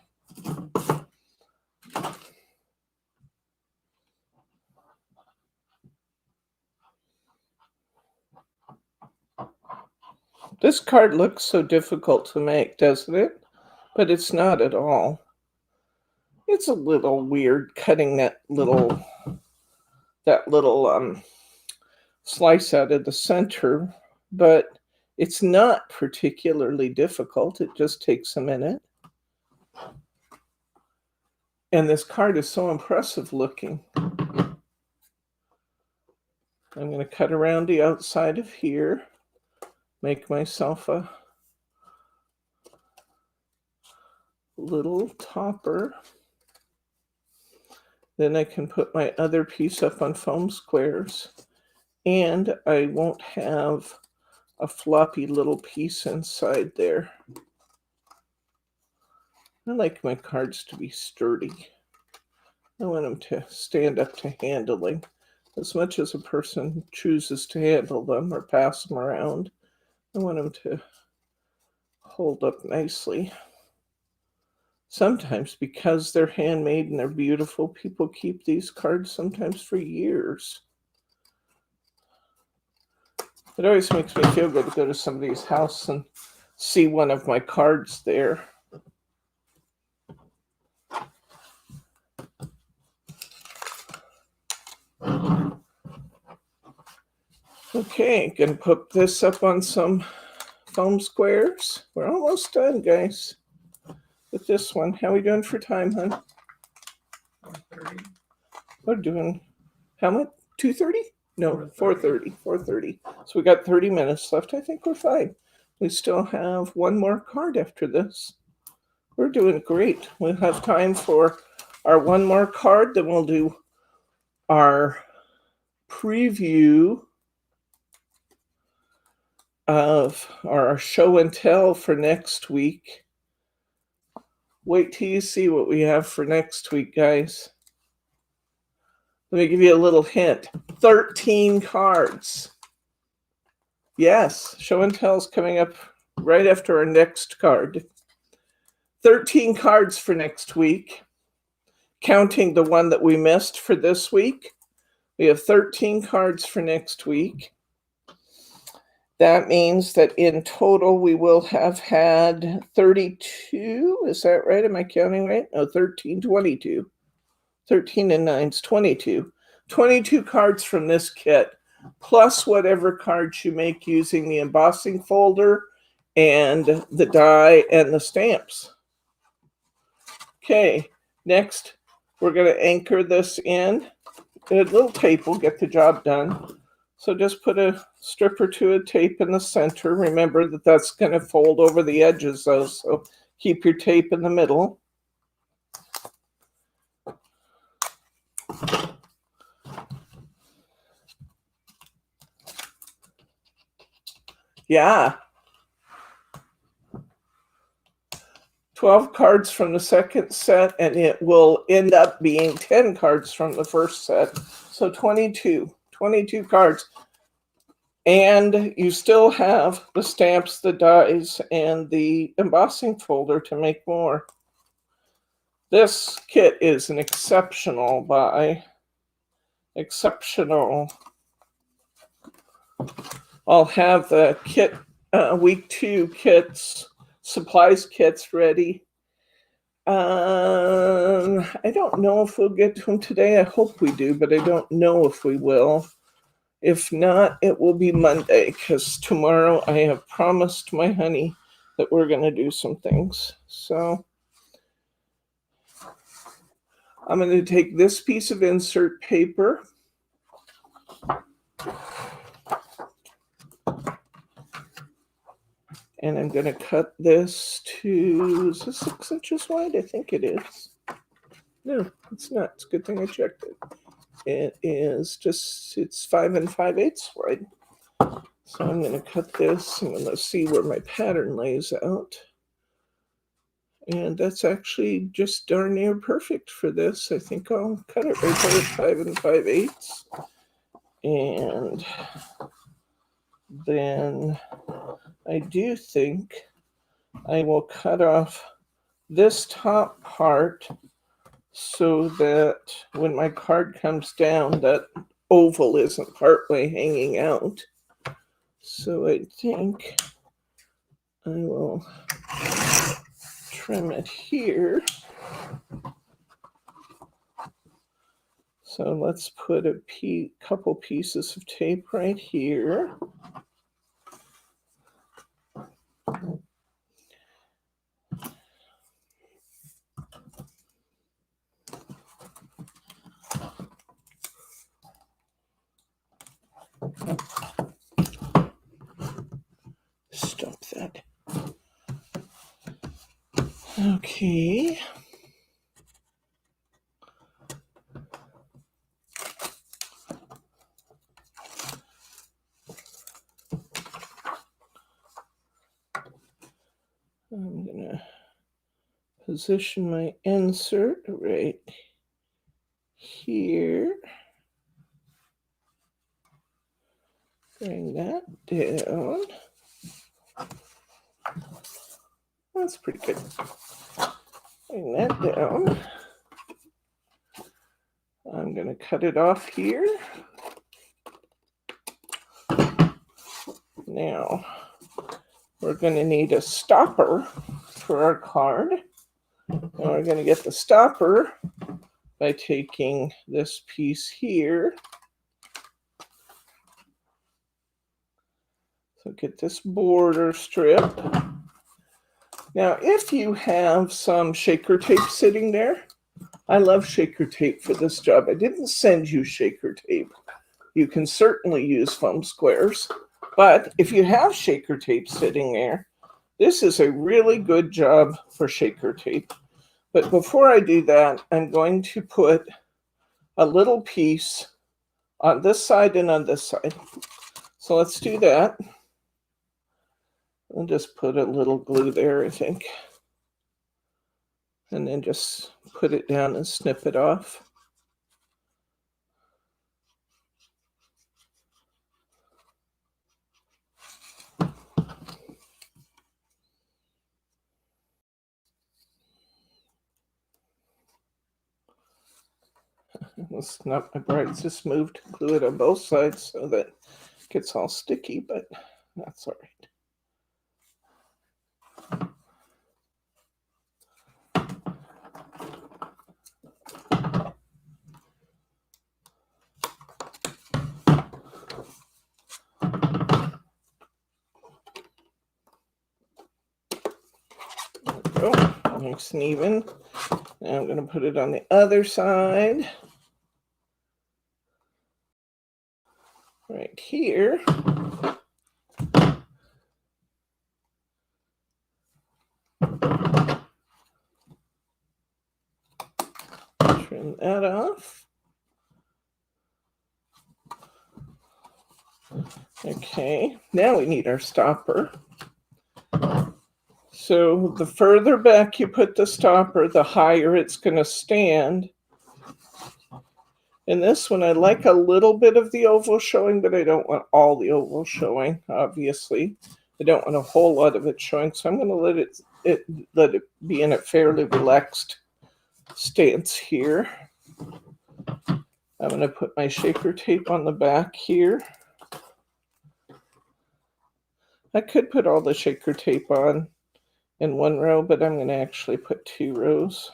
This card looks so difficult to make, doesn't it? But it's not at all. It's a little weird cutting that little slice out of the center, but it's not particularly difficult. It just takes a minute. And this card is so impressive looking. I'm going to cut around the outside of here, make myself a little topper. Then I can put my other piece up on foam squares, and I won't have a floppy little piece inside there. I like my cards to be sturdy. I want them to stand up to handling. As much as a person chooses to handle them or pass them around, I want them to hold up nicely. Sometimes, because they're handmade and they're beautiful, people keep these cards sometimes for years. It always makes me feel good to go to somebody's house and see one of my cards there. Okay, gonna put this up on some foam squares. We're almost done, guys, with this one. How are we doing for time, hon? 4:30. We're doing, how much? 2:30? No, 4:30. 4:30. So we got 30 minutes left. I think we're fine. We still have one more card after this. We're doing great. We'll have time for our one more card. Then we'll do our preview of our show and tell for next week. Wait till you see what we have for next week, guys. Let me give you a little hint. 13 cards. Yes, show and tell is coming up right after our next card. 13 cards for next week, counting the one that we missed for this week. We have 13 cards for next week. That means that in total we will have had 32. Is that right? Am I counting right? No, 13, 22. 13 and 9 is 22. 22 cards from this kit, plus whatever cards you make using the embossing folder and the die and the stamps. Okay, next we're going to anchor this in. A little tape will get the job done. So just put a strip or two of tape in the center. Remember that that's going to fold over the edges though, so keep your tape in the middle. Yeah. 12 cards from the second set, and it will end up being 10 cards from the first set. So 22 cards. And you still have the stamps, the dies, and the embossing folder to make more. This kit is an exceptional buy. Exceptional. I'll have the kit, week 2 kits, supplies kits ready. I don't know if we'll get to them today. I hope we do, but I don't know if we will. If not, it will be Monday, because tomorrow I have promised my honey that we're going to do some things. So I'm going to take this piece of insert paper. And I'm going to cut this to, is this 6 inches wide? I think it is. No, it's not. It's a good thing I checked it. It is just, it's 5 5/8 wide. So I'm going to cut this. I'm going to see where my pattern lays out. And that's actually just darn near perfect for this. I think I'll cut it right there at 5 5/8. And then I do think I will cut off this top part so that when my card comes down, that oval isn't partway hanging out. So I think I will trim it here. So let's put a couple pieces of tape right here. Okay. I'm going to position my insert right here. Bring that down. That's pretty good. Bring that down. I'm going to cut it off here. Now, we're going to need a stopper for our card. And we're going to get the stopper by taking this piece here. So get this border strip. Now, if you have some shaker tape sitting there, I love shaker tape for this job. I didn't send you shaker tape. You can certainly use foam squares, but if you have shaker tape sitting there, this is a really good job for shaker tape. But before I do that, I'm going to put a little piece on this side and on this side. So let's do that. I'll just put a little glue there, I think. And then just put it down and snip it off. It's not my brights, just moved, glue it on both sides so that it gets all sticky, but that's all right. There we go, nice and even. Now I'm going to put it on the other side. Right here. Trim that off. Okay, now we need our stopper. So the further back you put the stopper, the higher it's going to stand. In this one, I like a little bit of the oval showing, but I don't want all the oval showing, obviously. I don't want a whole lot of it showing, so I'm going to let it be in a fairly relaxed stance here. I'm going to put my shaker tape on the back here. I could put all the shaker tape on in one row, but I'm going to actually put 2 rows.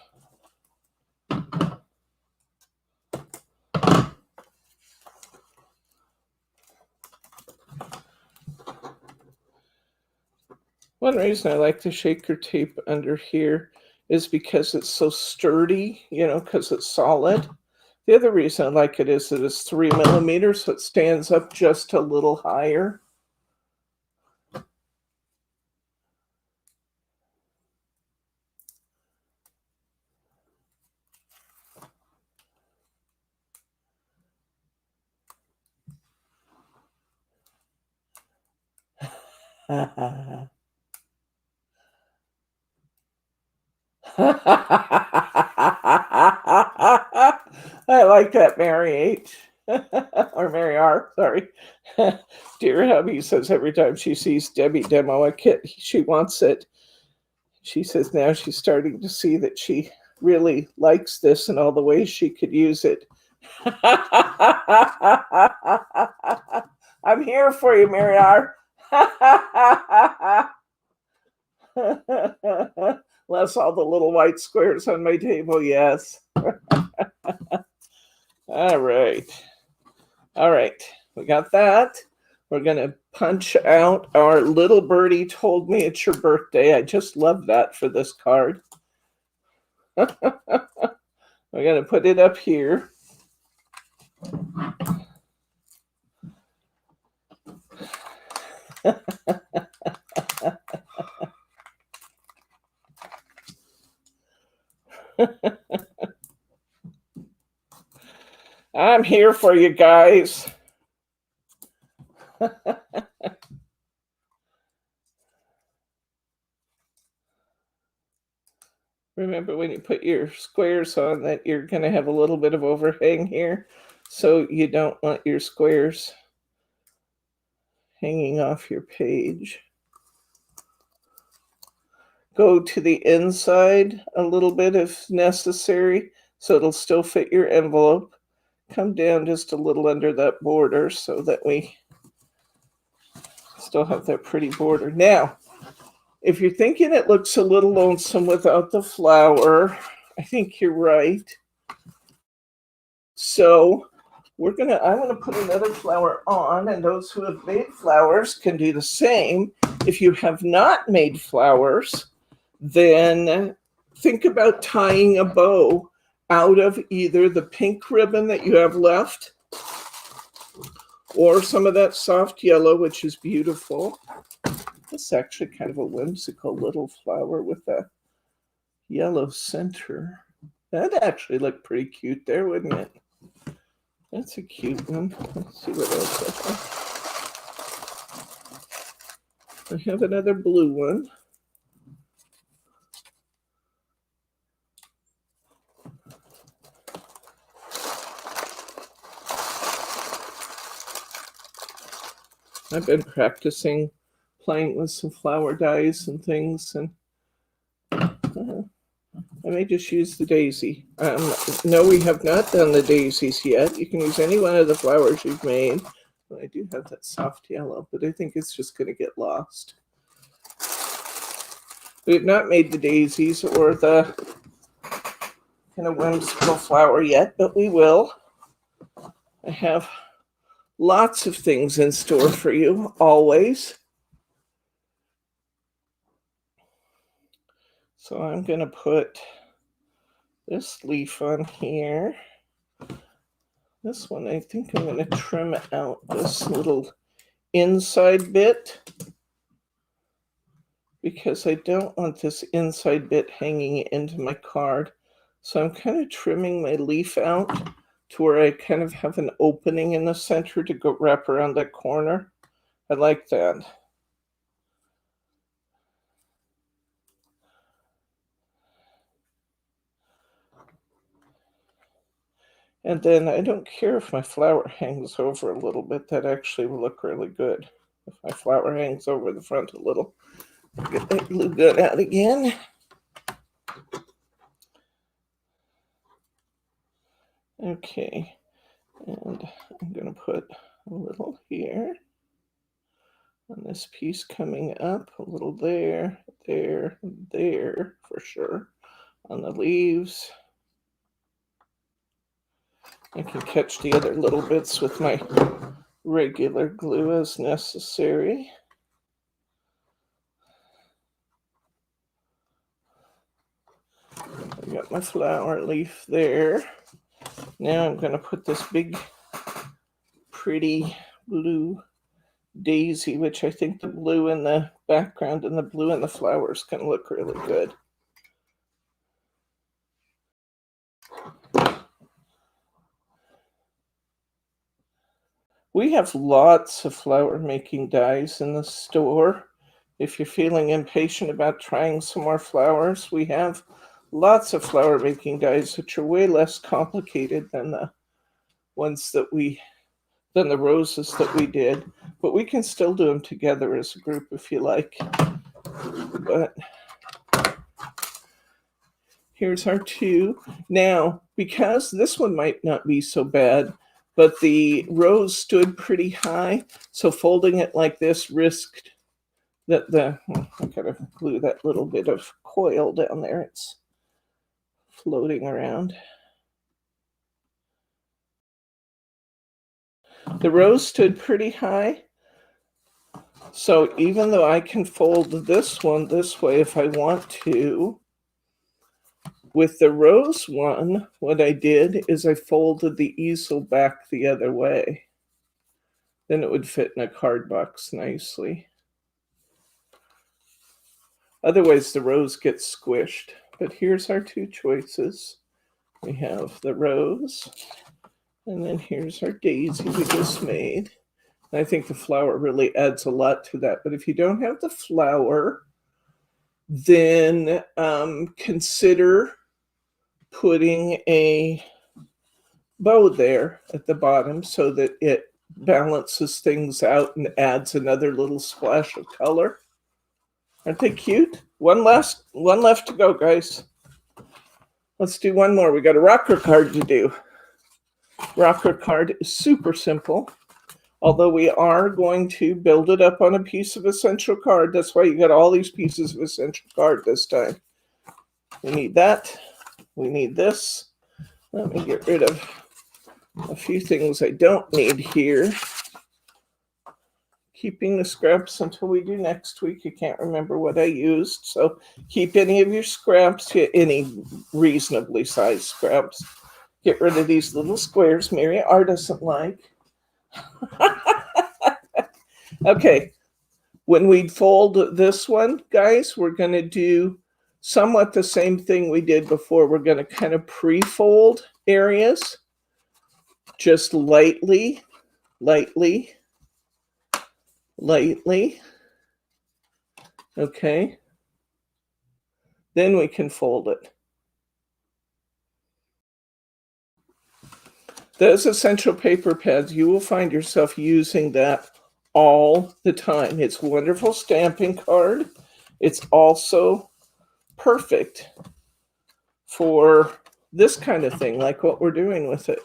One reason I like the shaker tape under here is because it's so sturdy, because it's solid. The other reason I like it is that it's 3 millimeters, so it stands up just a little higher. I like that, Mary H. Or Mary R. Sorry. Dear hubby says every time she sees Debbie demo a kit, she wants it. She says now she's starting to see that she really likes this and all the ways she could use it. I'm here for you, Mary R. Less all the little white squares on my table, yes. All right. All right, we got that. We're going to punch out our little birdie told me it's your birthday. I just love that for this card. We're going to put it up here. I'm here for you guys. Remember when you put your squares on that you're going to have a little bit of overhang here, so you don't want your squares hanging off your page. Go to the inside a little bit if necessary, so it'll still fit your envelope. Come down just a little under that border so that we still have that pretty border. Now, if you're thinking it looks a little lonesome without the flower, I think you're right. So I'm gonna put another flower on, and those who have made flowers can do the same. If you have not made flowers, then think about tying a bow out of either the pink ribbon that you have left or some of that soft yellow, which is beautiful. This is actually kind of a whimsical little flower with a yellow center. That'd actually look pretty cute there, wouldn't it? That's a cute one. Let's see what else I have another blue one. I've been practicing playing with some flower dyes and things, and I may just use the daisy. No, we have not done the daisies yet. You can use any one of the flowers you've made. But I do have that soft yellow, but I think it's just going to get lost. We have not made the daisies or the kind of whimsical flower yet, but we will. I have lots of things in store for you, always. So I'm going to put this leaf on here. This one, I think I'm going to trim out this little inside bit because I don't want this inside bit hanging into my card. So I'm kind of trimming my leaf out to where I kind of have an opening in the center to go wrap around that corner. I like that. And then I don't care if my flower hangs over a little bit. That actually will look really good. If my flower hangs over the front a little. Get that glue gun out again. Okay, and I'm going to put a little here on this piece coming up, a little there, there, there for sure on the leaves. I can catch the other little bits with my regular glue as necessary. I got my flower leaf there. Now I'm going to put this big, pretty blue daisy, which I think the blue in the background and the blue in the flowers can look really good. We have lots of flower making dies in the store. If you're feeling impatient about trying some more flowers, we have lots of flower making dies which are way less complicated than the ones that than the roses that we did, but we can still do them together as a group if you like. But here's our two. Now, because this one might not be so bad, but the rose stood pretty high, so folding it like this risked that I gotta glue that little bit of coil down there. It's floating around. The rose stood pretty high, so even though I can fold this one this way if I want to, with the rose one, what I did is I folded the easel back the other way. Then it would fit in a card box nicely. Otherwise, the rose gets squished. But here's our two choices. We have the rose And then here's our daisy we just made. And I think the flower really adds a lot to that. But if you don't have the flower, then consider putting a bow there at the bottom so that it balances things out and adds another little splash of color. Aren't they cute? One left to go, guys. Let's do one more. We got a rocker card to do. Rocker card is super simple, although we are going to build it up on a piece of essential card. That's why you got all these pieces of essential card this time. We need that. We need this. Let me get rid of a few things I don't need here. Keeping the scraps until we do next week. I can't remember what I used, so keep any of your scraps, any reasonably sized scraps. Get rid of these little squares Mary R doesn't like. Okay, when we fold this one, guys, we're going to do somewhat the same thing we did before. We're going to kind of pre-fold areas, just lightly. Okay. Then we can fold it. Those essential paper pads, you will find yourself using that all the time. It's a wonderful stamping card. It's also perfect for this kind of thing, like what we're doing with it.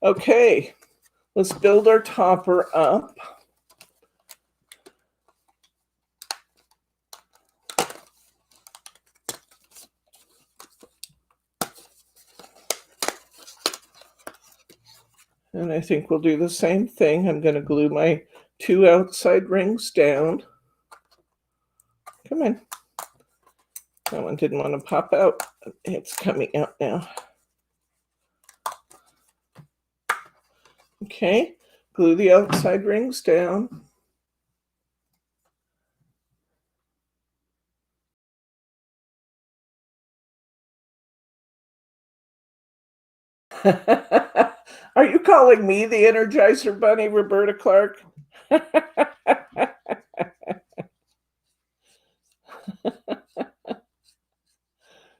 Okay, let's build our topper up. And I think we'll do the same thing. I'm going to glue my 2 outside rings down. Come on. That one didn't want to pop out. It's coming out now. Okay, glue the outside rings down. Are you calling me the Energizer Bunny, Roberta Clark?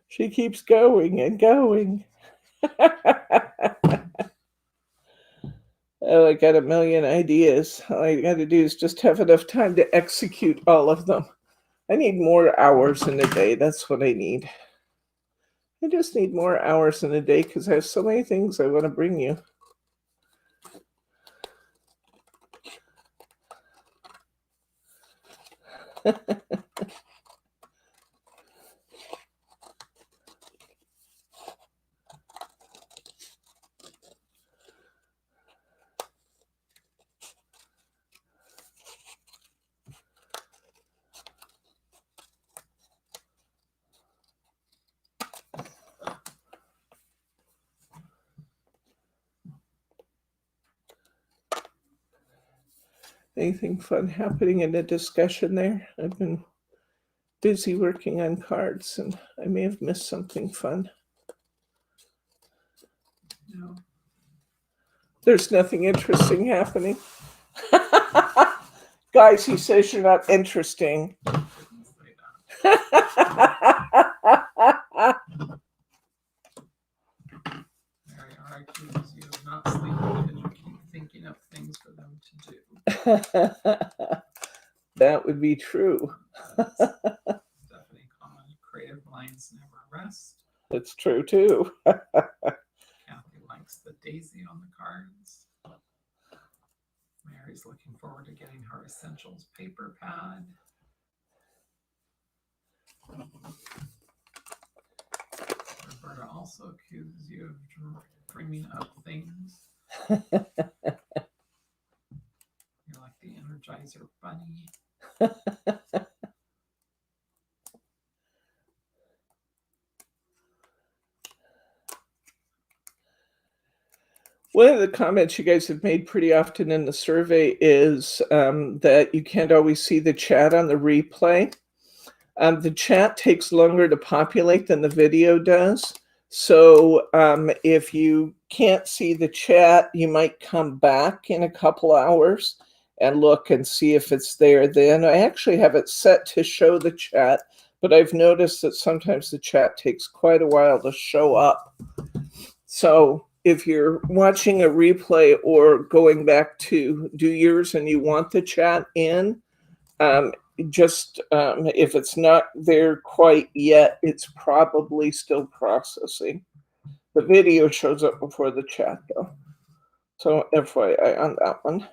She keeps going and going. Oh, I got a million ideas. All I got to do is just have enough time to execute all of them. I need more hours in a day. That's what I need. I just need more hours in a day because I have so many things I want to bring you. Anything fun happening in the discussion there? I've been busy working on cards and I may have missed something fun. No. There's nothing interesting happening. Guys, he says you're not interesting. Mary R accused you of not sleeping because you keep thinking of things for them to do. That would be true. Definitely common. Creative minds never rest. That's true too. Kathy likes the daisy on the cards. Mary's looking forward to getting her essentials paper pad. Roberta also accuses you of dreaming up things. You're like the Energizer Bunny. One of the comments you guys have made pretty often in the survey is that you can't always see the chat on the replay. The chat takes longer to populate than the video does. So if you can't see the chat, you might come back in a couple hours and look and see if it's there then. I actually have it set to show the chat, but I've noticed that sometimes the chat takes quite a while to show up. So if you're watching a replay or going back to do yours and you want the chat in, if it's not there quite yet, it's probably still processing. The video shows up before the chat though. So FYI on that one.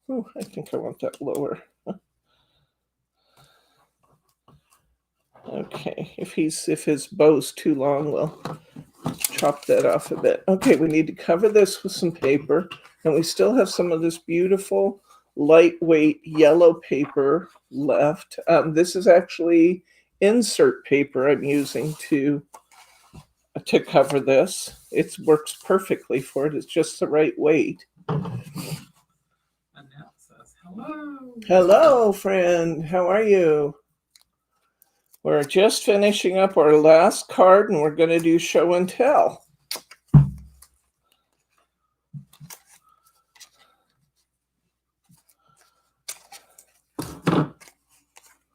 Oh, I think I want that lower. Okay, if his bow's too long, we'll chop that off a bit. Okay, we need to cover this with some paper, and we still have some of this beautiful lightweight yellow paper left. This is actually insert paper I'm using to cover this. It works perfectly for it. It's just the right weight. Annette says hello. Hello, friend. How are you? We're just finishing up our last card, and we're going to do show and tell.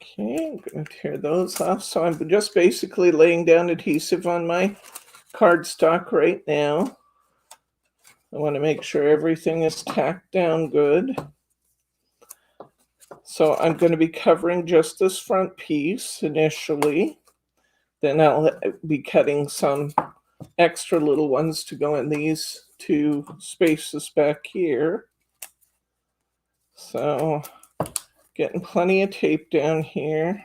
Okay, I'm going to tear those off. So I'm just basically laying down adhesive on my cardstock right now. I want to make sure everything is tacked down good. So I'm going to be covering just this front piece initially. Then I'll be cutting some extra little ones to go in these two spaces back here. So getting plenty of tape down here.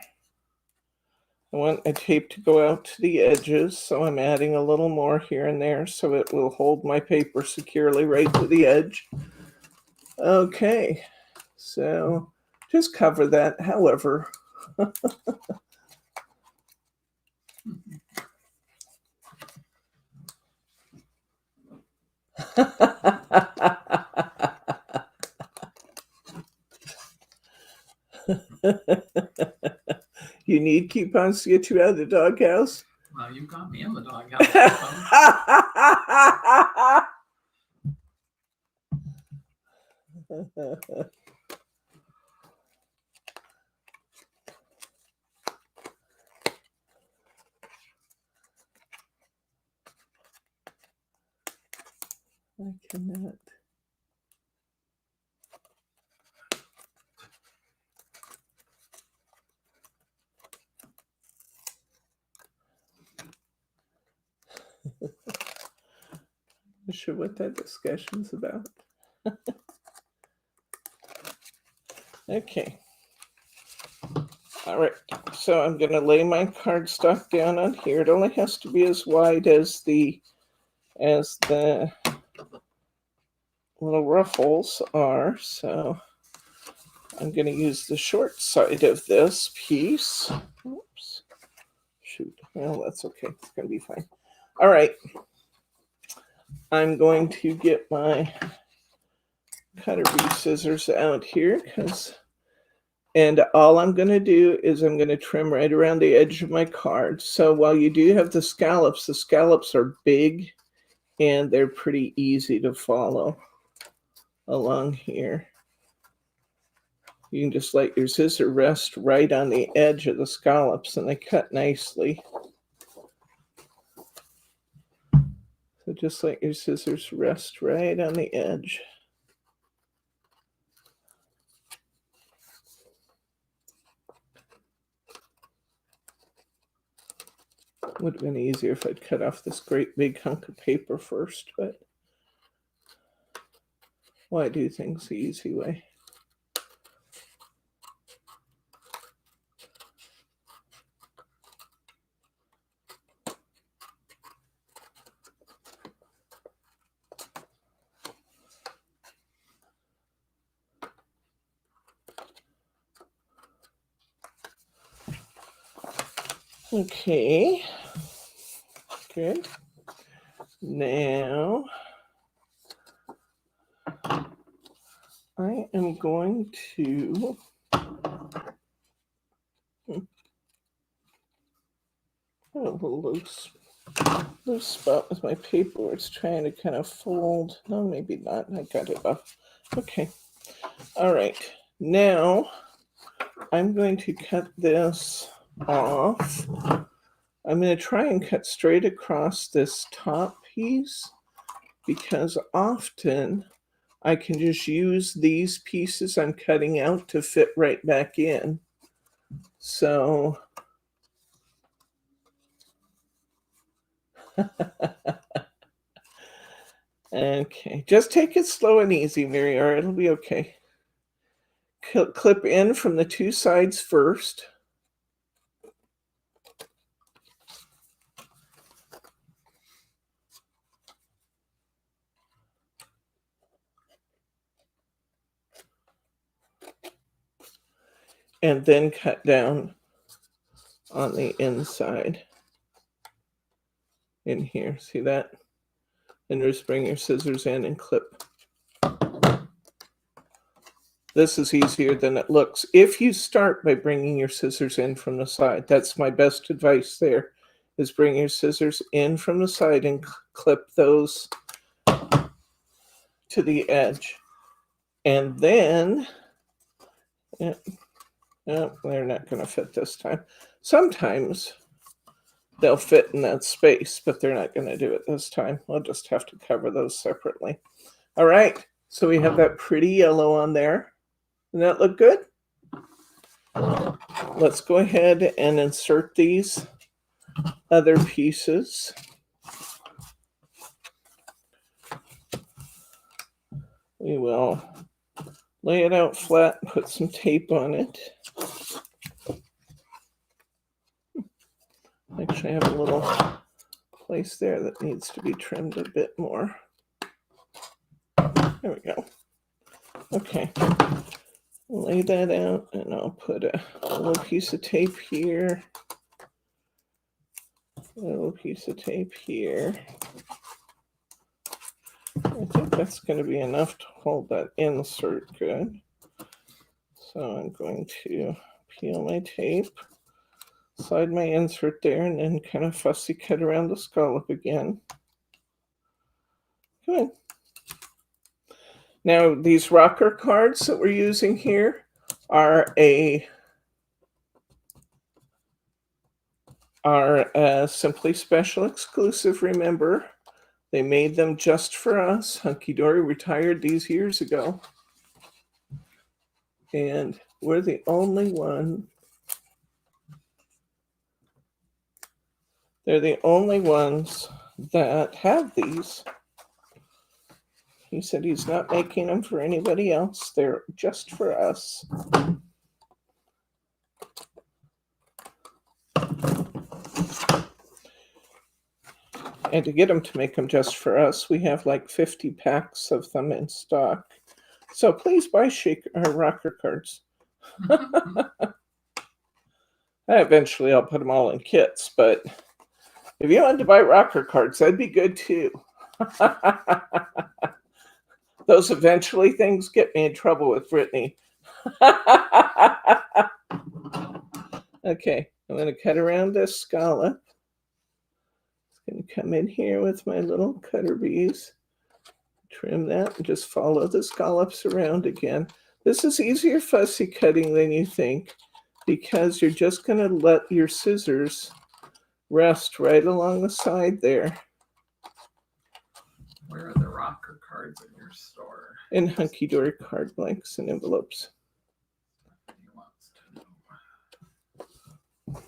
I want a tape to go out to the edges, so I'm adding a little more here and there so it will hold my paper securely right to the edge. Okay, so just cover that however. You need coupons to get you out of the doghouse? Well, you got me in the doghouse. I cannot. Not sure what that discussion's about. Okay. All right, so I'm going to lay my cardstock down on here. It only has to be as wide as the little ruffles are. So I'm going to use the short side of this piece. Oops. Shoot. Well, that's okay. It's going to be fine. All right. I'm going to get my cutter bee scissors out here and all I'm going to do is I'm going to trim right around the edge of my card. So while you do have the scallops are big and they're pretty easy to follow along here. You can just let your scissor rest right on the edge of the scallops and they cut nicely. So just let your scissors rest right on the edge. Would have been easier if I'd cut off this great big hunk of paper first, but why do things the easy way? Okay, good. Now, I am going to a little loose. loose spot with my paper where it's trying to kind of fold. No, maybe not. I got it off. Okay. All right. Now I'm going to cut this off. I'm going to try and cut straight across this top piece because often I can just use these pieces I'm cutting out to fit right back in. So okay, just take it slow and easy, Mary, or it'll be okay. Clip in from the two sides first. And then cut down on the inside in here. See that? And just bring your scissors in and clip. This is easier than it looks. If you start by bringing your scissors in from the side, that's my best advice there, is bring your scissors in from the side and clip those to the edge. And then, no, they're not going to fit this time. Sometimes they'll fit in that space, but they're not going to do it this time. We'll just have to cover those separately. All right, so we have that pretty yellow on there. Doesn't that look good? Let's go ahead and insert these other pieces. We will lay it out flat and put some tape on it. Actually, I have a little place there that needs to be trimmed a bit more. There we go. Okay. Lay that out, and I'll put a little piece of tape here. A little piece of tape here. I think that's going to be enough to hold that insert good. So I'm going to peel my tape, slide my insert there, and then kind of fussy cut around the scallop again. Good. Now, these rocker cards that we're using here are a Simply Special exclusive, remember. They made them just for us. Hunkydory retired these years ago. And we're the only one. They're the only ones that have these. He said he's not making them for anybody else. They're just for us. And to get them to make them just for us, we have like 50 packs of them in stock. So please buy rocker cards. Eventually I'll put them all in kits, but if you wanted to buy rocker cards, that'd be good too. Those eventually things get me in trouble with Brittany. Okay, I'm going to cut around this scallop. I'm going to come in here with my little cutter bees, trim that, and just follow the scallops around again. This is easier fussy cutting than you think because you're just going to let your scissors rest right along the side there. Where are the rocker cards in your store? In Hunkydory card blanks and envelopes. He wants to know.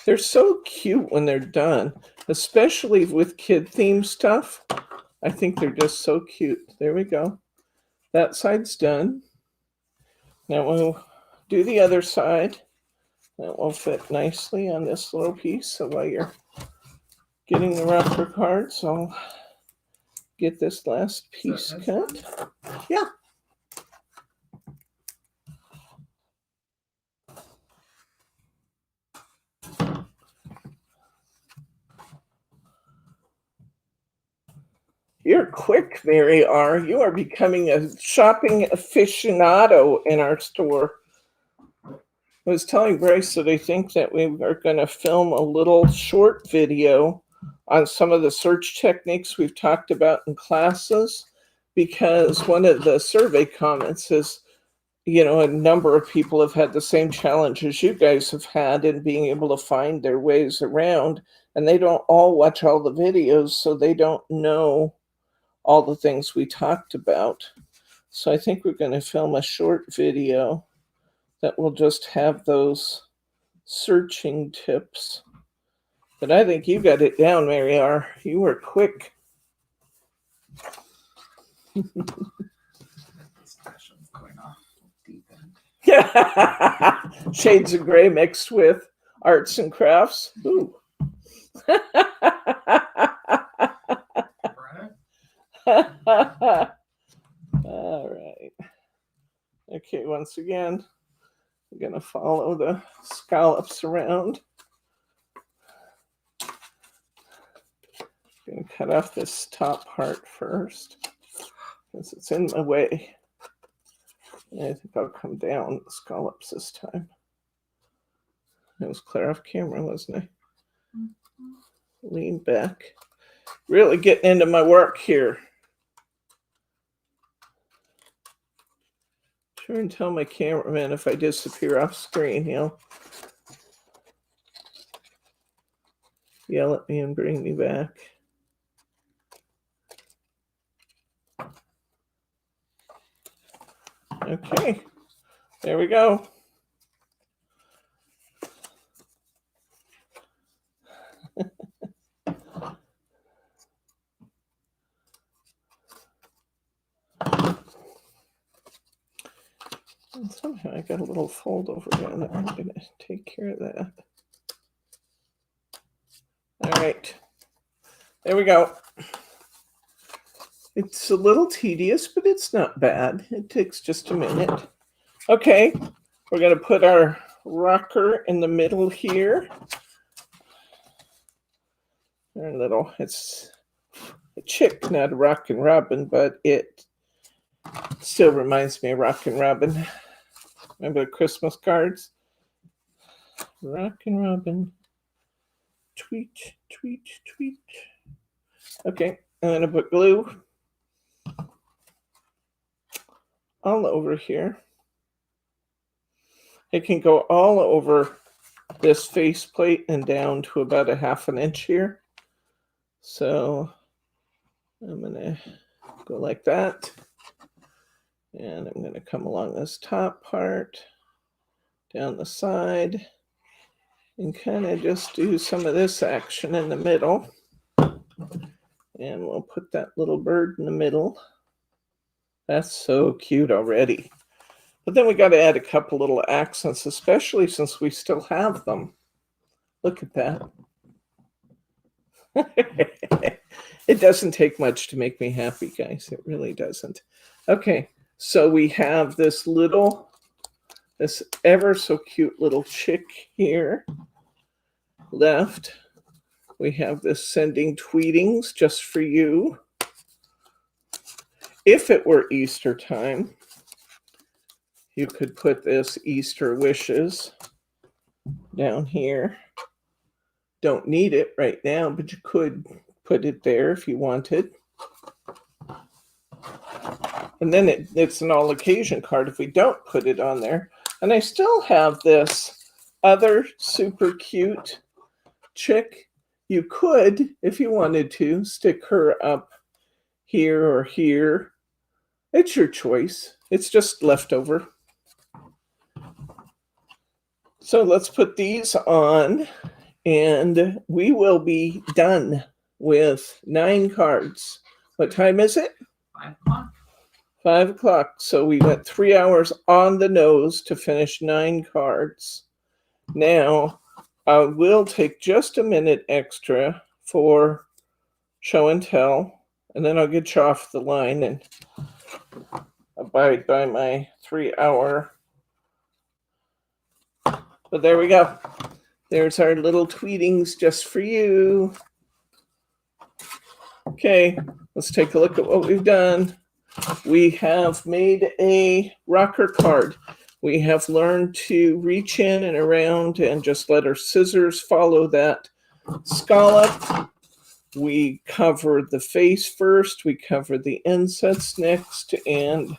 They're so cute when they're done, especially with kid themed stuff. I think they're just so cute. There we go. That side's done. Now we'll do the other side. That will fit nicely on this little piece. So while you're getting the rocker cards, I'll get this last piece cut. Yeah. You're quick, Mary R. You are becoming a shopping aficionado in our store. I was telling Bryce that I think that we are going to film a little short video on some of the search techniques we've talked about in classes, because one of the survey comments is, you know, a number of people have had the same challenge as you guys have had in being able to find their ways around, and they don't all watch all the videos, so they don't know all the things we talked about. So I think we're going to film a short video that will just have those searching tips. But I think you got it down, Mary R. You were quick. This passion's going off deep end. Shades of gray mixed with arts and crafts. Ooh. All right. Okay, once again, I'm going to follow the scallops around. I'm going to cut off this top part first because it's in my way. And I think I'll come down the scallops this time. It was clear off camera, wasn't I? Lean back. Really getting into my work here. Sure and tell my cameraman if I disappear off screen, he'll yell at me and bring me back. Okay, there we go. And somehow I got a little fold over there that I'm going to take care of that. All right, there we go. It's a little tedious, but it's not bad. It takes just a minute. Okay, we're going to put our rocker in the middle here. Our little, it's a chick, not a Rockin' Robin, but it still reminds me of Rockin' Robin. Remember the Christmas cards? Rockin' Robin. Tweet, tweet, tweet. Okay, I'm going to put glue all over here. It can go all over this faceplate and down to about a ½ an inch here. So I'm going to go like that. And I'm going to come along this top part, down the side, and kind of just do some of this action in the middle. And we'll put that little bird in the middle. That's so cute already. But then we got to add a couple little accents, especially since we still have them. Look at that. It doesn't take much to make me happy, guys. It really doesn't. Okay, so we have this ever so cute little chick here left. We have this sending tweetings just for you. If it were Easter time, you could put this Easter wishes down here. Don't need it right now, but you could put it there if you wanted. And then it's an all occasion card if we don't put it on there. And I still have this other super cute chick. You could, if you wanted to, stick her up here or here. It's your choice. It's just leftover. So let's put these on, and we will be done with 9 cards. What time is it? 5 o'clock. 5 o'clock. So we went 3 hours on the nose to finish 9 cards. Now, I will take just a minute extra for show and tell, and then I'll get you off the line and abide by my 3 hour. But there we go. There's our little tweetings just for you. Okay, let's take a look at what we've done. We have made a rocker card. We have learned to reach in and around and just let our scissors follow that scallop. We cover the face first, we cover the insets next, and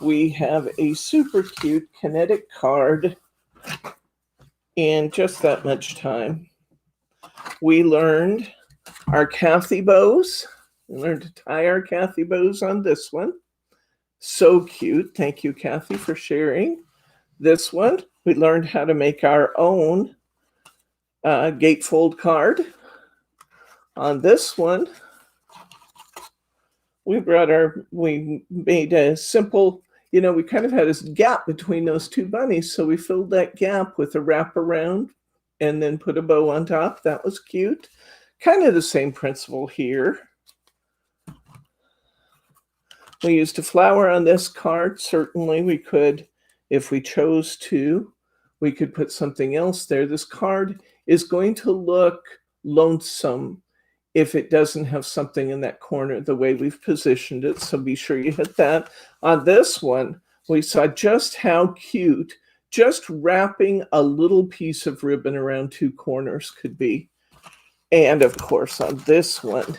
we have a super cute kinetic card in just that much time. We learned our Kathy bows. We learned to tie our Kathy bows on this one. So cute. Thank you, Kathy, for sharing. This one, we learned how to make our own gatefold card. On this one, we made a simple, we kind of had this gap between those two bunnies. So we filled that gap with a wraparound and then put a bow on top. That was cute. Kind of the same principle here. We used a flower on this card. Certainly we could, if we chose to, we could put something else there. This card is going to look lonesome if it doesn't have something in that corner the way we've positioned it. So be sure you hit that. On this one, we saw just how cute just wrapping a little piece of ribbon around two corners could be. And of course, on this one,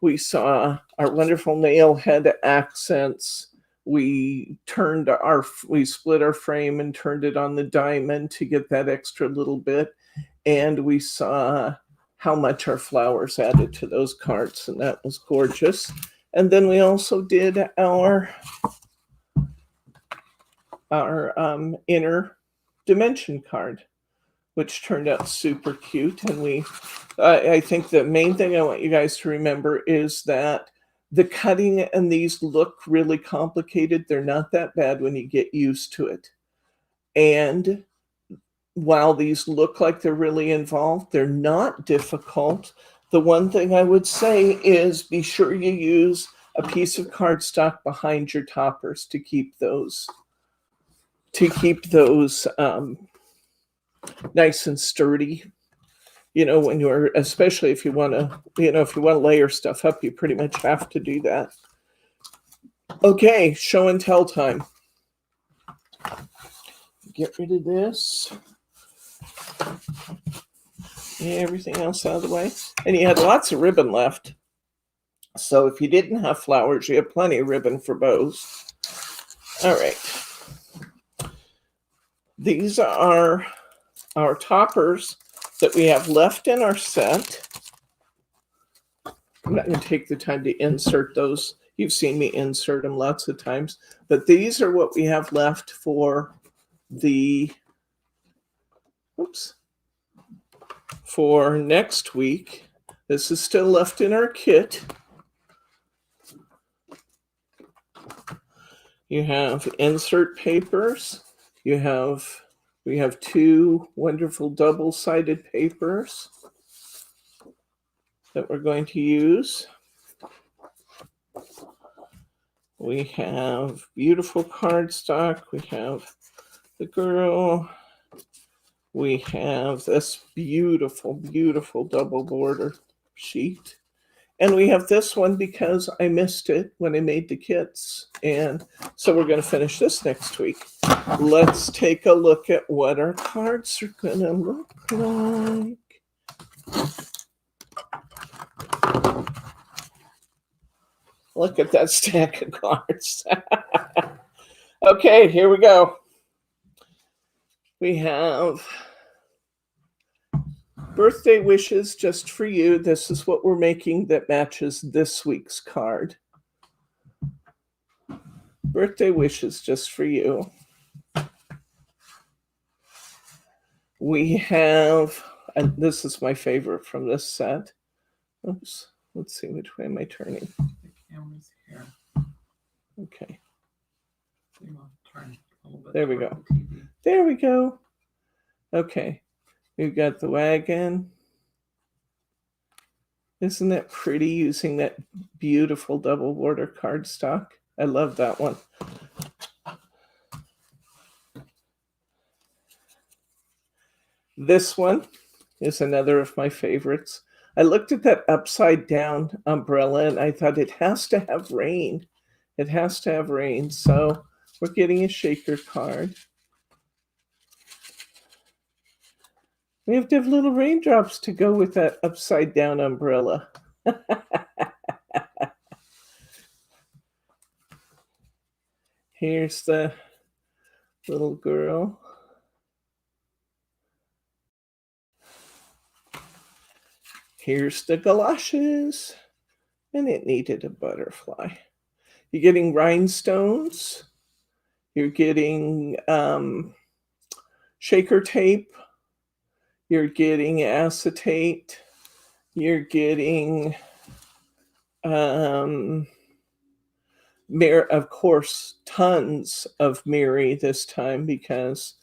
we saw our wonderful nail head accents. We split our frame and turned it on the diamond to get that extra little bit. And we saw how much our flowers added to those cards, and that was gorgeous. And then we also did our inner dimension card, which turned out super cute. And I think the main thing I want you guys to remember is that the cutting and these look really complicated. They're not that bad when you get used to it. And while these look like they're really involved, they're not difficult. The one thing I would say is be sure you use a piece of cardstock behind your toppers to keep those nice and sturdy. When you're, especially if you want to layer stuff up, you pretty much have to do that. Okay, show and tell time. Get rid of this. Everything else out of the way. And you had lots of ribbon left. So if you didn't have flowers, you have plenty of ribbon for bows. All right. These are our toppers that we have left in our set. I'm not going to take the time to insert those. You've seen me insert them lots of times. But these are what we have left for for next week. This is still left in our kit. You have insert papers. We have two wonderful double-sided papers that we're going to use. We have beautiful cardstock. We have the girl. We have this beautiful, beautiful double border sheet. And we have this one because I missed it when I made the kits. And so we're going to finish this next week. Let's take a look at what our cards are going to look like. Look at that stack of cards. Okay, here we go. We have birthday wishes just for you. This is what we're making that matches this week's card. Birthday wishes just for you. We have, and this is my favorite from this set. Oops, let's see, which way am I turning? The camera's here. Okay. You want to turn a little bit There we toward go. the TV. There we go. Okay. We've got the wagon. Isn't that pretty using that beautiful double border cardstock? I love that one. This one is another of my favorites. I looked at that upside down umbrella and I thought it has to have rain. It has to have rain. So we're getting a shaker card. We have to have little raindrops to go with that upside down umbrella. Here's the little girl. Here's the galoshes. And it needed a butterfly. You're getting rhinestones. You're getting shaker tape. You're getting acetate. You're getting, of course, tons of Mary this time because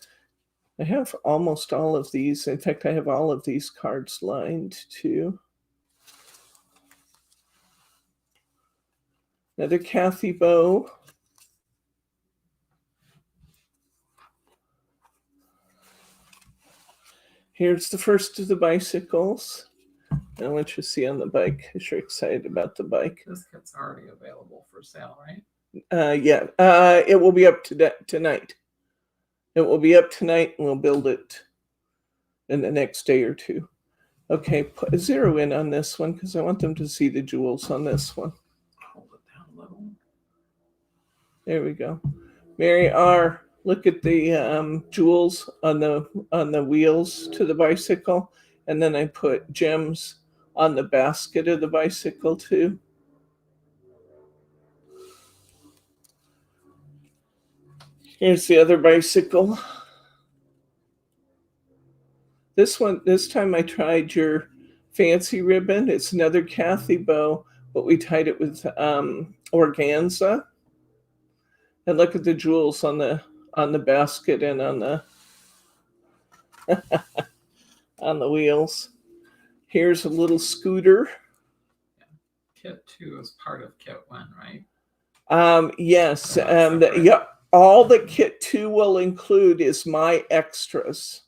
I have almost all of these. In fact, I have all of these cards lined too. Another Kathy bow. Here's the first of the bicycles. I want you to see on the bike. I'm sure excited about the bike. This kit's already available for sale, right? Yeah. It will be up tonight. It will be up tonight, and we'll build it in the next day or two. Okay, put a 0 in on this one because I want them to see the jewels on this one. Hold it down a little. There we go. Mary R., look at the jewels on the wheels to the bicycle, and then I put gems on the basket of the bicycle too. Here's the other bicycle. This time I tried your fancy ribbon. It's another Kathy bow, but we tied it with organza. And look at the jewels on the basket and on the on the wheels. Here's a little scooter. Kit 2 is part of Kit 1, right? Yes. Yeah. All that Kit 2 will include is my extras.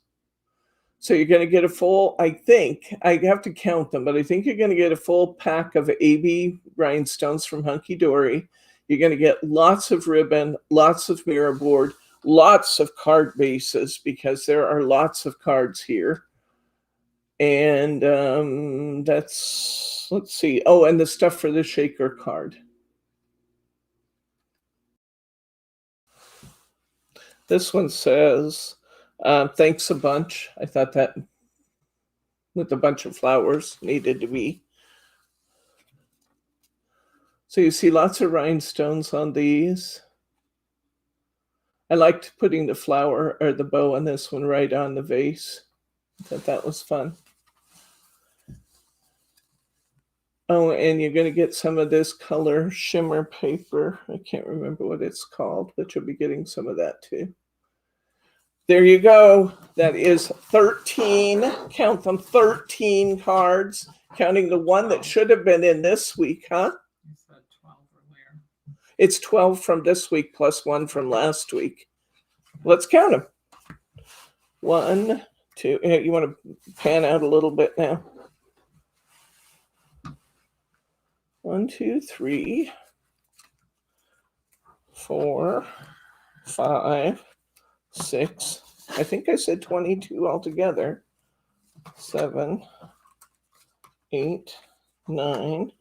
So you're going to get a full, I think, I have to count them, but I think you're going to get a full pack of AB rhinestones from Hunkydory. You're going to get lots of ribbon, lots of mirror board, lots of card bases because there are lots of cards here. And let's see. Oh, and the stuff for the shaker card. This one says, thanks a bunch. I thought that with a bunch of flowers needed to be. So you see lots of rhinestones on these. I liked putting the flower or the bow on this one right on the vase. I thought that was fun. Oh, and you're going to get some of this color shimmer paper. I can't remember what it's called, but you'll be getting some of that too. There you go. That is 13, count them, 13 cards, counting the one that should have been in this week, huh? You said 12 earlier. It's 12 from this week plus 1 from last week. Let's count them. 1, 2, you want to pan out a little bit now? 1, 2, 3, 4, 5, 6. I think I said 22 altogether. 7, 8, 9,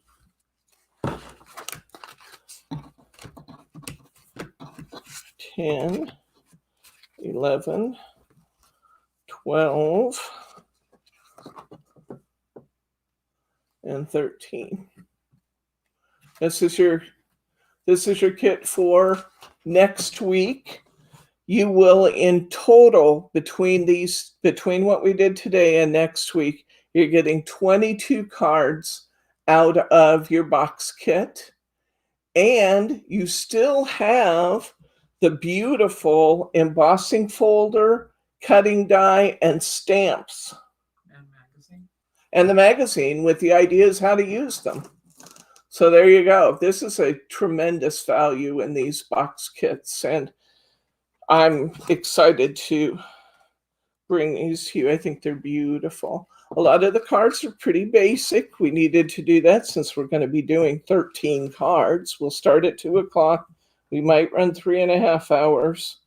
10, 11, 12, and 13. This is your kit for next week. You will, in total, between what we did today and next week, you're getting 22 cards out of your box kit. And you still have the beautiful embossing folder, cutting die, and stamps. And magazine. And the magazine with the ideas how to use them. So there you go. This is a tremendous value in these box kits. And I'm excited to bring these to you. I think they're beautiful. A lot of the cards are pretty basic. We needed to do that since we're going to be doing 13 cards. We'll start at 2 o'clock. We might run 3.5 hours.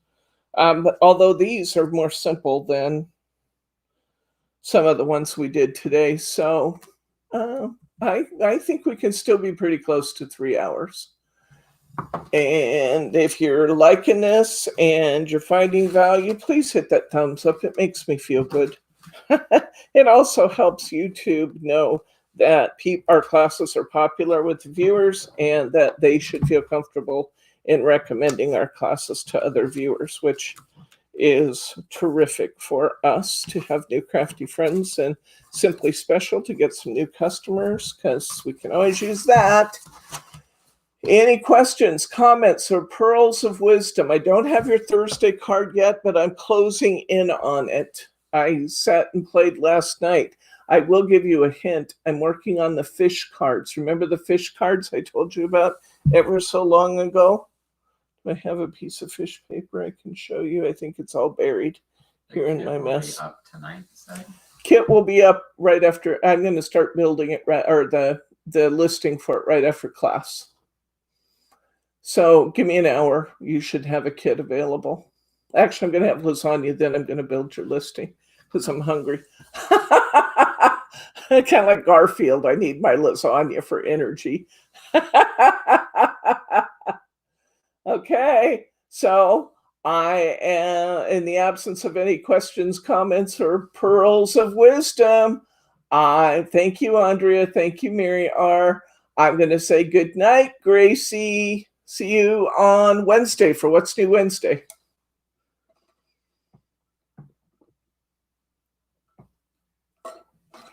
But although these are more simple than some of the ones we did today. So I think we can still be pretty close to 3 hours. And if you're liking this and you're finding value, please hit that thumbs up. It makes me feel good. It also helps YouTube know that our classes are popular with the viewers and that they should feel comfortable in recommending our classes to other viewers, which is terrific for us to have new crafty friends, and simply special to get some new customers, because we can always use that. Any questions, comments, or pearls of wisdom? I don't have your Thursday card yet, but I'm closing in on it. I sat and played last night. I will give you a hint. I'm working on the fish cards. Remember the fish cards I told you about ever so long ago? I have a piece of fish paper I can show you. I think it's all buried here in my mess. Up tonight, Kit will be up right after. I'm going to start building it, or the listing for it right after class. So give me an hour. You should have a kit available. Actually, I'm going to have lasagna. Then I'm going to build your listing because I'm hungry. Kind of like Garfield. I need my lasagna for energy. Okay, so I am, in the absence of any questions, comments, or pearls of wisdom, I thank you, Andrea. Thank you, Mary R. I'm going to say good night, Gracie. See you on Wednesday for What's New Wednesday.